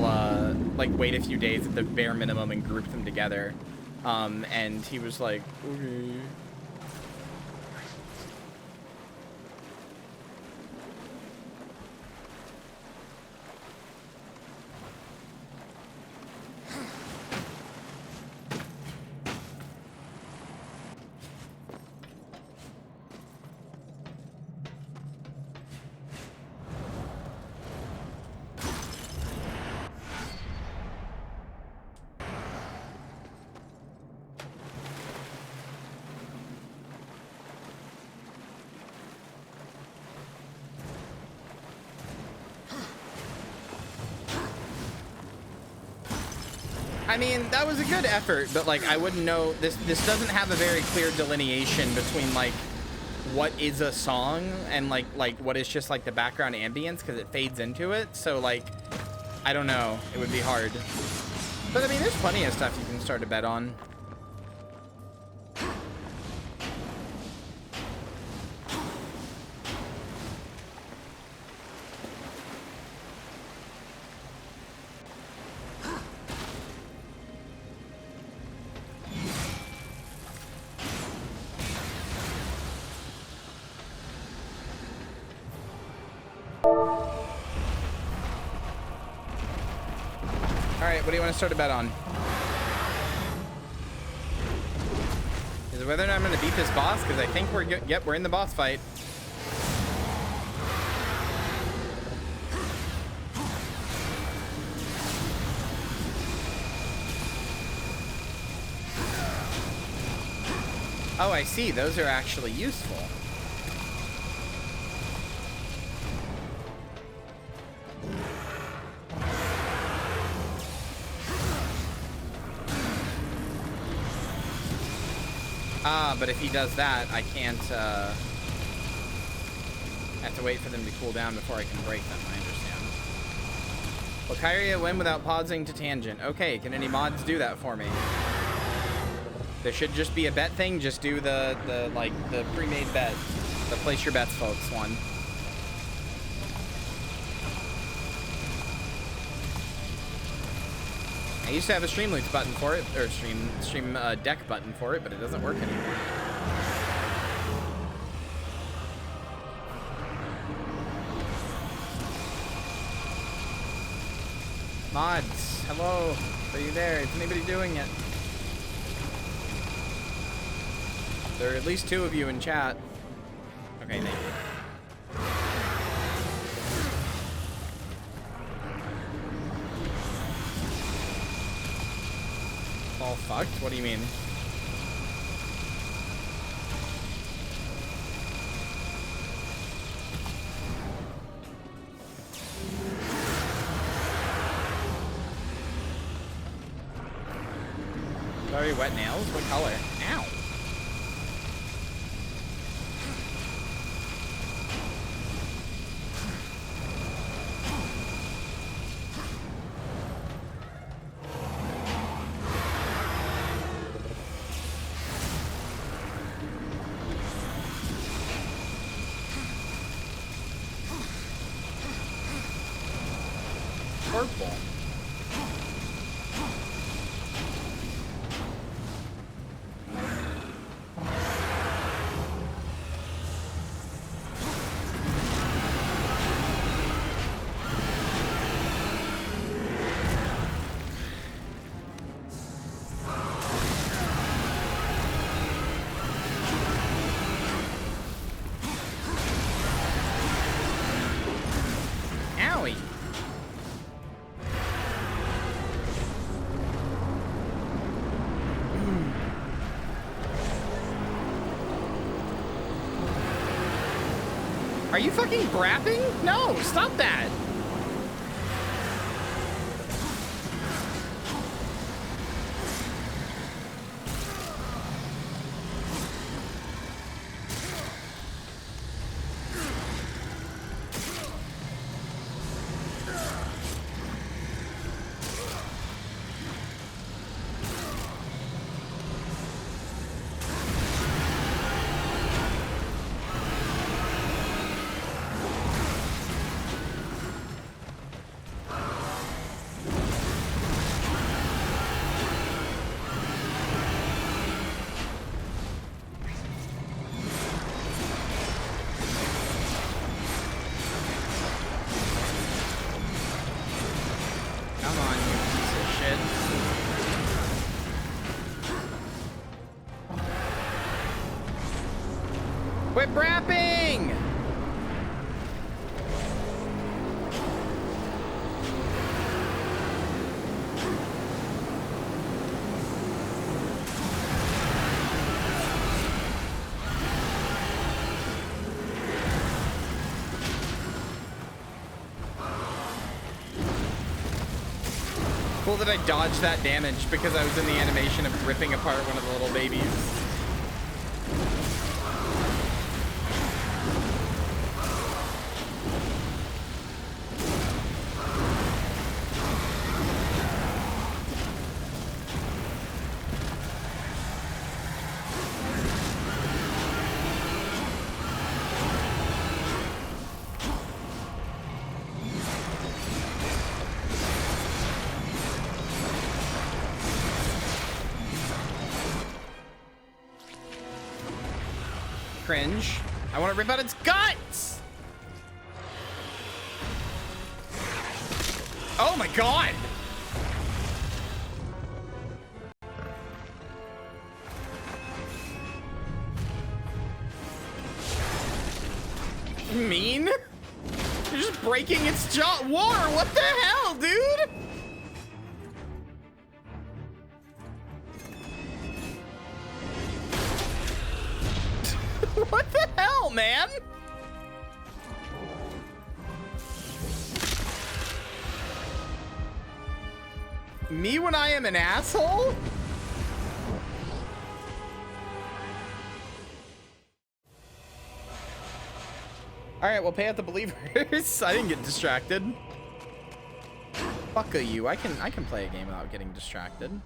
like wait a few days at the bare minimum and group them together. And he was like, okay. I mean, that was a good effort, but like I wouldn't know, this doesn't have a very clear delineation between like what is a song and like what is just like the background ambience, because it fades into it. So like I don't know, it would be hard. But I mean, there's plenty of stuff you can start a bet on. What do you want to start a bet on? Is it whether or not I'm going to beat this boss? Because I think we're good. Yep, we're in the boss fight. Oh, I see. Those are actually useful. But if he does that, I can't, I have to wait for them to cool down before I can break them, I understand. Will Kyria win without pausing to tangent? Okay, can any mods do that for me? There should just be a bet thing, just do the pre-made bet. The place your bets, folks, one. I used to have a Streamloots button for it, or stream deck button for it, but it doesn't work anymore. Mods, hello, are you there? Is anybody doing it? There are at least 2 of you in chat. Okay, thank you. All fucked? What do you mean? Very wet nails? What color? Ow. Purple. Owie. Are you fucking brapping? No, stop that. Quit brapping! Cool that I dodged that damage because I was in the animation of ripping apart one of the little babies. Cringe. I want to rip out its guts! Oh my god! Mean? You're just breaking its jaw. War, what the hell, dude? What the hell, man? Me when I am an asshole? All right, well, pay out the believers. I didn't get distracted. Fuck you. I can play a game without getting distracted.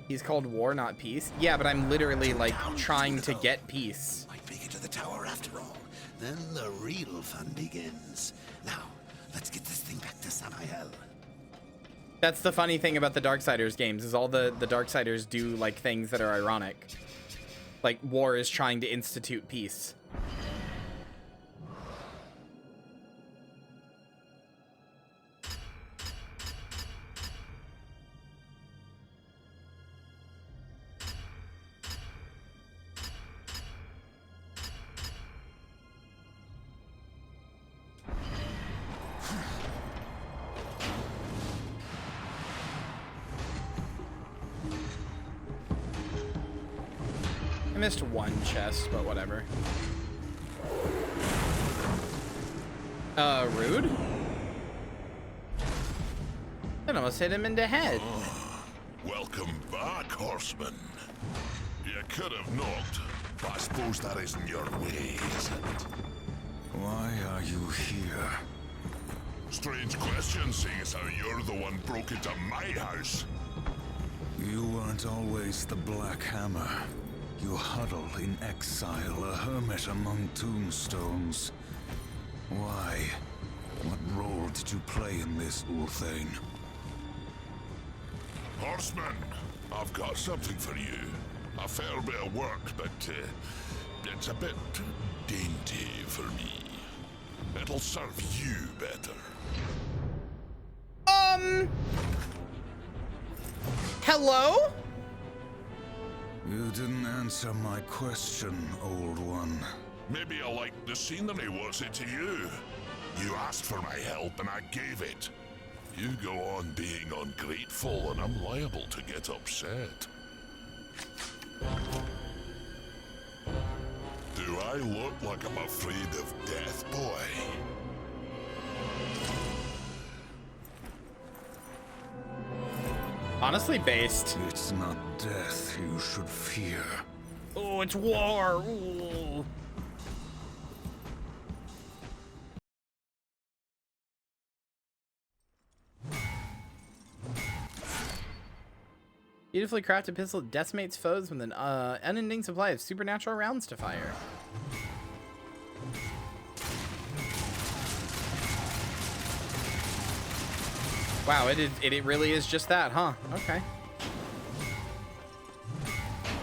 He's called War, not Peace. Yeah, but I'm literally like trying to get peace. Might make it to the tower after all. Then the real fun begins. Now, let's get this thing back to Samael. That's the funny thing about the Darksiders games is all the Darksiders do like things that are ironic. Like War is trying to institute peace. I missed one chest, but whatever. Rude? That almost hit him in the head. Oh, welcome back, horseman. You could have knocked, but I suppose that isn't your way, is it? Why are you here? Strange question, seeing as how you're the one broke into my house. You weren't always the Black Hammer. You huddle in exile, a hermit among tombstones. Why? What role did you play in this, Ulthane? Horseman, I've got something for you. A fair bit of work, but it's a bit dainty for me. It'll serve you better. Hello? You didn't answer my question, old one. Maybe I like the scenery, what's it to you? You asked for my help and I gave it. You go on being ungrateful and I'm liable to get upset. Do I look like I'm afraid of death, boy? Honestly based. It's not death you should fear. Oh, it's war. Ooh. Beautifully crafted pistol decimates foes with an unending supply of supernatural rounds to fire. Wow, it really is just that, huh? Okay.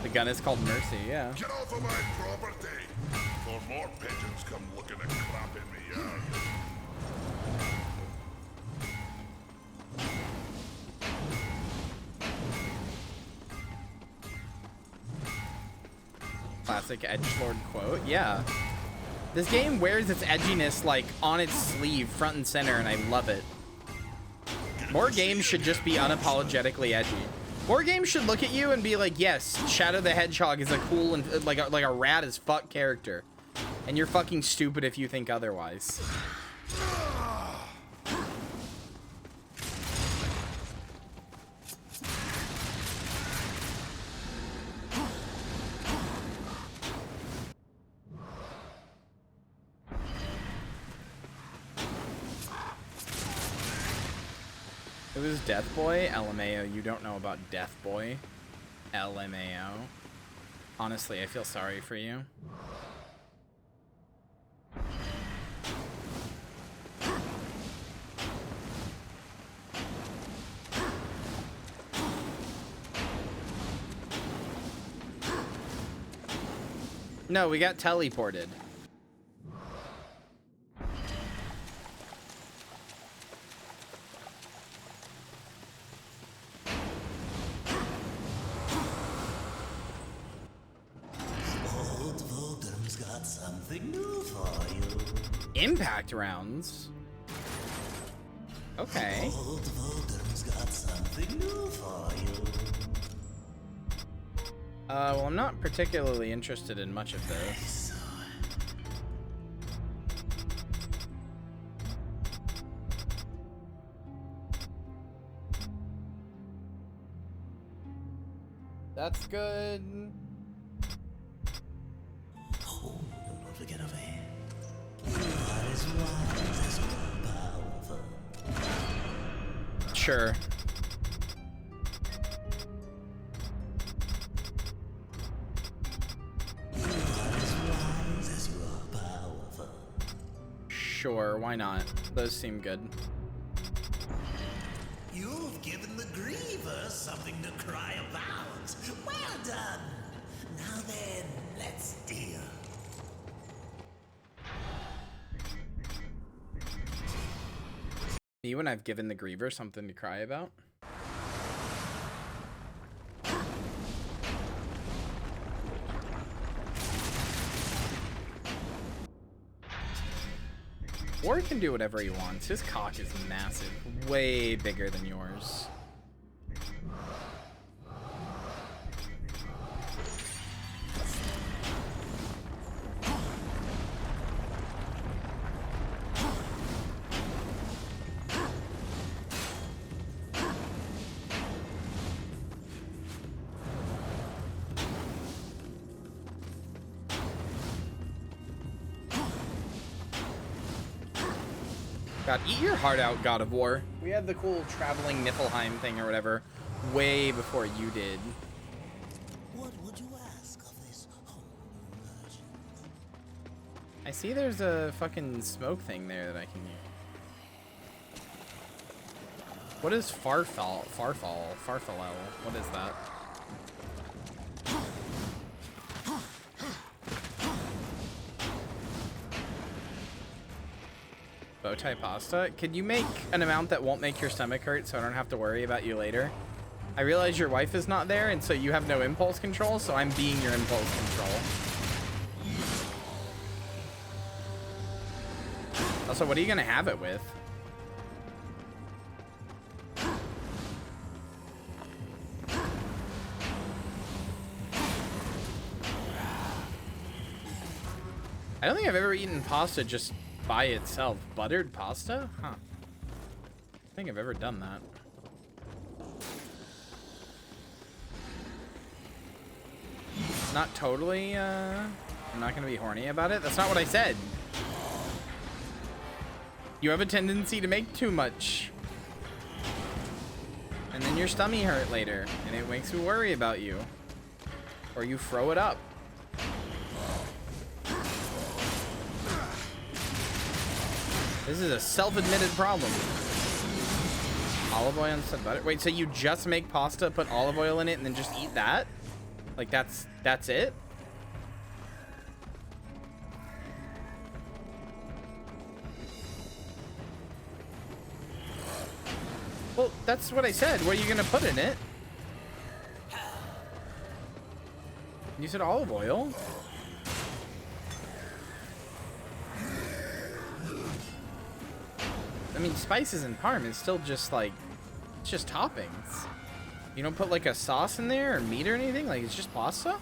The gun is called Mercy, yeah. Get off of my property! Before more pigeons come looking at crap in me yard. classic edgelord quote. Yeah. This game wears its edginess like on its sleeve, front and center, and I love it. More games should just be unapologetically edgy. More games should look at you and be like, yes, Shadow the Hedgehog is a cool and like a rad as fuck character. And you're fucking stupid if you think otherwise. It was Death Boy? LMAO. You don't know about Death Boy? LMAO. Honestly, I feel sorry for you. No, we got teleported. Old Voldem's got something new for you. Impact rounds? Okay. Old Voldem's got something new for you. Well, I'm not particularly interested in much of this. That's good. Oh, don't forget over here. You are as wise as powerful. Sure. Sure, why not? Those seem good. You've given the Griever something to cry about. Well done. Now then, let's deal. Me when I've given the Griever something to cry about? War can do whatever he wants. His cock is massive. Way bigger than yours. God, eat your heart out, God of War. We had the cool traveling Niflheim thing or whatever way before you did. What would you ask of this humble merchant? I see there's a fucking smoke thing there that I can use. What is Farfall? What is that? Bowtie pasta? Could you make an amount that won't make your stomach hurt so I don't have to worry about you later? I realize your wife is not there and so you have no impulse control, so I'm being your impulse control. Also, what are you gonna have it with? I don't think I've ever eaten pasta just by itself. Buttered pasta? Huh. I don't think I've ever done that. Not totally, I'm not gonna be horny about it. That's not what I said. You have a tendency to make too much. And then your stomach hurt later, and it makes me worry about you. Or you throw it up. This is a self-admitted problem. Olive oil instead of butter. Wait, so you just make pasta, put olive oil in it, and then just eat that? Like that's it? Well, that's what I said. What are you gonna put in it? You said olive oil. I mean, spices in parm is still just like, it's just toppings. You don't put like a sauce in there or meat or anything? Like, it's just pasta?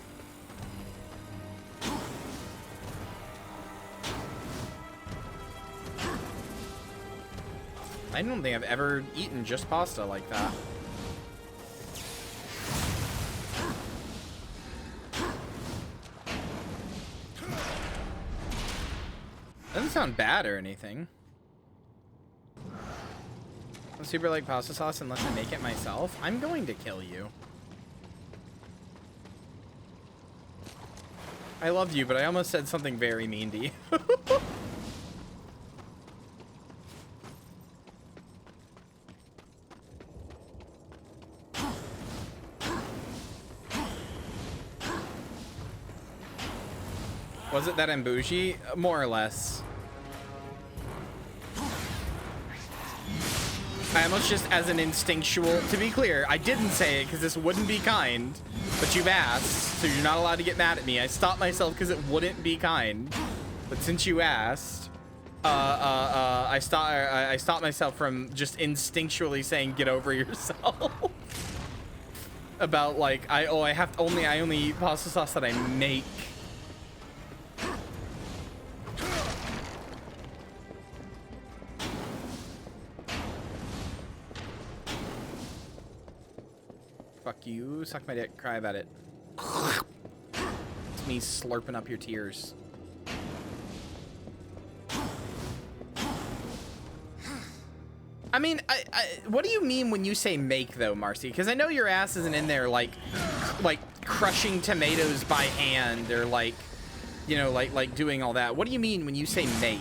I don't think I've ever eaten just pasta like that. Doesn't sound bad or anything. I super like pasta sauce unless I make it myself. I'm going to kill you. I love you, but I almost said something very mean to you. Was it that I'm bougie? More or less. I almost just as an instinctual, to be clear, I didn't say it because this wouldn't be kind, but you've asked, so you're not allowed to get mad at me. I stopped myself because it wouldn't be kind, but since you asked, I stopped myself from just instinctually saying get over yourself. About like I only eat pasta sauce that I make. Fuck you, suck my dick, cry about it. It's me slurping up your tears. I mean, what do you mean when you say make though, Marcy? Because I know your ass isn't in there like crushing tomatoes by hand or like, you know, like doing all that. What do you mean when you say make?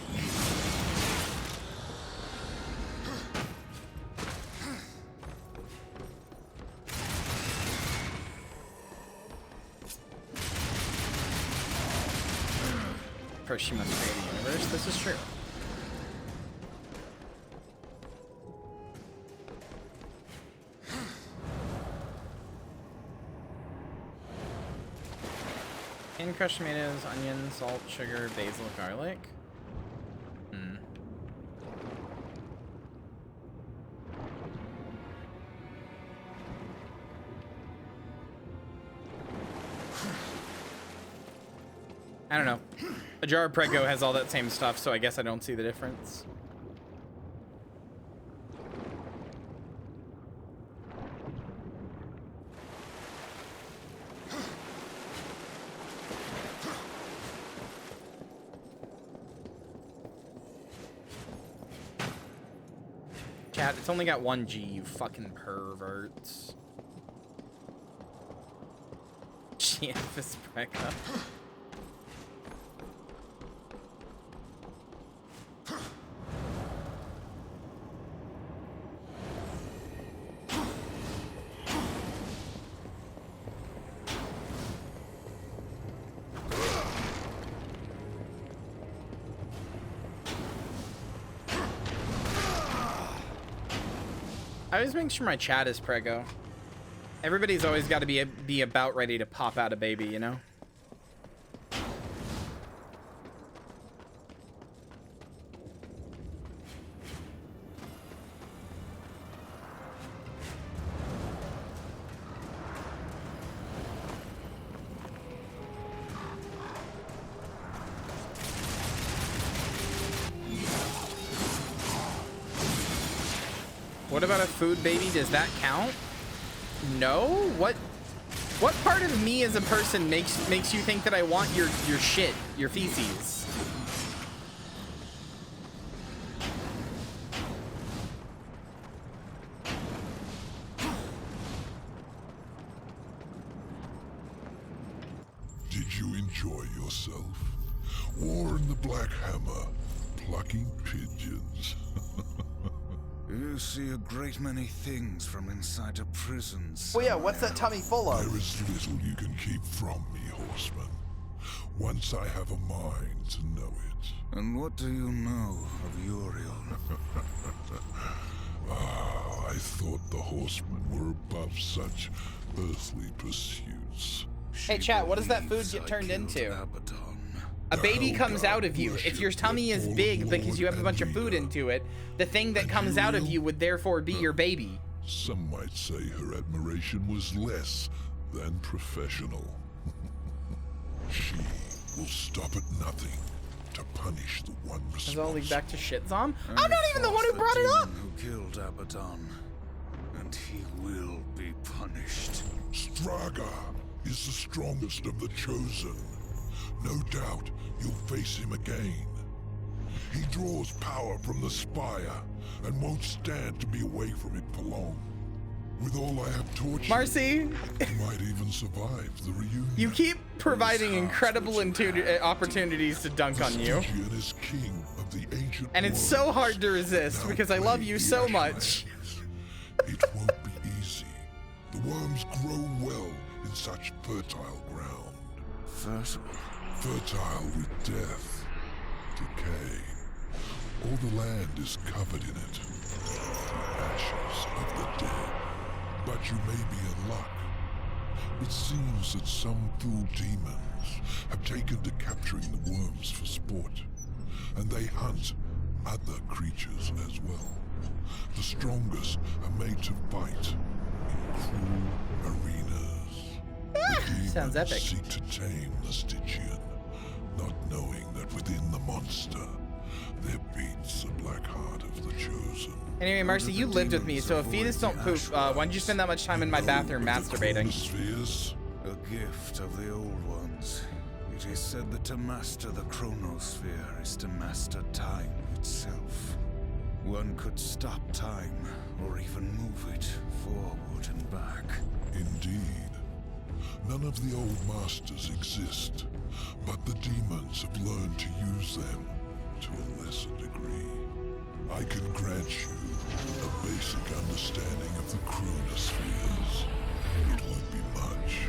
First, she must create a universe. This is true. And crushed tomatoes, onion, salt, sugar, basil, garlic. I don't know. A jar of Prego has all that same stuff, so I guess I don't see the difference. Chat, it's only got 1 G, you fucking perverts. Giannis Prego. I always make sure my chat is Prego. Everybody's always got to be about ready to pop out a baby, you know? What about a food baby? Does that count? No? What part of me as a person makes you think that I want your shit, your feces? Did you enjoy yourself? War in the Black Hammer, plucking pigeons. You see a great many things from inside a prison. Well, yeah, what's that tummy full of? There is little you can keep from me, horseman. Once I have a mind to know it. And what do you know of Uriel? I thought the horsemen were above such earthly pursuits. Hey, chat, what does that food get turned into? A baby comes out of you. If your tummy is big because you have a bunch of food into it, the thing that comes out of you would therefore be your baby. Some might say her admiration was less than professional. She will stop at nothing to punish the one responsible. Does it all lead back to shit, Zom? I'm not even the one who brought it up! Who killed Abaddon, and he will be punished. Straga is the strongest of the chosen. No doubt you'll face him again. He draws power from the spire and won't stand to be away from it for long. With all I have tortured, Marcy, he might even survive the reunion. You keep providing incredible opportunities to dunk on you. Is king of the ancient And it's so hard to resist because I love you so much. It won't be easy. The worms grow well in such fertile ground. Fertile with death, decay. All the land is covered in it. The ashes of the dead. But you may be in luck. It seems that some fool demons have taken to capturing the worms for sport, and they hunt other creatures as well. The strongest are made to fight in cruel arenas. Sounds epic. Seek to tame the Stygian, not knowing that within the monster there beats the black heart of the chosen. Anyway, Marcy, you lived with me, so if fetus don't poop, why did you spend that much time in my bathroom masturbating? A gift of the old ones. It is said that to master the chronosphere is to master time itself. One could stop time, or even move it forward and back. Indeed. None of the old masters exist, but the demons have learned to use them to a lesser degree. I can grant you a basic understanding of the chronospheres. It won't be much.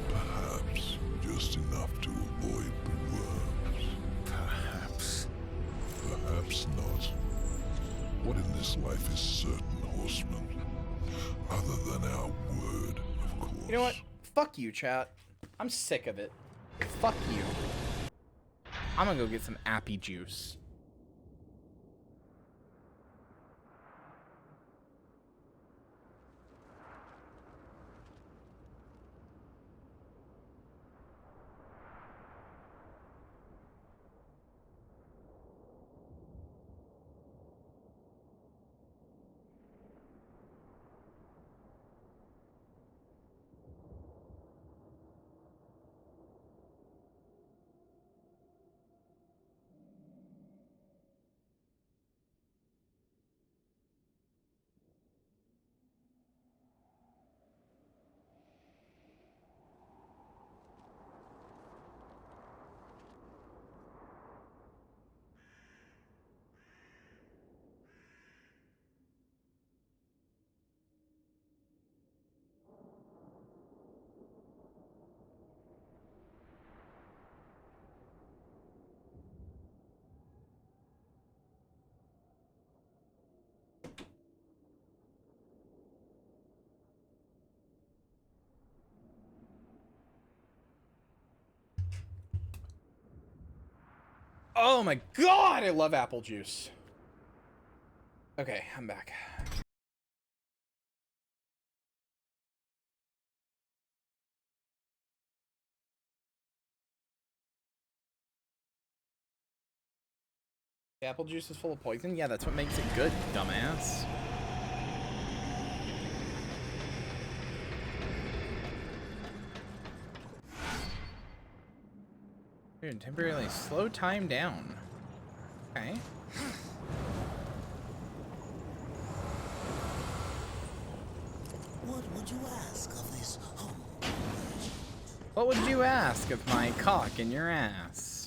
Perhaps just enough to avoid the worms. Perhaps. Perhaps not. What in this life is certain, horseman? Other than our word, of course. You know what? Fuck you, chat. I'm sick of it. Fuck you. I'm gonna go get some appy juice. Oh my god, I love apple juice. Okay, I'm back. The apple juice is full of poison? Yeah, that's what makes it good, dumbass. Dude, temporarily slow time down. Okay. What would you ask of this humble merchant? What would you ask of my cock in your ass?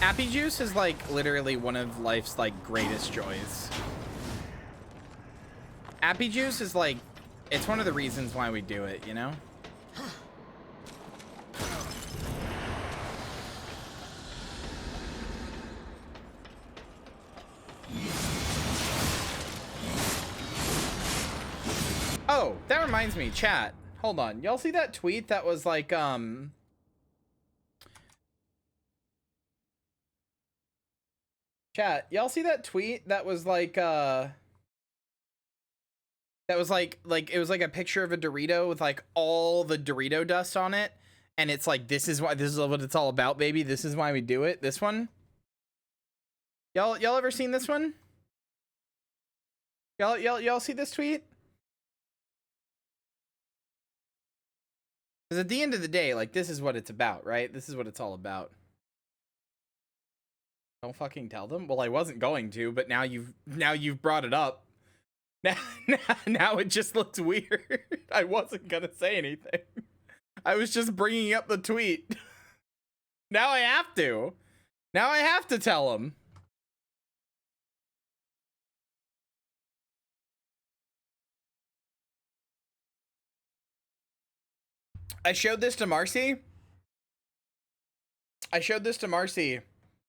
Appy juice is like literally one of life's like greatest joys. Appy juice is like, it's one of the reasons why we do it, you know? Oh, that reminds me, chat. Hold on. Y'all see that tweet that was like, chat, y'all see that tweet that was like, that was like it was like a picture of a Dorito with like all the Dorito dust on it, and it's like, this is what it's all about, baby. This is why we do it. This one. Y'all ever seen this one? Y'all see this tweet? Because at the end of the day, like, this is what it's about, right? This is what it's all about. Don't fucking tell them. Well, I wasn't going to, but now you've brought it up. Now it just looks weird. I wasn't gonna say anything. I was just bringing up the tweet. Now I have to. Now I have to tell them. I showed this to Marcy.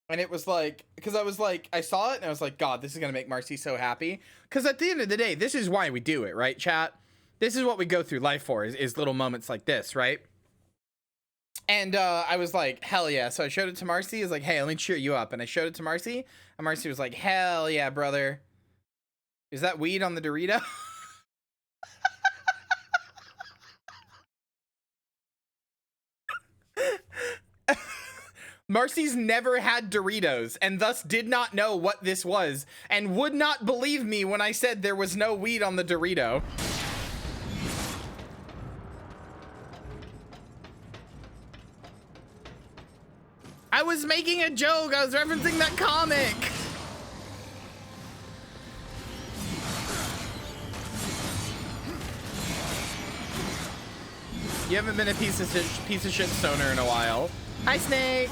And it was like, because I was like, I saw it and I was like, God, this is going to make Marcy so happy. Because at the end of the day, this is why we do it, right, chat? This is what we go through life for, is little moments like this, right? And I was like, hell yeah. So I showed it to Marcy. I was like, hey, let me cheer you up. And I showed it to Marcy. And Marcy was like, hell yeah, brother. Is that weed on the Dorito? Marcy's never had Doritos and thus did not know what this was and would not believe me when I said there was no weed on the Dorito. I was making a joke. I was referencing that comic. You haven't been a piece of shit stoner in a while. Hi, Snake.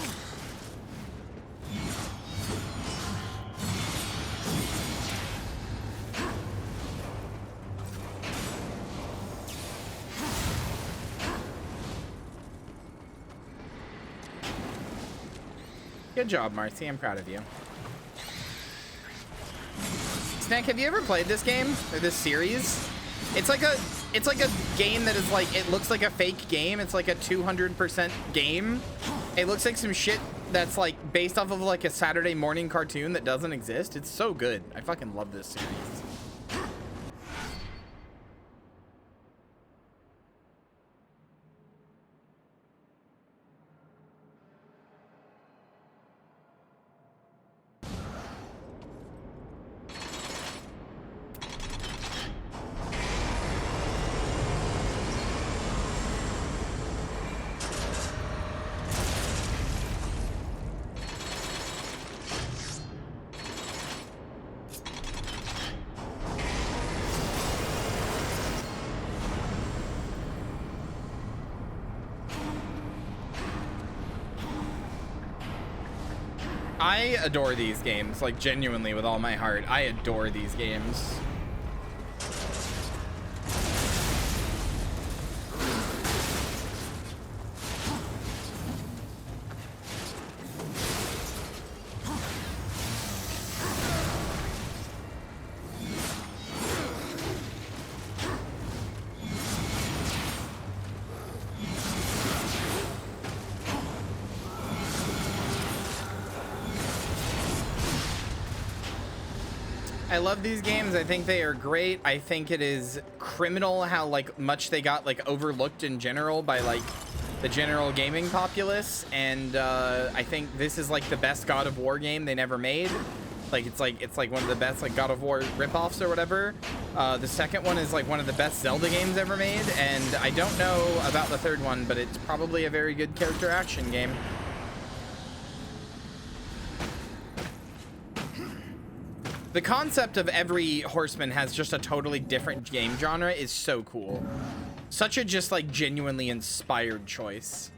Good job, Marcy. I'm proud of you. Snack, have you ever played this game or this series? It's like a game that is like, it looks like a fake game. It's like a 200% game. It looks like some shit that's like based off of like a Saturday morning cartoon that doesn't exist. It's so good. I fucking love this series. I adore these games, like genuinely with all my heart. I adore these games. I love these games. I think they are great. I think it is criminal how like much they got like overlooked in general by like the general gaming populace, and I think this is like the best God of War game they never made. Like it's like one of the best like God of War ripoffs or whatever. The second one is like one of the best Zelda games ever made, and I don't know about the third one, but it's probably a very good character action game. The concept of every horseman has just a totally different game genre is so cool. Such a just like genuinely inspired choice.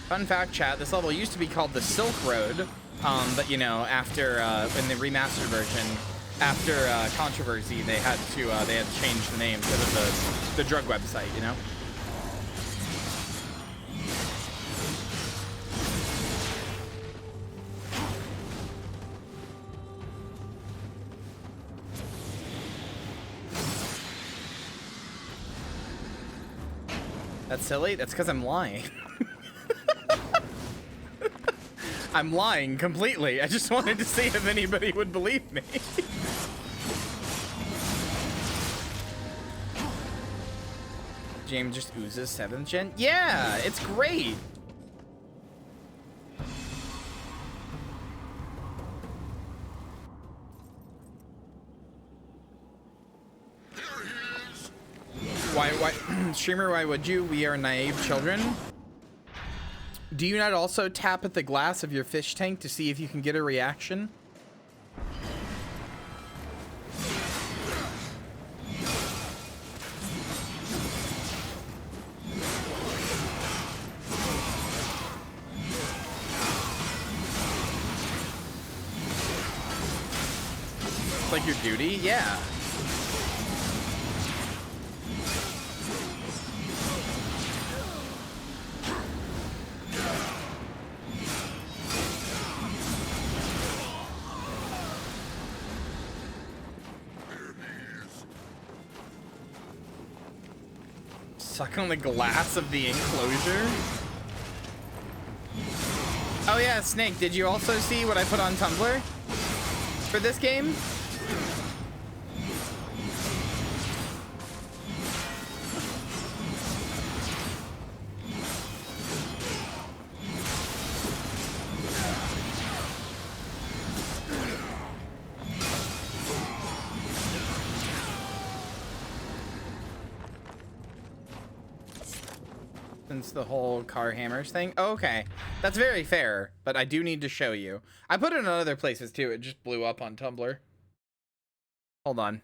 Fun fact, chat, this level used to be called the Silk Road. But you know, after in the remastered version, after controversy, they had to change the name instead of the drug website, you know. That's silly. That's because I'm lying. I'm lying completely. I just wanted to see if anybody would believe me. James just oozes 7th gen. Yeah, it's great. Why, streamer, why would you? We are naive children. Do you not also tap at the glass of your fish tank to see if you can get a reaction? It's like your duty? Yeah. Suck on the glass of the enclosure. Oh yeah, Snake, did you also see what I put on Tumblr for this game? The whole car hammers thing. Oh, okay, that's very fair, but I do need to show you. I put it in other places too. It just blew up on Tumblr. Hold on.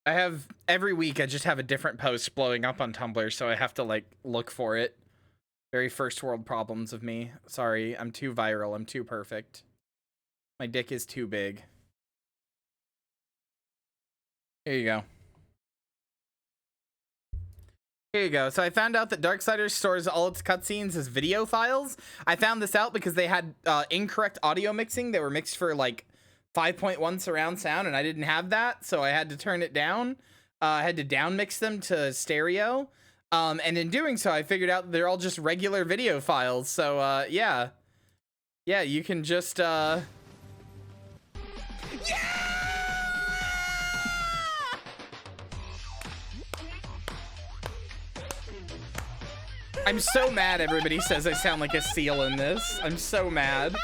I have every week I just have a different post blowing up on Tumblr, so I have to like look for it. Very first world problems of me. Sorry, I'm too viral. I'm too perfect. My dick is too big. Here you go. Here you go. So I found out that Darksiders stores all its cutscenes as video files. I found this out because they had incorrect audio mixing. They were mixed for like 5.1 surround sound, and I didn't have that, so I had to turn it down. I had to down mix them to stereo. And in doing so, I figured out they're all just regular video files. So yeah. Yeah, you can just Yeah! I'm so mad everybody says I sound like a seal in this. I'm so mad.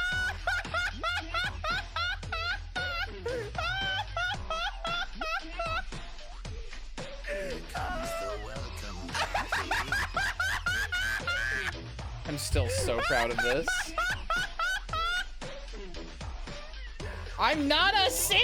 I'm still so proud of this. I'm not a seal!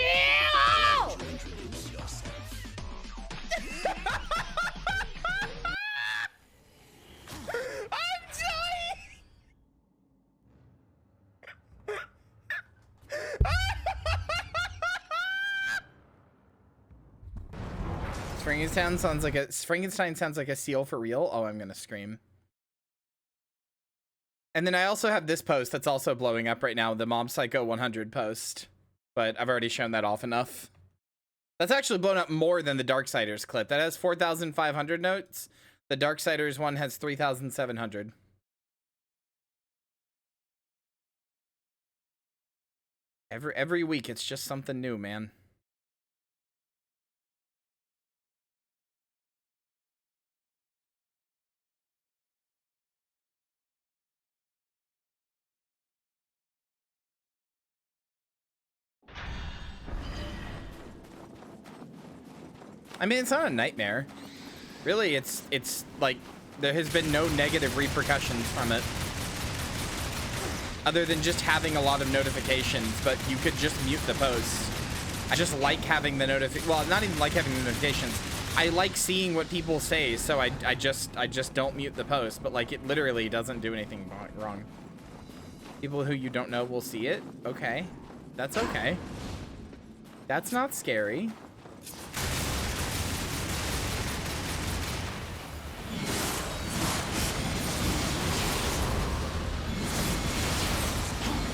Frankenstein sounds like a seal for real. Oh, I'm gonna scream. And then I also have this post that's also blowing up right now, the Mob Psycho 100 post, but I've already shown that off enough. That's actually blown up more than the Darksiders clip. That has 4,500 notes. The Darksiders one has 3,700. Every week, it's just something new, man. I mean, it's not a nightmare. Really, it's like there has been no negative repercussions from it. Other than just having a lot of notifications, but you could just mute the posts. I just like having the well, not even like having the notifications. I like seeing what people say, so I just don't mute the post, but like it literally doesn't do anything wrong. People who you don't know will see it. Okay. That's okay. That's not scary.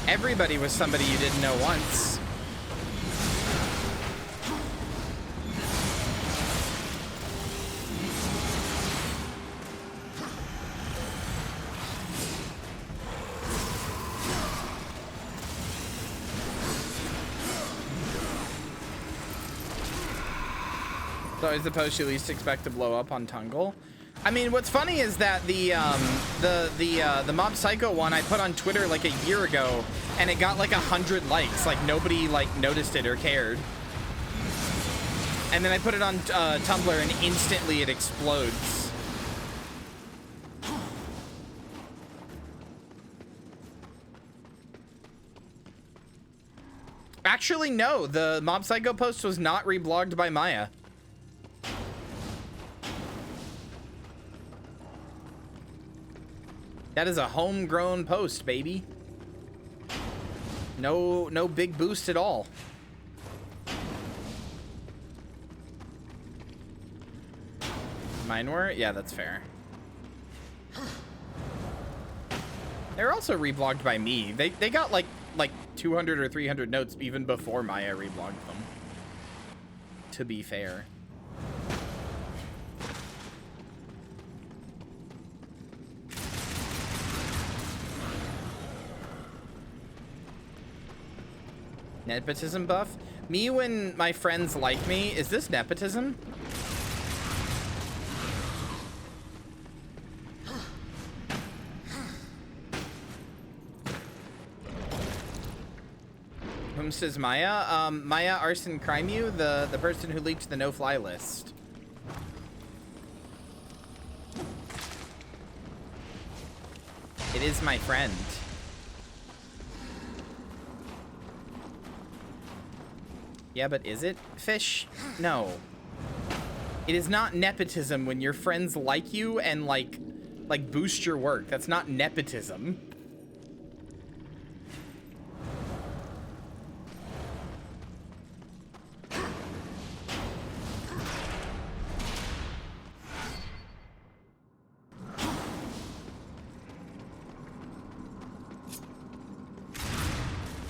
Everybody was somebody you didn't know once. It's always the post you least expect to blow up on Tungle. I mean, what's funny is that the Mob Psycho one I put on Twitter like a year ago, and it got like 100 likes. Like nobody like noticed it or cared. And then I put it on Tumblr, and instantly it explodes. Actually, no. The Mob Psycho post was not reblogged by Maya. That is a homegrown post, baby. No big boost at all. Mine were? Yeah, that's fair. They're also reblogged by me. They got like 200 or 300 notes even before Maya reblogged them. To be fair. Nepotism buff? Me when my friends like me? Is this nepotism? Whom says Maya? Maya Arson Crimeu, the person who leaked the no-fly list. It is my friend. Yeah, but is it, Fish? No. It is not nepotism when your friends like you and like boost your work. That's not nepotism.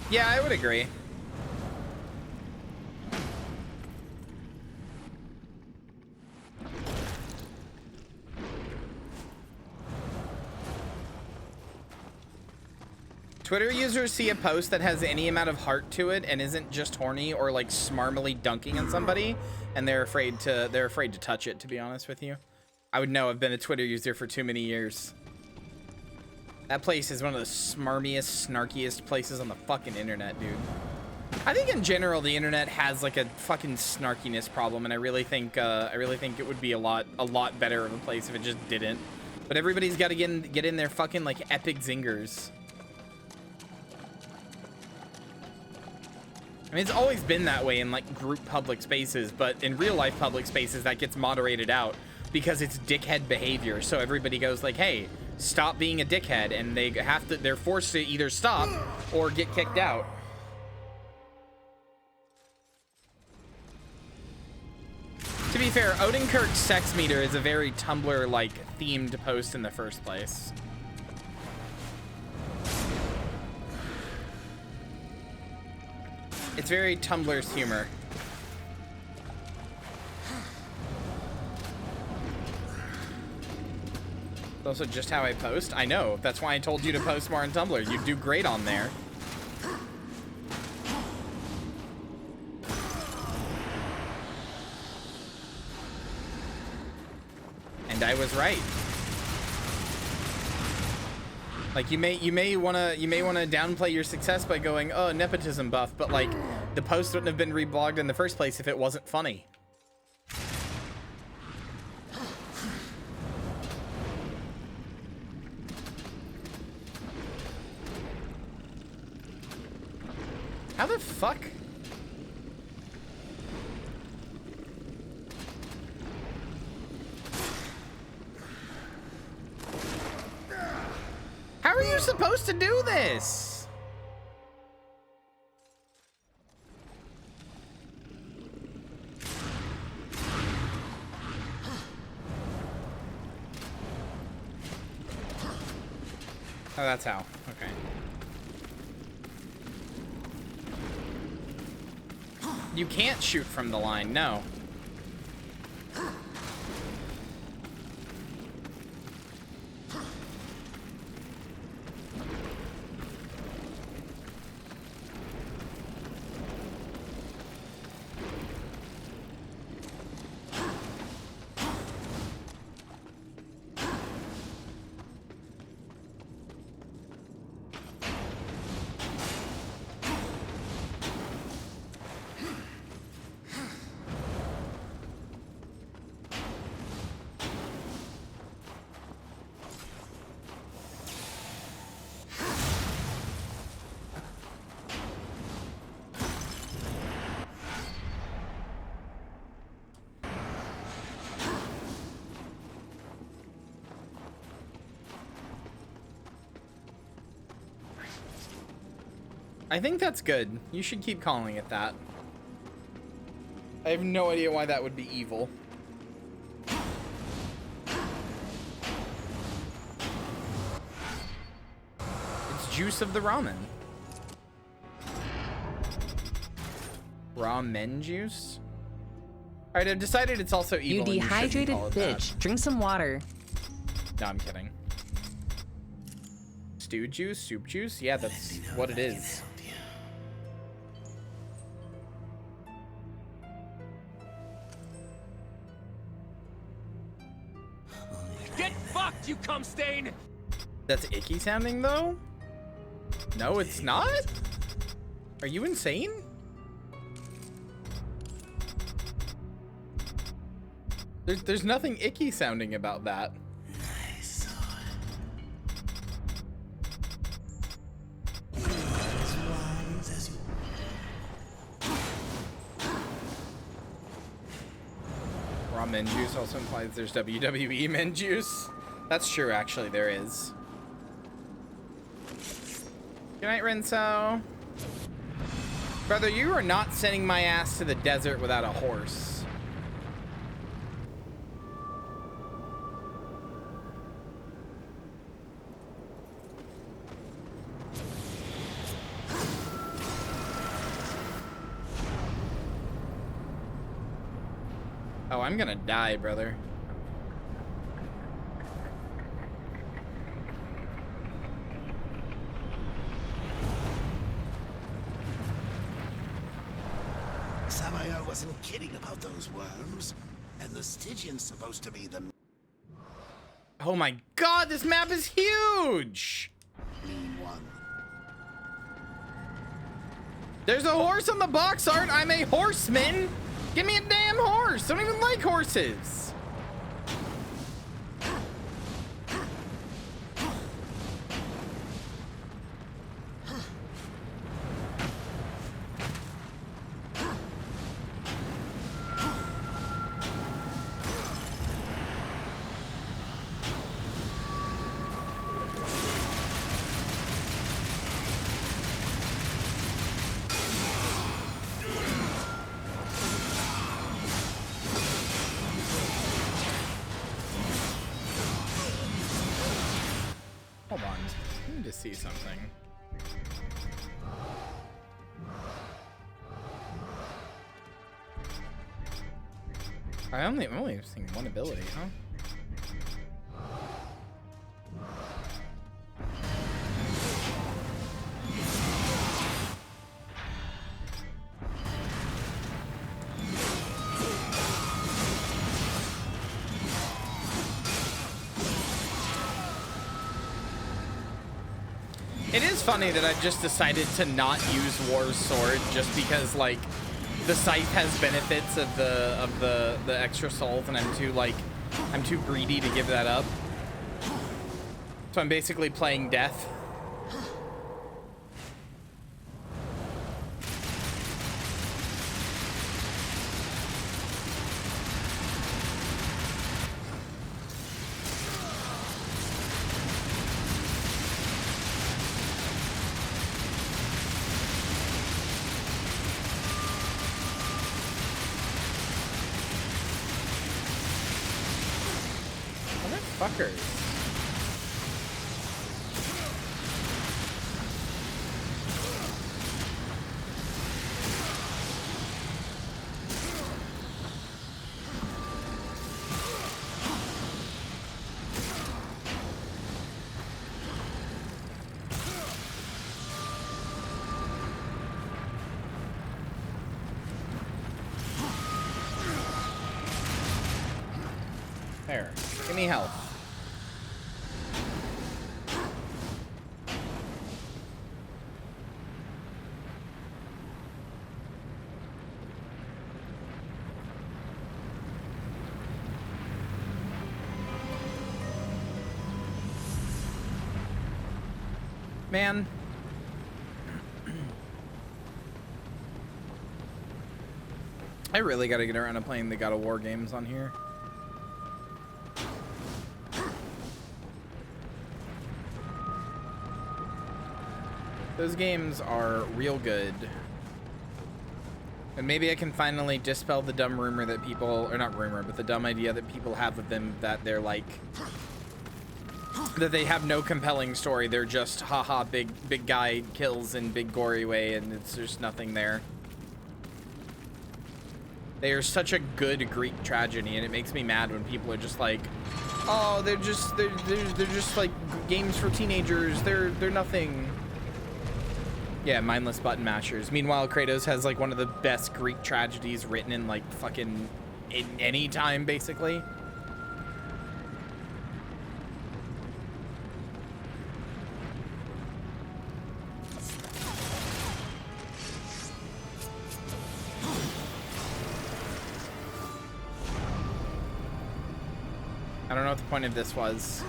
Yeah, I would agree. Twitter users see a post that has any amount of heart to it and isn't just horny or like smarmily dunking on somebody, and they're afraid to touch it, to be honest with you. I would know. I've been a Twitter user for too many years. That place is one of the smarmiest, snarkiest places on the fucking internet, dude. I think in general the internet has like a fucking snarkiness problem, and I really think it would be a lot better of a place if it just didn't. But everybody's got to get in their fucking like epic zingers. I mean, it's always been that way in like group public spaces, but in real life public spaces that gets moderated out because it's dickhead behavior. So everybody goes like, hey, stop being a dickhead, and they're forced to either stop or get kicked out. To be fair, Odenkirk's sex meter is a very Tumblr like themed post in the first place. It's very Tumblr's humor. It's also just how I post. I know. That's why I told you to post more on Tumblr. You do great on there. And I was right. Like you may wanna downplay your success by going, oh, nepotism buff, but like the post wouldn't have been reblogged in the first place if it wasn't funny. How the fuck? are you supposed to do this? Oh, that's how. Okay. You can't shoot from the line, no. I think that's good. You should keep calling it that. I have no idea why that would be evil. It's juice of the ramen. Ramen juice? Alright, I've decided it's also evil. You dehydrated bitch. Drink some water. No, I'm kidding. Stew juice? Soup juice? Yeah, that's what it is. Get fucked, you cum stain! That's icky sounding though? No, it's not? Are you insane? There's nothing icky sounding about that. Raw men juice also implies there's WWE men juice. That's true, actually, there is. Good night, Renzo. Brother, you are not sending my ass to the desert without a horse. Oh, I'm gonna die, brother. Samael wasn't kidding about those worms, and the Stygian's supposed to be the Oh my god, this map is huge! mean one. There's a horse on the box art. I'm a horseman. Give me a damn horse. I don't even like horses. Hold on. I need to see something. I'm only seeing one ability, huh? It is funny that I've just decided to not use War's sword just because, like, the scythe has benefits of the extra souls, and I'm too greedy to give that up. So I'm basically playing death. fuckers. There. Give me health. Man. I really gotta get around to playing the God of War games on here. Those games are real good. And maybe I can finally dispel the dumb rumor that people, or not rumor, but the dumb idea that people have of them, that they're like, that they have no compelling story. They're just, haha, big guy kills in big gory way, and it's just nothing there. They are such a good Greek tragedy, and it makes me mad when people are just like, oh, they're just like games for teenagers. They're nothing. Yeah, mindless button mashers. Meanwhile, Kratos has like one of the best Greek tragedies written in like fucking in any time, basically. I don't know what the point of this was.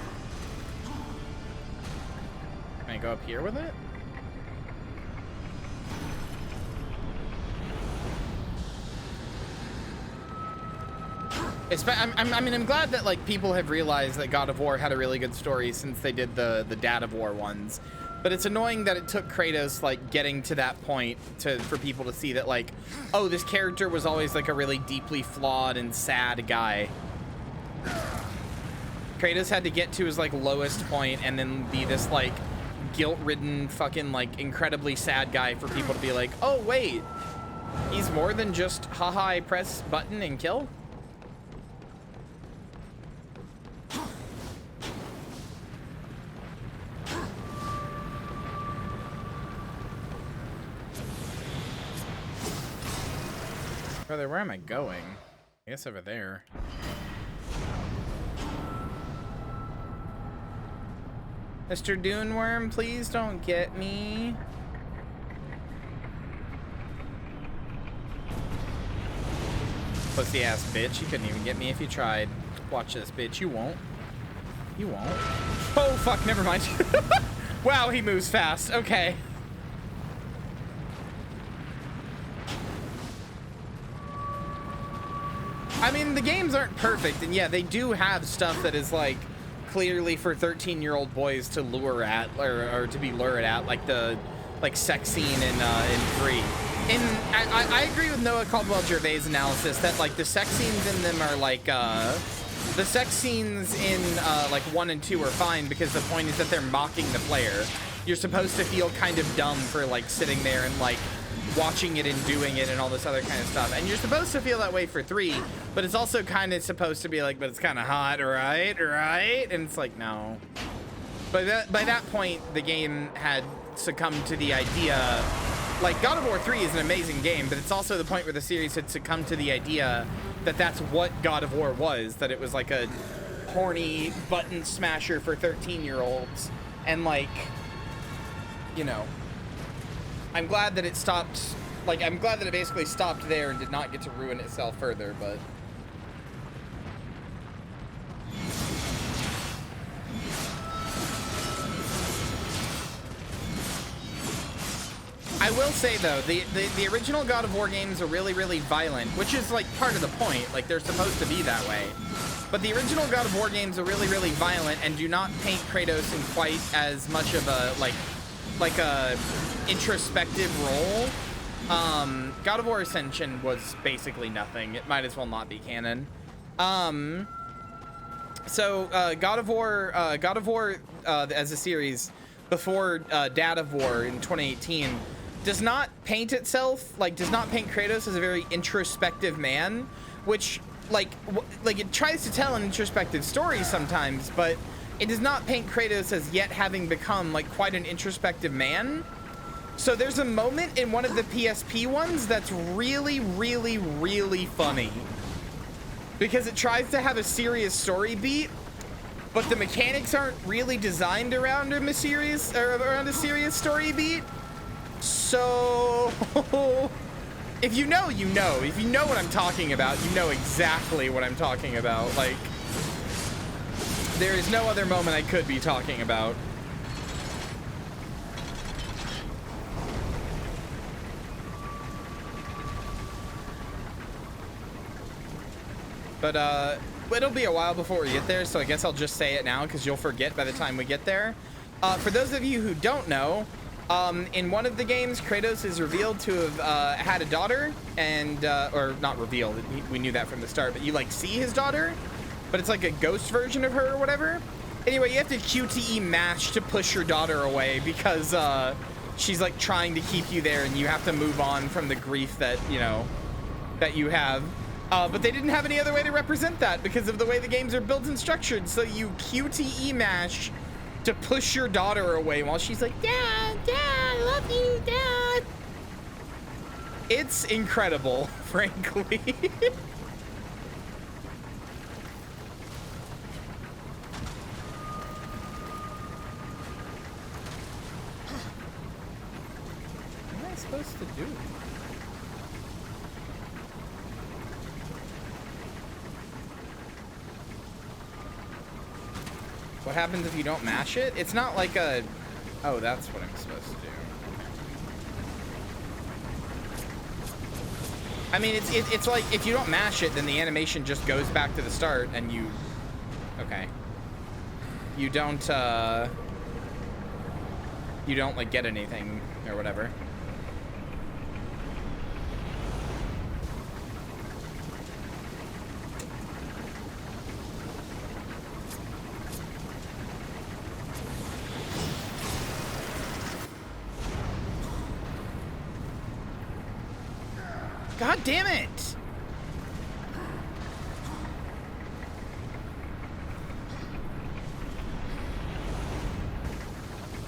Can I go up here with it? I mean, I'm glad that like people have realized that God of War had a really good story since they did the Dad of War ones. But it's annoying that it took Kratos like getting to that point for people to see that like, oh, this character was always like a really deeply flawed and sad guy. Kratos had to get to his like lowest point and then be this like guilt-ridden fucking like incredibly sad guy for people to be like, oh wait, he's more than just haha, I press button and kill. Brother, where am I going? I guess over there. Mr. Duneworm, please don't get me. Pussy ass bitch. You couldn't even get me if you tried. Watch this, bitch. You won't. You won't. Oh, fuck. Never mind. Wow, he moves fast. Okay. I mean, the games aren't perfect, and yeah, they do have stuff that is like clearly for 13-year-old boys to lure at, or to be lured at, like the sex scene in 3. And I agree with Noah Caldwell-Gervais' analysis that like the sex scenes in them are like the sex scenes in like 1 and 2 are fine because the point is that they're mocking the player. You're supposed to feel kind of dumb for like sitting there and like watching it and doing it and all this other kind of stuff, and you're supposed to feel that way for 3, but it's also kind of supposed to be like, but it's kind of hot, right, and it's like, no. But by that point the game had succumbed to the idea, like God of War 3 is an amazing game, but it's also the point where the series had succumbed to the idea that that's what God of War was, that it was like a horny button smasher for 13-year-olds, and like, you know, I'm glad that it stopped, like, I'm glad that it basically stopped there and did not get to ruin itself further, but... I will say, though, the original God of War games are really, really violent, which is, like, part of the point. Like, they're supposed to be that way. But the original God of War games are really, really violent and do not paint Kratos in quite as much of a, like a introspective role. God of War Ascension was basically nothing. It might as well not be canon. So God of War as a series before Dad of War in 2018 does not paint itself, like does not paint Kratos as a very introspective man, which like it tries to tell an introspective story sometimes, but it does not paint Kratos as yet having become like quite an introspective man. So there's a moment in one of the PSP ones that's really, really, really funny because it tries to have a serious story beat, but the mechanics aren't really designed around a serious story beat. So if you know, you know. If you know what I'm talking about, you know exactly what I'm talking about. Like, there is no other moment I could be talking about. But it'll be a while before we get there, so I guess I'll just say it now because you'll forget by the time we get there. For those of you who don't know, in one of the games, Kratos is revealed to have had a daughter, and or not revealed, we knew that from the start, but you like see his daughter, but it's like a ghost version of her or whatever. Anyway, you have to QTE mash to push your daughter away because she's like trying to keep you there, and you have to move on from the grief that, you know, that you have. But they didn't have any other way to represent that because of the way the games are built and structured. So you QTE mash to push your daughter away while she's like, Dad, I love you, Dad. It's incredible, frankly. What am I supposed to do? What happens if you don't mash it? It's not like a... Oh, that's what I'm supposed to do. I mean, it's like if you don't mash it, then the animation just goes back to the start and you... Okay. You don't like get anything or whatever. God damn it!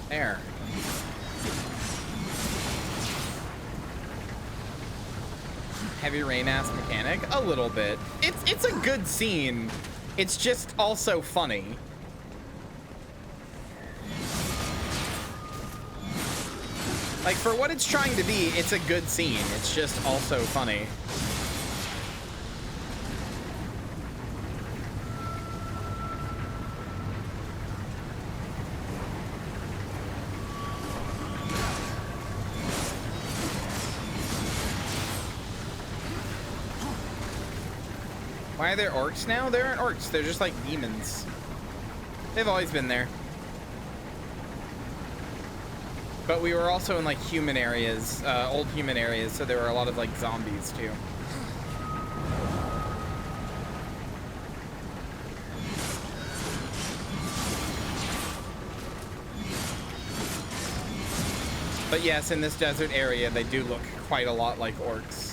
There. Heavy rain ass mechanic? A little bit. It's a good scene. It's just also funny. Like, for what it's trying to be, it's a good scene. It's just also funny. Why are there orcs now? There aren't orcs. They're just like demons. They've always been there. But we were also in like human areas, old human areas, so there were a lot of like zombies too. But yes, in this desert area, they do look quite a lot like orcs.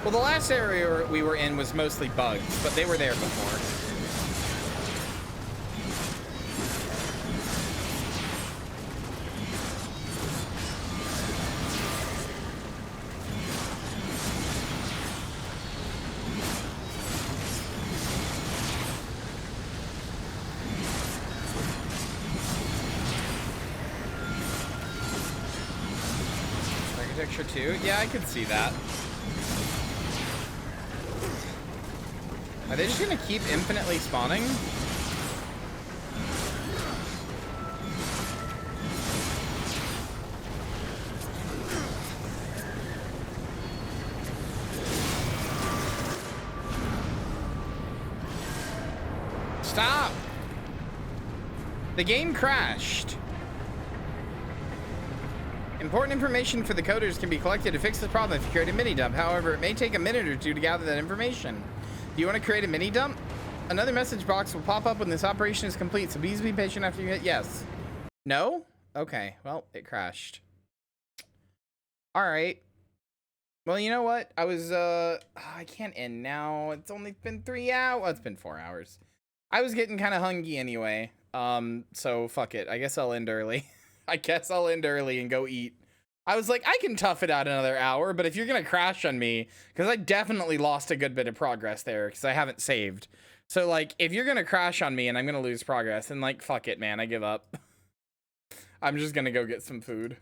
Well, the last area we were in was mostly bugs, but they were there before. Architecture 2? Yeah, I could see that. Are they just gonna keep infinitely spawning? Stop! The game crashed. Important information for the coders can be collected to fix this problem if you create a mini dump. However, it may take a minute or two to gather that information. Do you want to create a mini dump? Another message box will pop up when this operation is complete, so please be patient after you hit yes. No? Okay, well, it crashed. All right. Well, you know what? I was, I can't end now. It's only been 3 hours. Well, it's been 4 hours. I was getting kind of hungry anyway. So fuck it. I guess I'll end early. I guess I'll end early and go eat. I was like, I can tough it out another hour, but if you're going to crash on me, because I definitely lost a good bit of progress there because I haven't saved. So, like, if you're going to crash on me and I'm going to lose progress, then, like, fuck it, man. I give up. I'm just going to go get some food.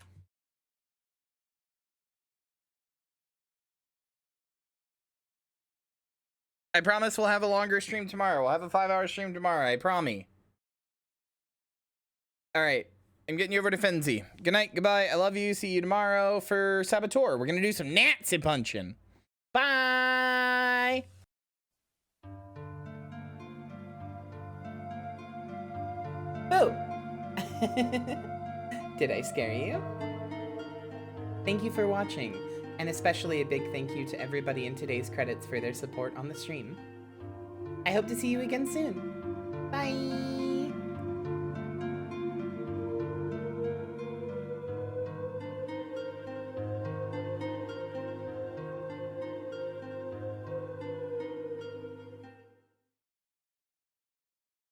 I promise we'll have a longer stream tomorrow. We'll have a 5-hour stream tomorrow. I promise. All right. I'm getting you over to Fenzi. Good night. Goodbye. I love you. See you tomorrow for Saboteur. We're going to do some Nazi punching. Bye. Oh. Did I scare you? Thank you for watching, and especially a big thank you to everybody in today's credits for their support on the stream. I hope to see you again soon. Bye.